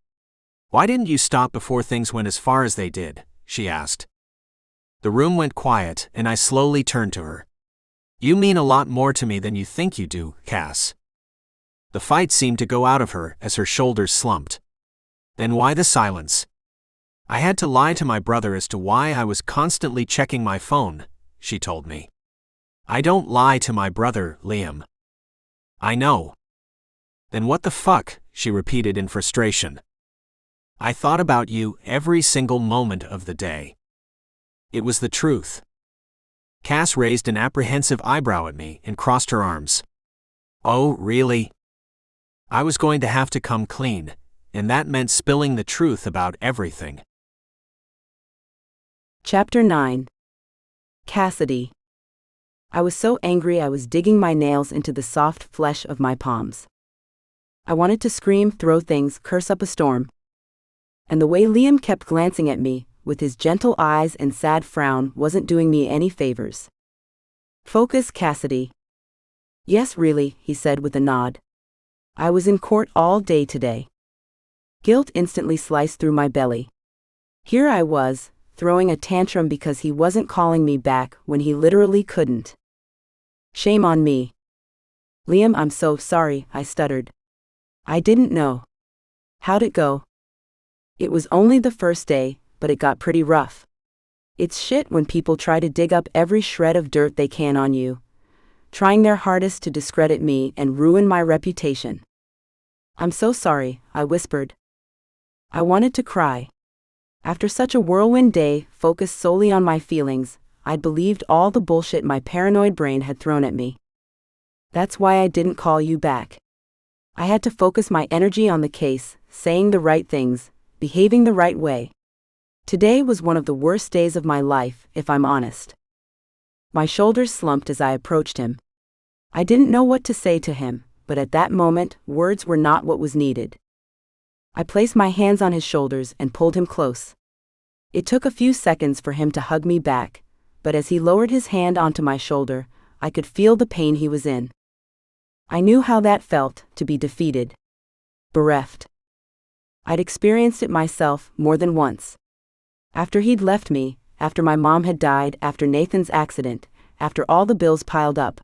Why didn't you stop before things went as far as they did? She asked. The room went quiet, and I slowly turned to her. You mean a lot more to me than you think you do, Cass. The fight seemed to go out of her as her shoulders slumped. Then why the silence? I had to lie to my brother as to why I was constantly checking my phone, she told me. I don't lie to my brother, Liam. I know. Then what the fuck? She repeated in frustration. I thought about you every single moment of the day. It was the truth. Cass raised an apprehensive eyebrow at me and crossed her arms. Oh, really? I was going to have to come clean, and that meant spilling the truth about everything. Chapter 9. Cassidy. I was so angry I was digging my nails into the soft flesh of my palms. I wanted to scream, throw things, curse up a storm. And the way Liam kept glancing at me, with his gentle eyes and sad frown, wasn't doing me any favors. Focus, Cassidy. Yes, really, he said with a nod. I was in court all day today. Guilt instantly sliced through my belly. Here I was, throwing a tantrum because he wasn't calling me back when he literally couldn't. Shame on me. Liam, I'm so sorry, I stuttered. I didn't know. How'd it go? It was only the first day, but it got pretty rough. It's shit when people try to dig up every shred of dirt they can on you, trying their hardest to discredit me and ruin my reputation. I'm so sorry, I whispered. I wanted to cry. After such a whirlwind day, focused solely on my feelings, I'd believed all the bullshit my paranoid brain had thrown at me. That's why I didn't call you back. I had to focus my energy on the case, saying the right things, behaving the right way. Today was one of the worst days of my life, if I'm honest. My shoulders slumped as I approached him. I didn't know what to say to him, but at that moment, words were not what was needed. I placed my hands on his shoulders and pulled him close. It took a few seconds for him to hug me back, but as he lowered his hand onto my shoulder, I could feel the pain he was in. I knew how that felt, to be defeated. Bereft. I'd experienced it myself more than once. After he'd left me, after my mom had died, after Nathan's accident, after all the bills piled up.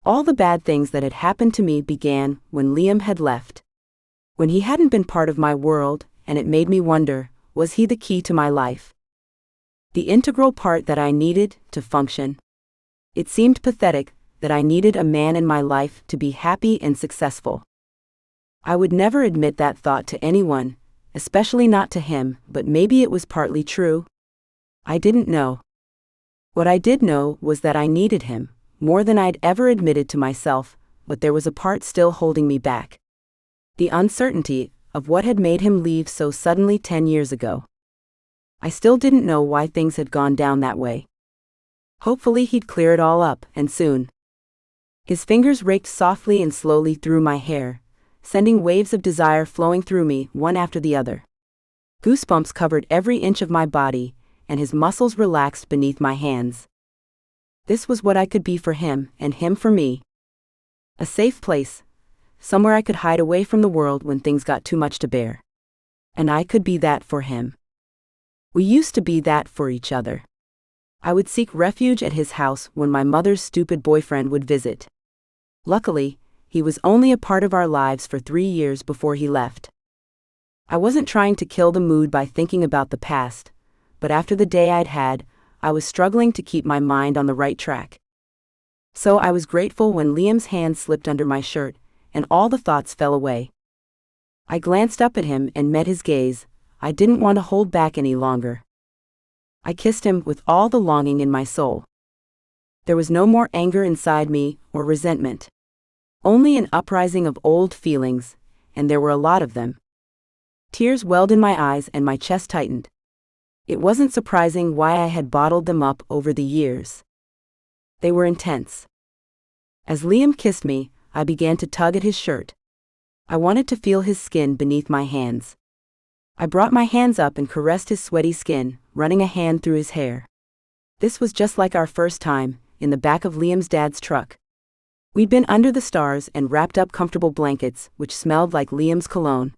All the bad things that had happened to me began when Liam had left. When he hadn't been part of my world, and it made me wonder, was he the key to my life? The integral part that I needed to function? It seemed pathetic that I needed a man in my life to be happy and successful. I would never admit that thought to anyone, especially not to him, but maybe it was partly true. I didn't know. What I did know was that I needed him, more than I'd ever admitted to myself, but there was a part still holding me back. The uncertainty of what had made him leave so suddenly 10 years ago. I still didn't know why things had gone down that way. Hopefully he'd clear it all up, and soon. His fingers raked softly and slowly through my hair, sending waves of desire flowing through me, one after the other. Goosebumps covered every inch of my body, and his muscles relaxed beneath my hands. This was what I could be for him, and him for me. A safe place, somewhere I could hide away from the world when things got too much to bear. And I could be that for him. We used to be that for each other. I would seek refuge at his house when my mother's stupid boyfriend would visit. Luckily, he was only a part of our lives for 3 years before he left. I wasn't trying to kill the mood by thinking about the past, but after the day I'd had, I was struggling to keep my mind on the right track. So I was grateful when Liam's hand slipped under my shirt, and all the thoughts fell away. I glanced up at him and met his gaze. I didn't want to hold back any longer. I kissed him with all the longing in my soul. There was no more anger inside me, or resentment. Only an uprising of old feelings, and there were a lot of them. Tears welled in my eyes and my chest tightened. It wasn't surprising why I had bottled them up over the years. They were intense. As Liam kissed me, I began to tug at his shirt. I wanted to feel his skin beneath my hands. I brought my hands up and caressed his sweaty skin, running a hand through his hair. This was just like our first time, in the back of Liam's dad's truck. We'd been under the stars and wrapped up comfortable blankets, which smelled like Liam's cologne.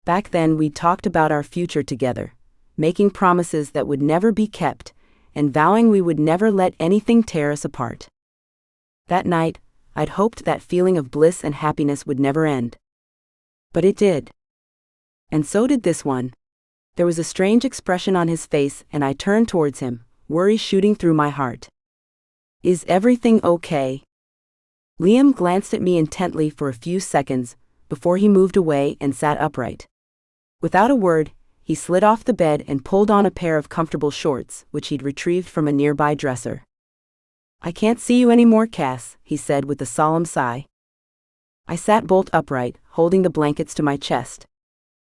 Back then we'd talked about our future together, making promises that would never be kept, and vowing we would never let anything tear us apart. That night, I'd hoped that feeling of bliss and happiness would never end. But it did. And so did this one. There was a strange expression on his face, and I turned towards him, worry shooting through my heart. "Is everything okay?" Liam glanced at me intently for a few seconds, before he moved away and sat upright. Without a word, he slid off the bed and pulled on a pair of comfortable shorts, which he'd retrieved from a nearby dresser. "I can't see you anymore, Cass," he said with a solemn sigh. I sat bolt upright, holding the blankets to my chest.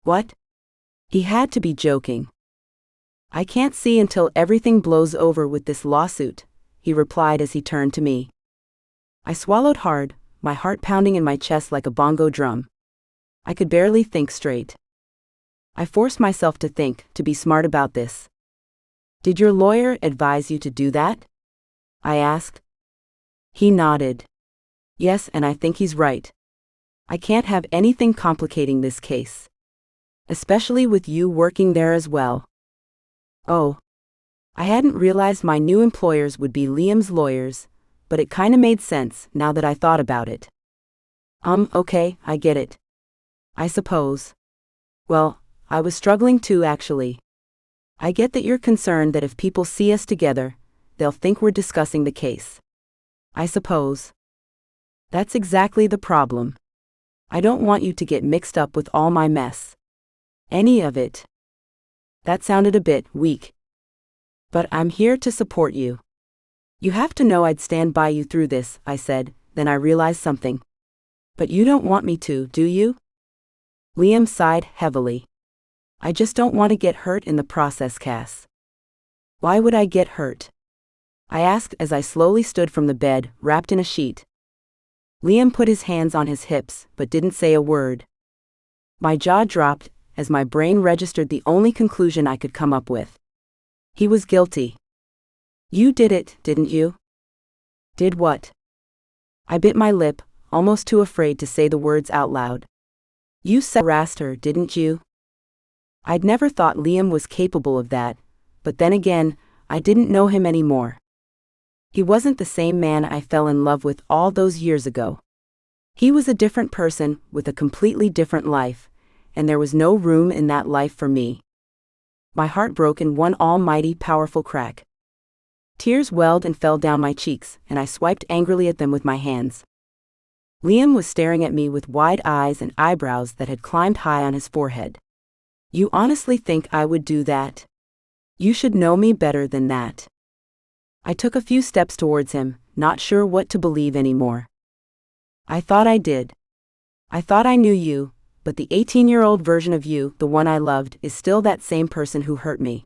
"What?" He had to be joking. "I can't see until everything blows over with this lawsuit," he replied as he turned to me. I swallowed hard, my heart pounding in my chest like a bongo drum. I could barely think straight. I forced myself to think, to be smart about this. "Did your lawyer advise you to do that?" I asked. He nodded. "Yes, and I think he's right. I can't have anything complicating this case. Especially with you working there as well." Oh. I hadn't realized my new employers would be Liam's lawyers, but it kinda made sense now that I thought about it. Okay, I get it. I suppose. Well, I was struggling too, actually. I get that you're concerned that if people see us together, they'll think we're discussing the case. I suppose. That's exactly the problem. I don't want you to get mixed up with all my mess. Any of it. That sounded a bit weak. But I'm here to support you. You have to know I'd stand by you through this, I said, then I realized something. But you don't want me to, do you? Liam sighed heavily. I just don't want to get hurt in the process, Cass. Why would I get hurt? I asked as I slowly stood from the bed, wrapped in a sheet. Liam put his hands on his hips, but didn't say a word. My jaw dropped as my brain registered the only conclusion I could come up with. He was guilty. You did it, didn't you? Did what? I bit my lip, almost too afraid to say the words out loud. You harassed her, didn't you? I'd never thought Liam was capable of that, but then again, I didn't know him anymore. He wasn't the same man I fell in love with all those years ago. He was a different person with a completely different life, and there was no room in that life for me. My heart broke in one almighty powerful crack. Tears welled and fell down my cheeks, and I swiped angrily at them with my hands. Liam was staring at me with wide eyes and eyebrows that had climbed high on his forehead. You honestly think I would do that? You should know me better than that. I took a few steps towards him, not sure what to believe anymore. I thought I did. I thought I knew you, but the 18-year-old version of you, the one I loved, is still that same person who hurt me.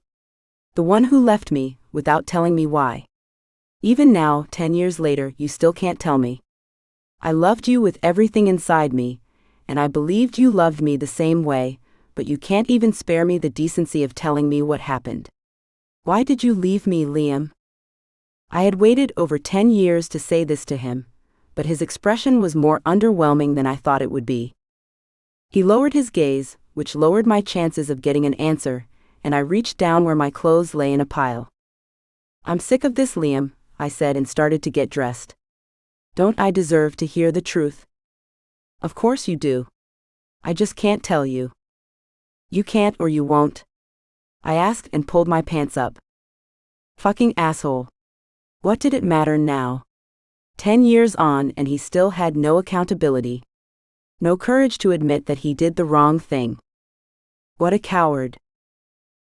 The one who left me, without telling me why. Even now, 10 years later, you still can't tell me. I loved you with everything inside me, and I believed you loved me the same way, but you can't even spare me the decency of telling me what happened. Why did you leave me, Liam? I had waited over 10 years to say this to him, but his expression was more underwhelming than I thought it would be. He lowered his gaze, which lowered my chances of getting an answer, and I reached down where my clothes lay in a pile. I'm sick of this, Liam, I said and started to get dressed. Don't I deserve to hear the truth? Of course you do. I just can't tell you. You can't or you won't? I asked and pulled my pants up. Fucking asshole. What did it matter now? 10 years on and he still had no accountability. No courage to admit that he did the wrong thing. What a coward.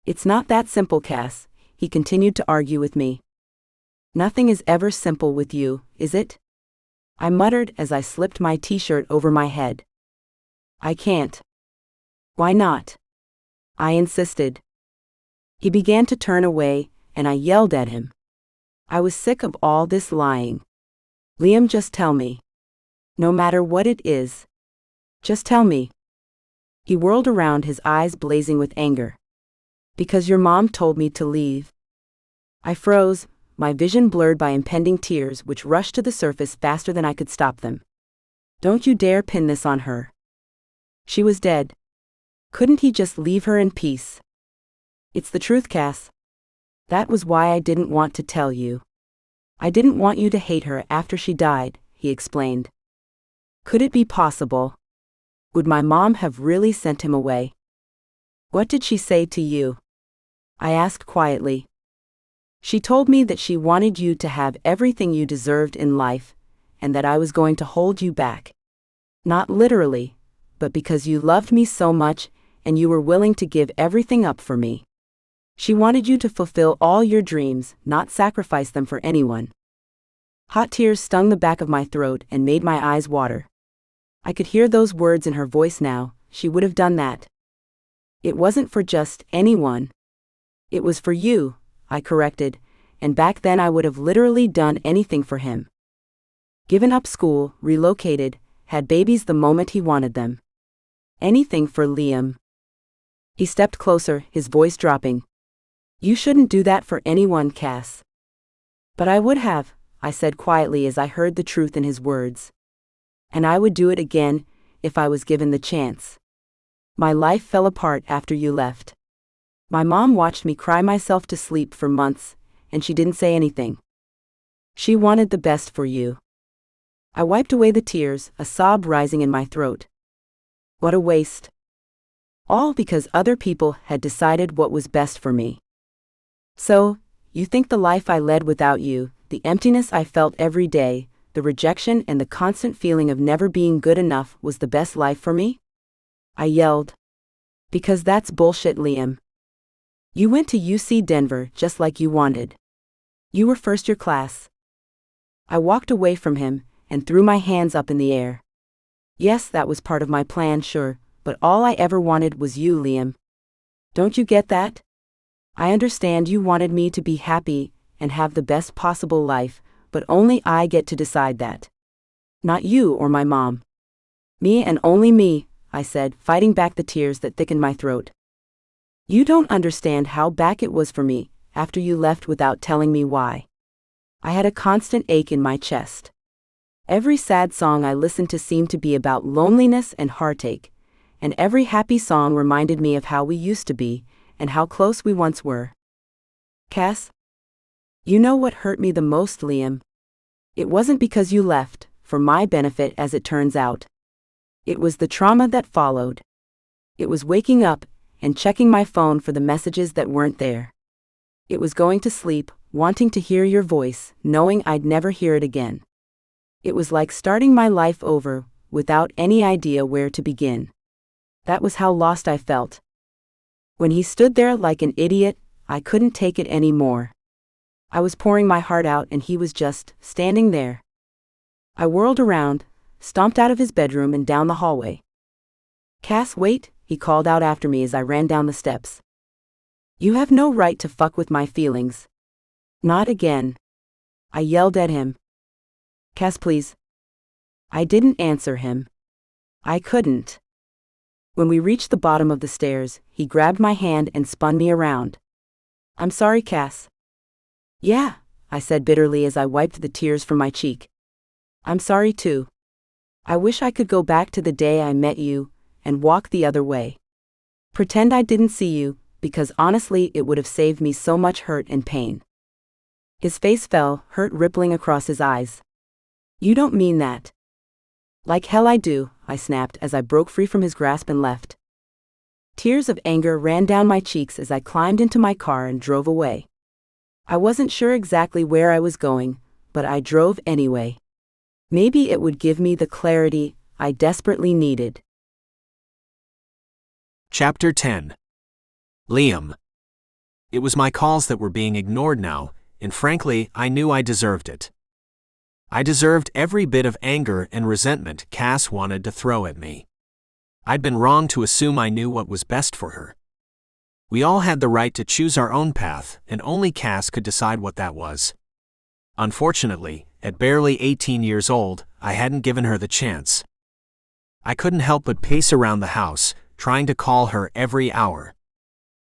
It's not that simple, Cass, he continued to argue with me. Nothing is ever simple with you, is it? I muttered as I slipped my t-shirt over my head. I can't. Why not? I insisted. He began to turn away, and I yelled at him. I was sick of all this lying. Liam, just tell me. No matter what it is. Just tell me. He whirled around, his eyes blazing with anger. Because your mom told me to leave. I froze, my vision blurred by impending tears which rushed to the surface faster than I could stop them. Don't you dare pin this on her. She was dead. Couldn't he just leave her in peace? It's the truth, Cass. That was why I didn't want to tell you. I didn't want you to hate her after she died, he explained. Could it be possible? Would my mom have really sent him away? What did she say to you? I asked quietly. She told me that she wanted you to have everything you deserved in life, and that I was going to hold you back. Not literally, but because you loved me so much, and you were willing to give everything up for me. She wanted you to fulfill all your dreams, not sacrifice them for anyone. Hot tears stung the back of my throat and made my eyes water. I could hear those words in her voice now. She would have done that. It wasn't for just anyone. It was for you, I corrected, and back then I would have literally done anything for him. Given up school, relocated, had babies the moment he wanted them. Anything for Liam. He stepped closer, his voice dropping. You shouldn't do that for anyone, Cass. But I would have, I said quietly as I heard the truth in his words. And I would do it again, if I was given the chance. My life fell apart after you left. My mom watched me cry myself to sleep for months, and she didn't say anything. She wanted the best for you. I wiped away the tears, a sob rising in my throat. What a waste. All because other people had decided what was best for me. So, you think the life I led without you, the emptiness I felt every day, the rejection and the constant feeling of never being good enough was the best life for me? I yelled. Because that's bullshit, Liam. You went to UC Denver just like you wanted. You were first year class. I walked away from him and threw my hands up in the air. Yes, that was part of my plan, sure, but all I ever wanted was you, Liam. Don't you get that? I understand you wanted me to be happy and have the best possible life, but only I get to decide that. Not you or my mom. Me and only me, I said, fighting back the tears that thickened my throat. You don't understand how back it was for me after you left without telling me why. I had a constant ache in my chest. Every sad song I listened to seemed to be about loneliness and heartache, and every happy song reminded me of how we used to be and how close we once were. Cass? You know what hurt me the most, Liam? It wasn't because you left, for my benefit as it turns out. It was the trauma that followed. It was waking up and checking my phone for the messages that weren't there. It was going to sleep, wanting to hear your voice, knowing I'd never hear it again. It was like starting my life over, without any idea where to begin. That was how lost I felt. When he stood there like an idiot, I couldn't take it anymore. I was pouring my heart out and he was just standing there. I whirled around, stomped out of his bedroom and down the hallway. Cass, wait, he called out after me as I ran down the steps. You have no right to fuck with my feelings. Not again. I yelled at him. Cass, please. I didn't answer him. I couldn't. When we reached the bottom of the stairs, he grabbed my hand and spun me around. I'm sorry, Cass. Yeah, I said bitterly as I wiped the tears from my cheek. I'm sorry too. I wish I could go back to the day I met you and walk the other way. Pretend I didn't see you, because honestly it would have saved me so much hurt and pain. His face fell, hurt rippling across his eyes. You don't mean that. Like hell I do, I snapped as I broke free from his grasp and left. Tears of anger ran down my cheeks as I climbed into my car and drove away. I wasn't sure exactly where I was going, but I drove anyway. Maybe it would give me the clarity I desperately needed. Chapter 10. Liam. It was my calls that were being ignored now, and frankly, I knew I deserved it. I deserved every bit of anger and resentment Cass wanted to throw at me. I'd been wrong to assume I knew what was best for her. We all had the right to choose our own path, and only Cass could decide what that was. Unfortunately, at barely 18 years old, I hadn't given her the chance. I couldn't help but pace around the house, trying to call her every hour.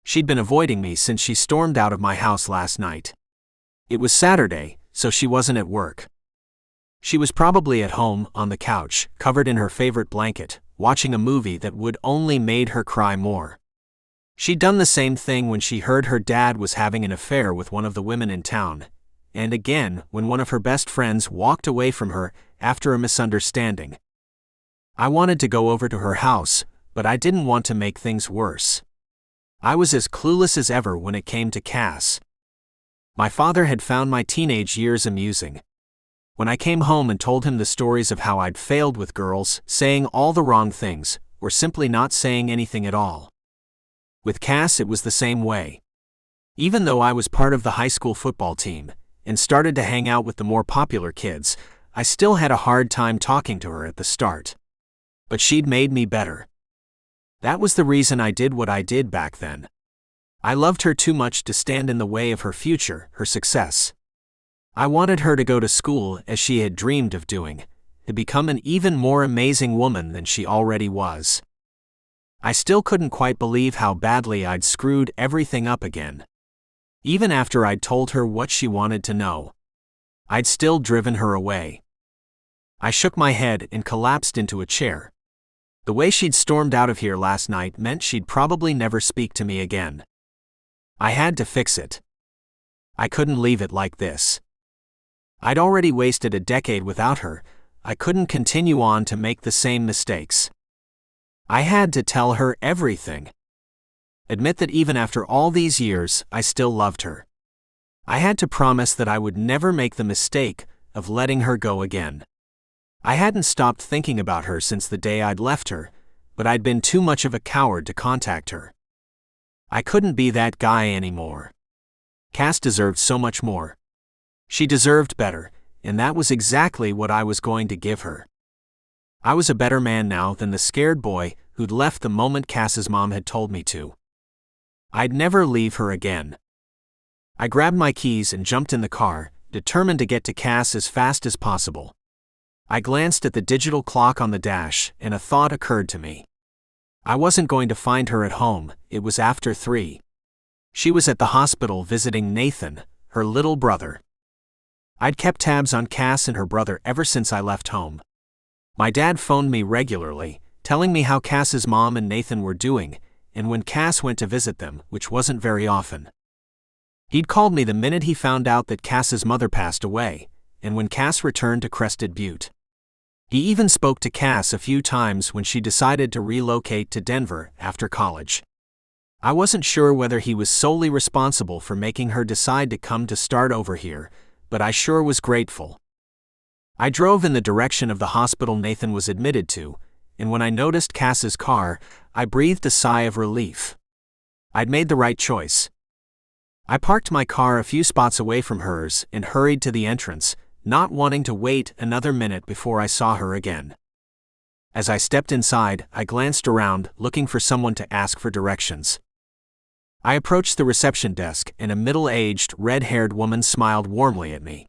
She'd been avoiding me since she stormed out of my house last night. It was Saturday, so she wasn't at work. She was probably at home, on the couch, covered in her favorite blanket, watching a movie that would only made her cry more. She'd done the same thing when she heard her dad was having an affair with one of the women in town, and again when one of her best friends walked away from her after a misunderstanding. I wanted to go over to her house, but I didn't want to make things worse. I was as clueless as ever when it came to Cass. My father had found my teenage years amusing. When I came home and told him the stories of how I'd failed with girls, saying all the wrong things, or simply not saying anything at all. With Cass it was the same way. Even though I was part of the high school football team, and started to hang out with the more popular kids, I still had a hard time talking to her at the start. But she'd made me better. That was the reason I did what I did back then. I loved her too much to stand in the way of her future, her success. I wanted her to go to school as she had dreamed of doing, to become an even more amazing woman than she already was. I still couldn't quite believe how badly I'd screwed everything up again. Even after I'd told her what she wanted to know, I'd still driven her away. I shook my head and collapsed into a chair. The way she'd stormed out of here last night meant she'd probably never speak to me again. I had to fix it. I couldn't leave it like this. I'd already wasted a decade without her. I couldn't continue on to make the same mistakes. I had to tell her everything. Admit that even after all these years, I still loved her. I had to promise that I would never make the mistake of letting her go again. I hadn't stopped thinking about her since the day I'd left her, but I'd been too much of a coward to contact her. I couldn't be that guy anymore. Cass deserved so much more. She deserved better, and that was exactly what I was going to give her. I was a better man now than the scared boy who'd left the moment Cass's mom had told me to. I'd never leave her again. I grabbed my keys and jumped in the car, determined to get to Cass as fast as possible. I glanced at the digital clock on the dash, and a thought occurred to me. I wasn't going to find her at home. It was after 3. She was at the hospital visiting Nathan, her little brother. I'd kept tabs on Cass and her brother ever since I left home. My dad phoned me regularly, telling me how Cass's mom and Nathan were doing, and when Cass went to visit them, which wasn't very often. He'd called me the minute he found out that Cass's mother passed away, and when Cass returned to Crested Butte. He even spoke to Cass a few times when she decided to relocate to Denver after college. I wasn't sure whether he was solely responsible for making her decide to come to start over here, but I sure was grateful. I drove in the direction of the hospital Nathan was admitted to, and when I noticed Cass's car, I breathed a sigh of relief. I'd made the right choice. I parked my car a few spots away from hers and hurried to the entrance, not wanting to wait another minute before I saw her again. As I stepped inside, I glanced around, looking for someone to ask for directions. I approached the reception desk, and a middle-aged, red-haired woman smiled warmly at me.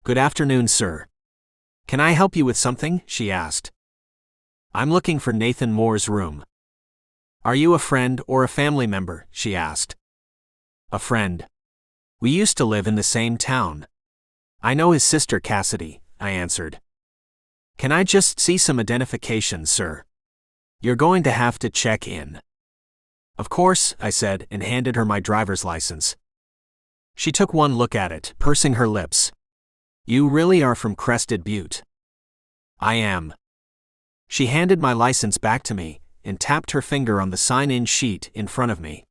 "Good afternoon, sir. Can I help you with something?" she asked. "I'm looking for Nathan Moore's room." "Are you a friend or a family member?" she asked. "A friend. We used to live in the same town. I know his sister Cassidy," I answered. "Can I just see some identification, sir? You're going to have to check in." "Of course," I said, and handed her my driver's license. She took one look at it, pursing her lips. "You really are from Crested Butte?" "I am." She handed my license back to me and tapped her finger on the sign-in sheet in front of me.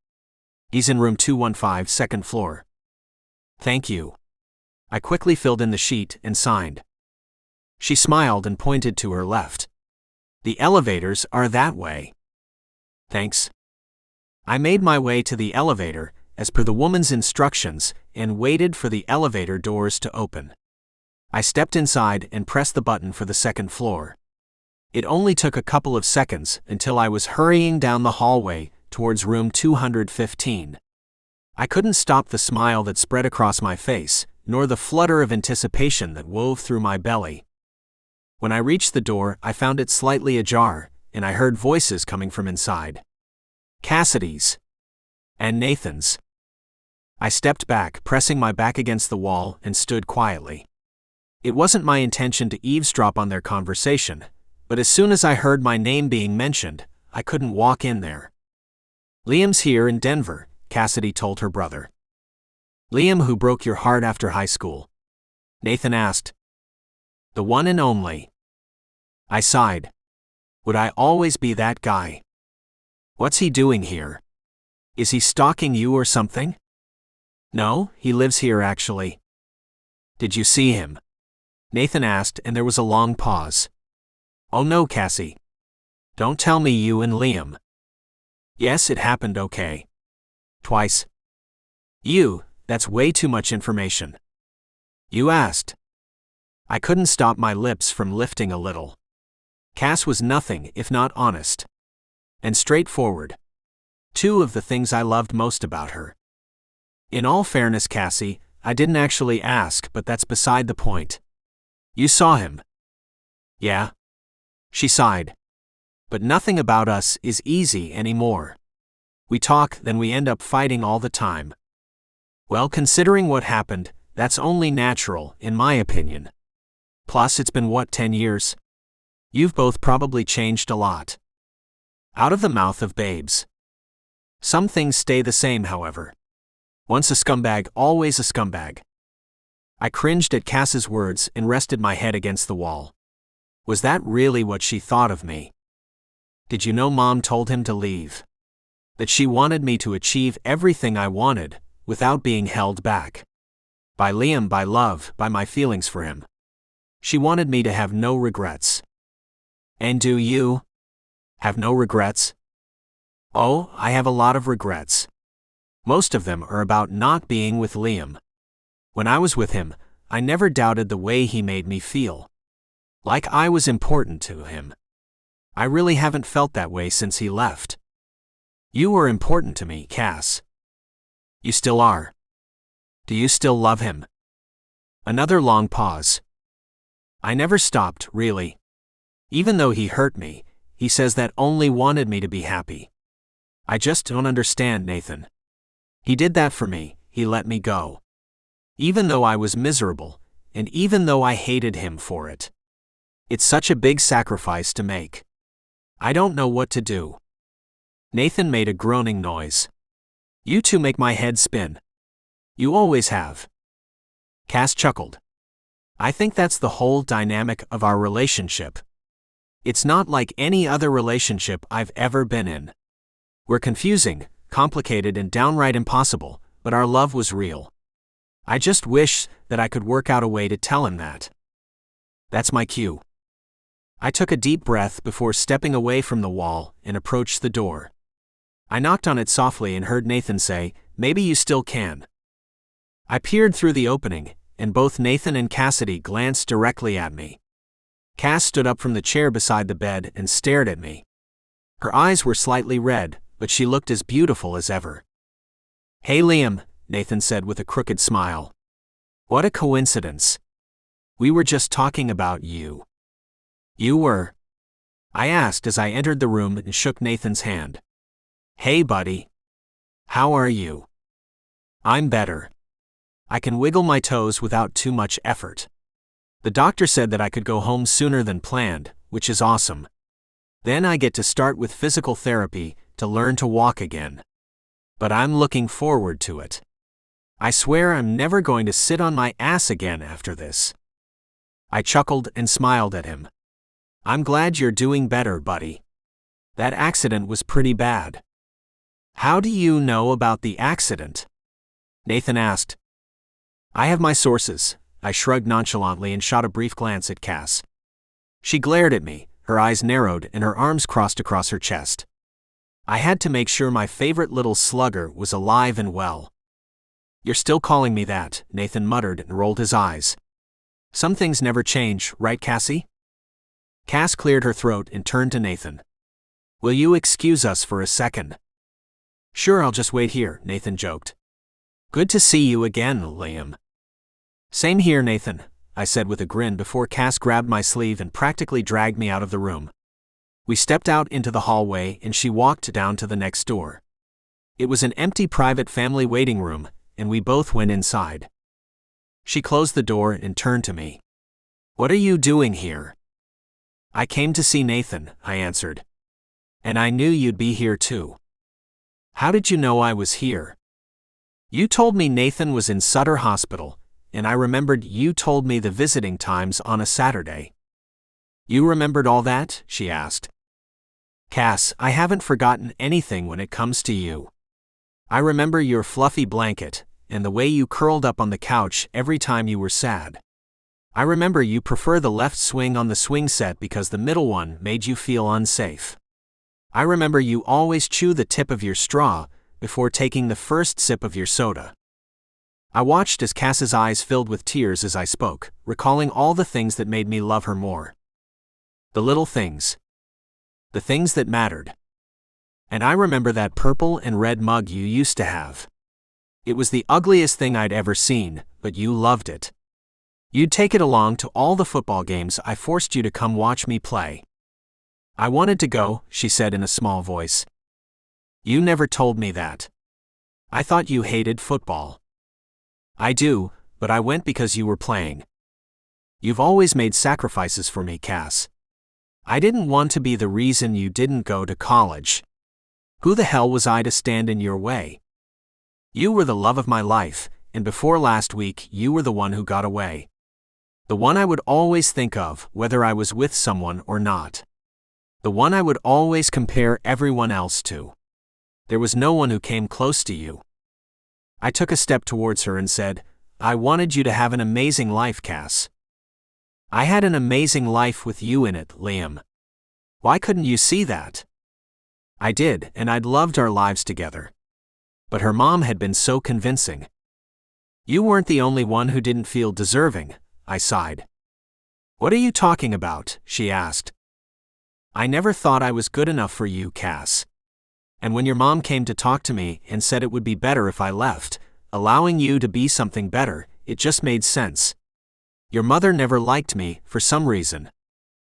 "He's in room 215, second floor." "Thank you." I quickly filled in the sheet and signed. She smiled and pointed to her left. "The elevators are that way." "Thanks." I made my way to the elevator, as per the woman's instructions, and waited for the elevator doors to open. I stepped inside and pressed the button for the second floor. It only took a couple of seconds until I was hurrying down the hallway towards room 215. I couldn't stop the smile that spread across my face, nor the flutter of anticipation that wove through my belly. When I reached the door, I found it slightly ajar, and I heard voices coming from inside. Cassidy's. And Nathan's. I stepped back, pressing my back against the wall, and stood quietly. It wasn't my intention to eavesdrop on their conversation, but as soon as I heard my name being mentioned, I couldn't walk in there. "Liam's here in Denver," Cassidy told her brother. "Liam who broke your heart after high school?" Nathan asked. "The one and only." I sighed. Would I always be that guy? "What's he doing here? Is he stalking you or something?" "No, he lives here actually." "Did you see him?" Nathan asked, and there was a long pause. "Oh no, Cassie. Don't tell me you and Liam." "Yes, it happened okay. Twice." That's way too much information." "You asked." I couldn't stop my lips from lifting a little. Cass was nothing if not honest. And straightforward. Two of the things I loved most about her. "In all fairness, Cassie, I didn't actually ask, but that's beside the point. You saw him." "Yeah." She sighed. "But nothing about us is easy anymore. We talk, then we end up fighting all the time." "Well, considering what happened, that's only natural, in my opinion. Plus, it's been 10 years? You've both probably changed a lot." Out of the mouth of babes. Some things stay the same, however. Once a scumbag, always a scumbag. I cringed at Cass's words and rested my head against the wall. Was that really what she thought of me? "Did you know Mom told him to leave? That she wanted me to achieve everything I wanted, without being held back. By Liam, by love, by my feelings for him. She wanted me to have no regrets." "And do you have no regrets?" "Oh, I have a lot of regrets. Most of them are about not being with Liam. When I was with him, I never doubted the way he made me feel. Like I was important to him. I really haven't felt that way since he left. You were important to me, Cass. You still are. Do you still love him? Another long pause. I never stopped, really. Even though he hurt me, he says that only wanted me to be happy. I just don't understand, Nathan. He did that for me, he let me go. Even though I was miserable, and even though I hated him for it. It's such a big sacrifice to make. I don't know what to do. Nathan made a groaning noise. You two make my head spin. You always have. Cass chuckled. I think that's the whole dynamic of our relationship. It's not like any other relationship I've ever been in. We're confusing, complicated, and downright impossible, but our love was real. I just wish that I could work out a way to tell him that. That's my cue. I took a deep breath before stepping away from the wall and approached the door. I knocked on it softly and heard Nathan say, "Maybe you still can." I peered through the opening, and both Nathan and Cassidy glanced directly at me. Cass stood up from the chair beside the bed and stared at me. Her eyes were slightly red, but she looked as beautiful as ever. "Hey Liam," Nathan said with a crooked smile. "What a coincidence. We were just talking about you." "You were?" I asked as I entered the room and shook Nathan's hand. "Hey buddy. How are you?" "I'm better. I can wiggle my toes without too much effort. The doctor said that I could go home sooner than planned, which is awesome. Then I get to start with physical therapy to learn to walk again. But I'm looking forward to it. I swear I'm never going to sit on my ass again after this." I chuckled and smiled at him. "I'm glad you're doing better, buddy. That accident was pretty bad." "How do you know about the accident?" Nathan asked. "I have my sources," I shrugged nonchalantly and shot a brief glance at Cass. She glared at me, her eyes narrowed and her arms crossed across her chest. I had to make sure my favorite little slugger was alive and well. "You're still calling me that," Nathan muttered and rolled his eyes. "Some things never change, right, Cassie?" Cass cleared her throat and turned to Nathan. "Will you excuse us for a second?" "Sure, I'll just wait here," Nathan joked. "Good to see you again, Liam." "Same here, Nathan," I said with a grin before Cass grabbed my sleeve and practically dragged me out of the room. We stepped out into the hallway and she walked down to the next door. It was an empty private family waiting room, and we both went inside. She closed the door and turned to me. "What are you doing here?" "I came to see Nathan," I answered. "And I knew you'd be here too." "How did you know I was here?" "You told me Nathan was in Sutter Hospital, and I remembered you told me the visiting times on a Saturday." "You remembered all that?" she asked. "Cass, I haven't forgotten anything when it comes to you. I remember your fluffy blanket, and the way you curled up on the couch every time you were sad. I remember you prefer the left swing on the swing set because the middle one made you feel unsafe. I remember you always chew the tip of your straw before taking the first sip of your soda." I watched as Cass's eyes filled with tears as I spoke, recalling all the things that made me love her more. The little things. The things that mattered. And I remember that purple and red mug you used to have. It was the ugliest thing I'd ever seen, but you loved it. You'd take it along to all the football games I forced you to come watch me play. "I wanted to go," she said in a small voice. "You never told me that. I thought you hated football." "I do, but I went because you were playing. You've always made sacrifices for me, Cass. I didn't want to be the reason you didn't go to college. Who the hell was I to stand in your way? You were the love of my life, and before last week you were the one who got away. The one I would always think of, whether I was with someone or not. The one I would always compare everyone else to. There was no one who came close to you." I took a step towards her and said, "I wanted you to have an amazing life, Cass." "I had an amazing life with you in it, Liam. Why couldn't you see that?" "I did, and I'd loved our lives together. But her mom had been so convincing." "You weren't the only one who didn't feel deserving," I sighed. What are you talking about? She asked. I never thought I was good enough for you, Cass. And when your mom came to talk to me and said it would be better if I left, allowing you to be something better, it just made sense. Your mother never liked me, for some reason.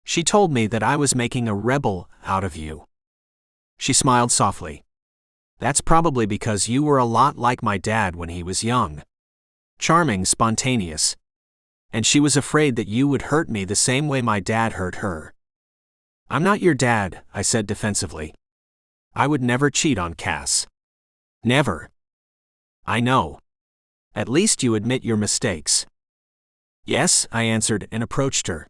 She told me that I was making a rebel out of you. She smiled softly. That's probably because you were a lot like my dad when he was young. Charming, spontaneous. And she was afraid that you would hurt me the same way my dad hurt her. I'm not your dad, I said defensively. I would never cheat on Cass. Never. I know. At least you admit your mistakes. Yes, I answered and approached her.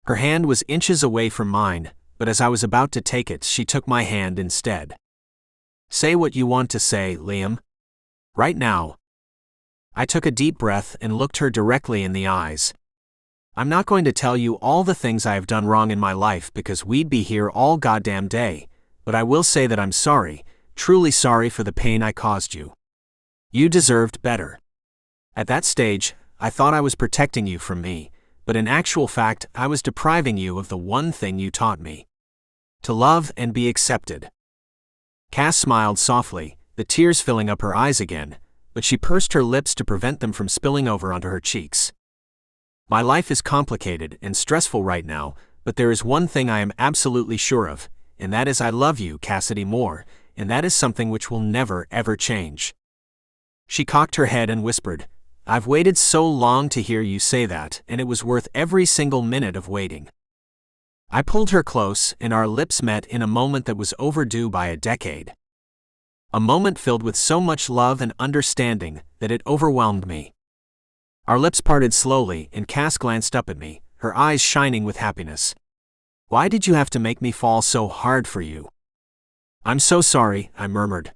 Her hand was inches away from mine, but as I was about to take it, she took my hand instead. Say what you want to say, Liam. Right now. I took a deep breath and looked her directly in the eyes. I'm not going to tell you all the things I have done wrong in my life because we'd be here all goddamn day, but I will say that I'm sorry, truly sorry for the pain I caused you. You deserved better. At that stage, I thought I was protecting you from me, but in actual fact, I was depriving you of the one thing you taught me. To love and be accepted. Cass smiled softly, the tears filling up her eyes again, but she pursed her lips to prevent them from spilling over onto her cheeks. My life is complicated and stressful right now, but there is one thing I am absolutely sure of, and that is I love you, Cassidy Moore, and that is something which will never, ever change. She cocked her head and whispered, I've waited so long to hear you say that, and it was worth every single minute of waiting. I pulled her close, and our lips met in a moment that was overdue by a decade. A moment filled with so much love and understanding that it overwhelmed me. Our lips parted slowly, and Cass glanced up at me, her eyes shining with happiness. Why did you have to make me fall so hard for you? I'm so sorry, I murmured.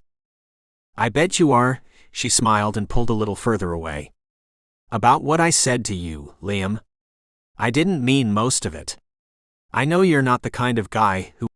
I bet you are, she smiled and pulled a little further away. About what I said to you, Liam. I didn't mean most of it. I know you're not the kind of guy who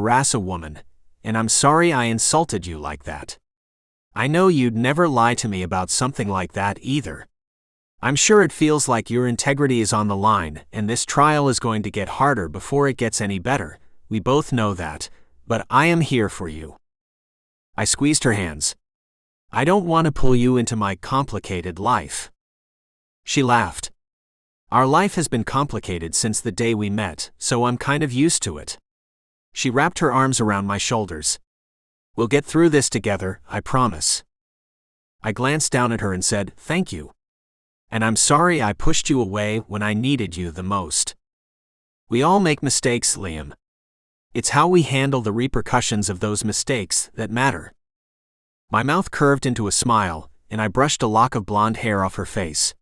harass a woman, and I'm sorry I insulted you like that. I know you'd never lie to me about something like that either. I'm sure it feels like your integrity is on the line, and this trial is going to get harder before it gets any better. We both know that, but I am here for you." I squeezed her hands. "I don't want to pull you into my complicated life." She laughed. "Our life has been complicated since the day we met, so I'm kind of used to it." She wrapped her arms around my shoulders. "We'll get through this together, I promise." I glanced down at her and said, "Thank you. And I'm sorry I pushed you away when I needed you the most. We all make mistakes, Liam. It's how we handle the repercussions of those mistakes that matter." My mouth curved into a smile, and I brushed a lock of blonde hair off her face.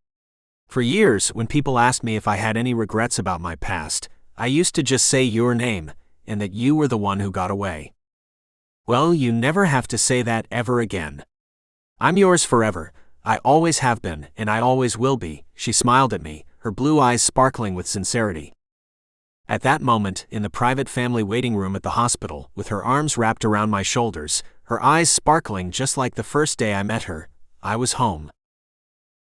For years, when people asked me if I had any regrets about my past, I used to just say your name, and that you were the one who got away. Well, you never have to say that ever again. I'm yours forever. I always have been, and I always will be. She smiled at me, her blue eyes sparkling with sincerity. At that moment, in the private family waiting room at the hospital, with her arms wrapped around my shoulders, her eyes sparkling just like the first day I met her, I was home.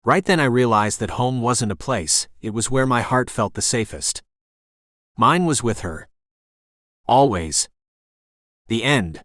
Right then I realized that home wasn't a place, it was where my heart felt the safest. Mine was with her. Always. The end.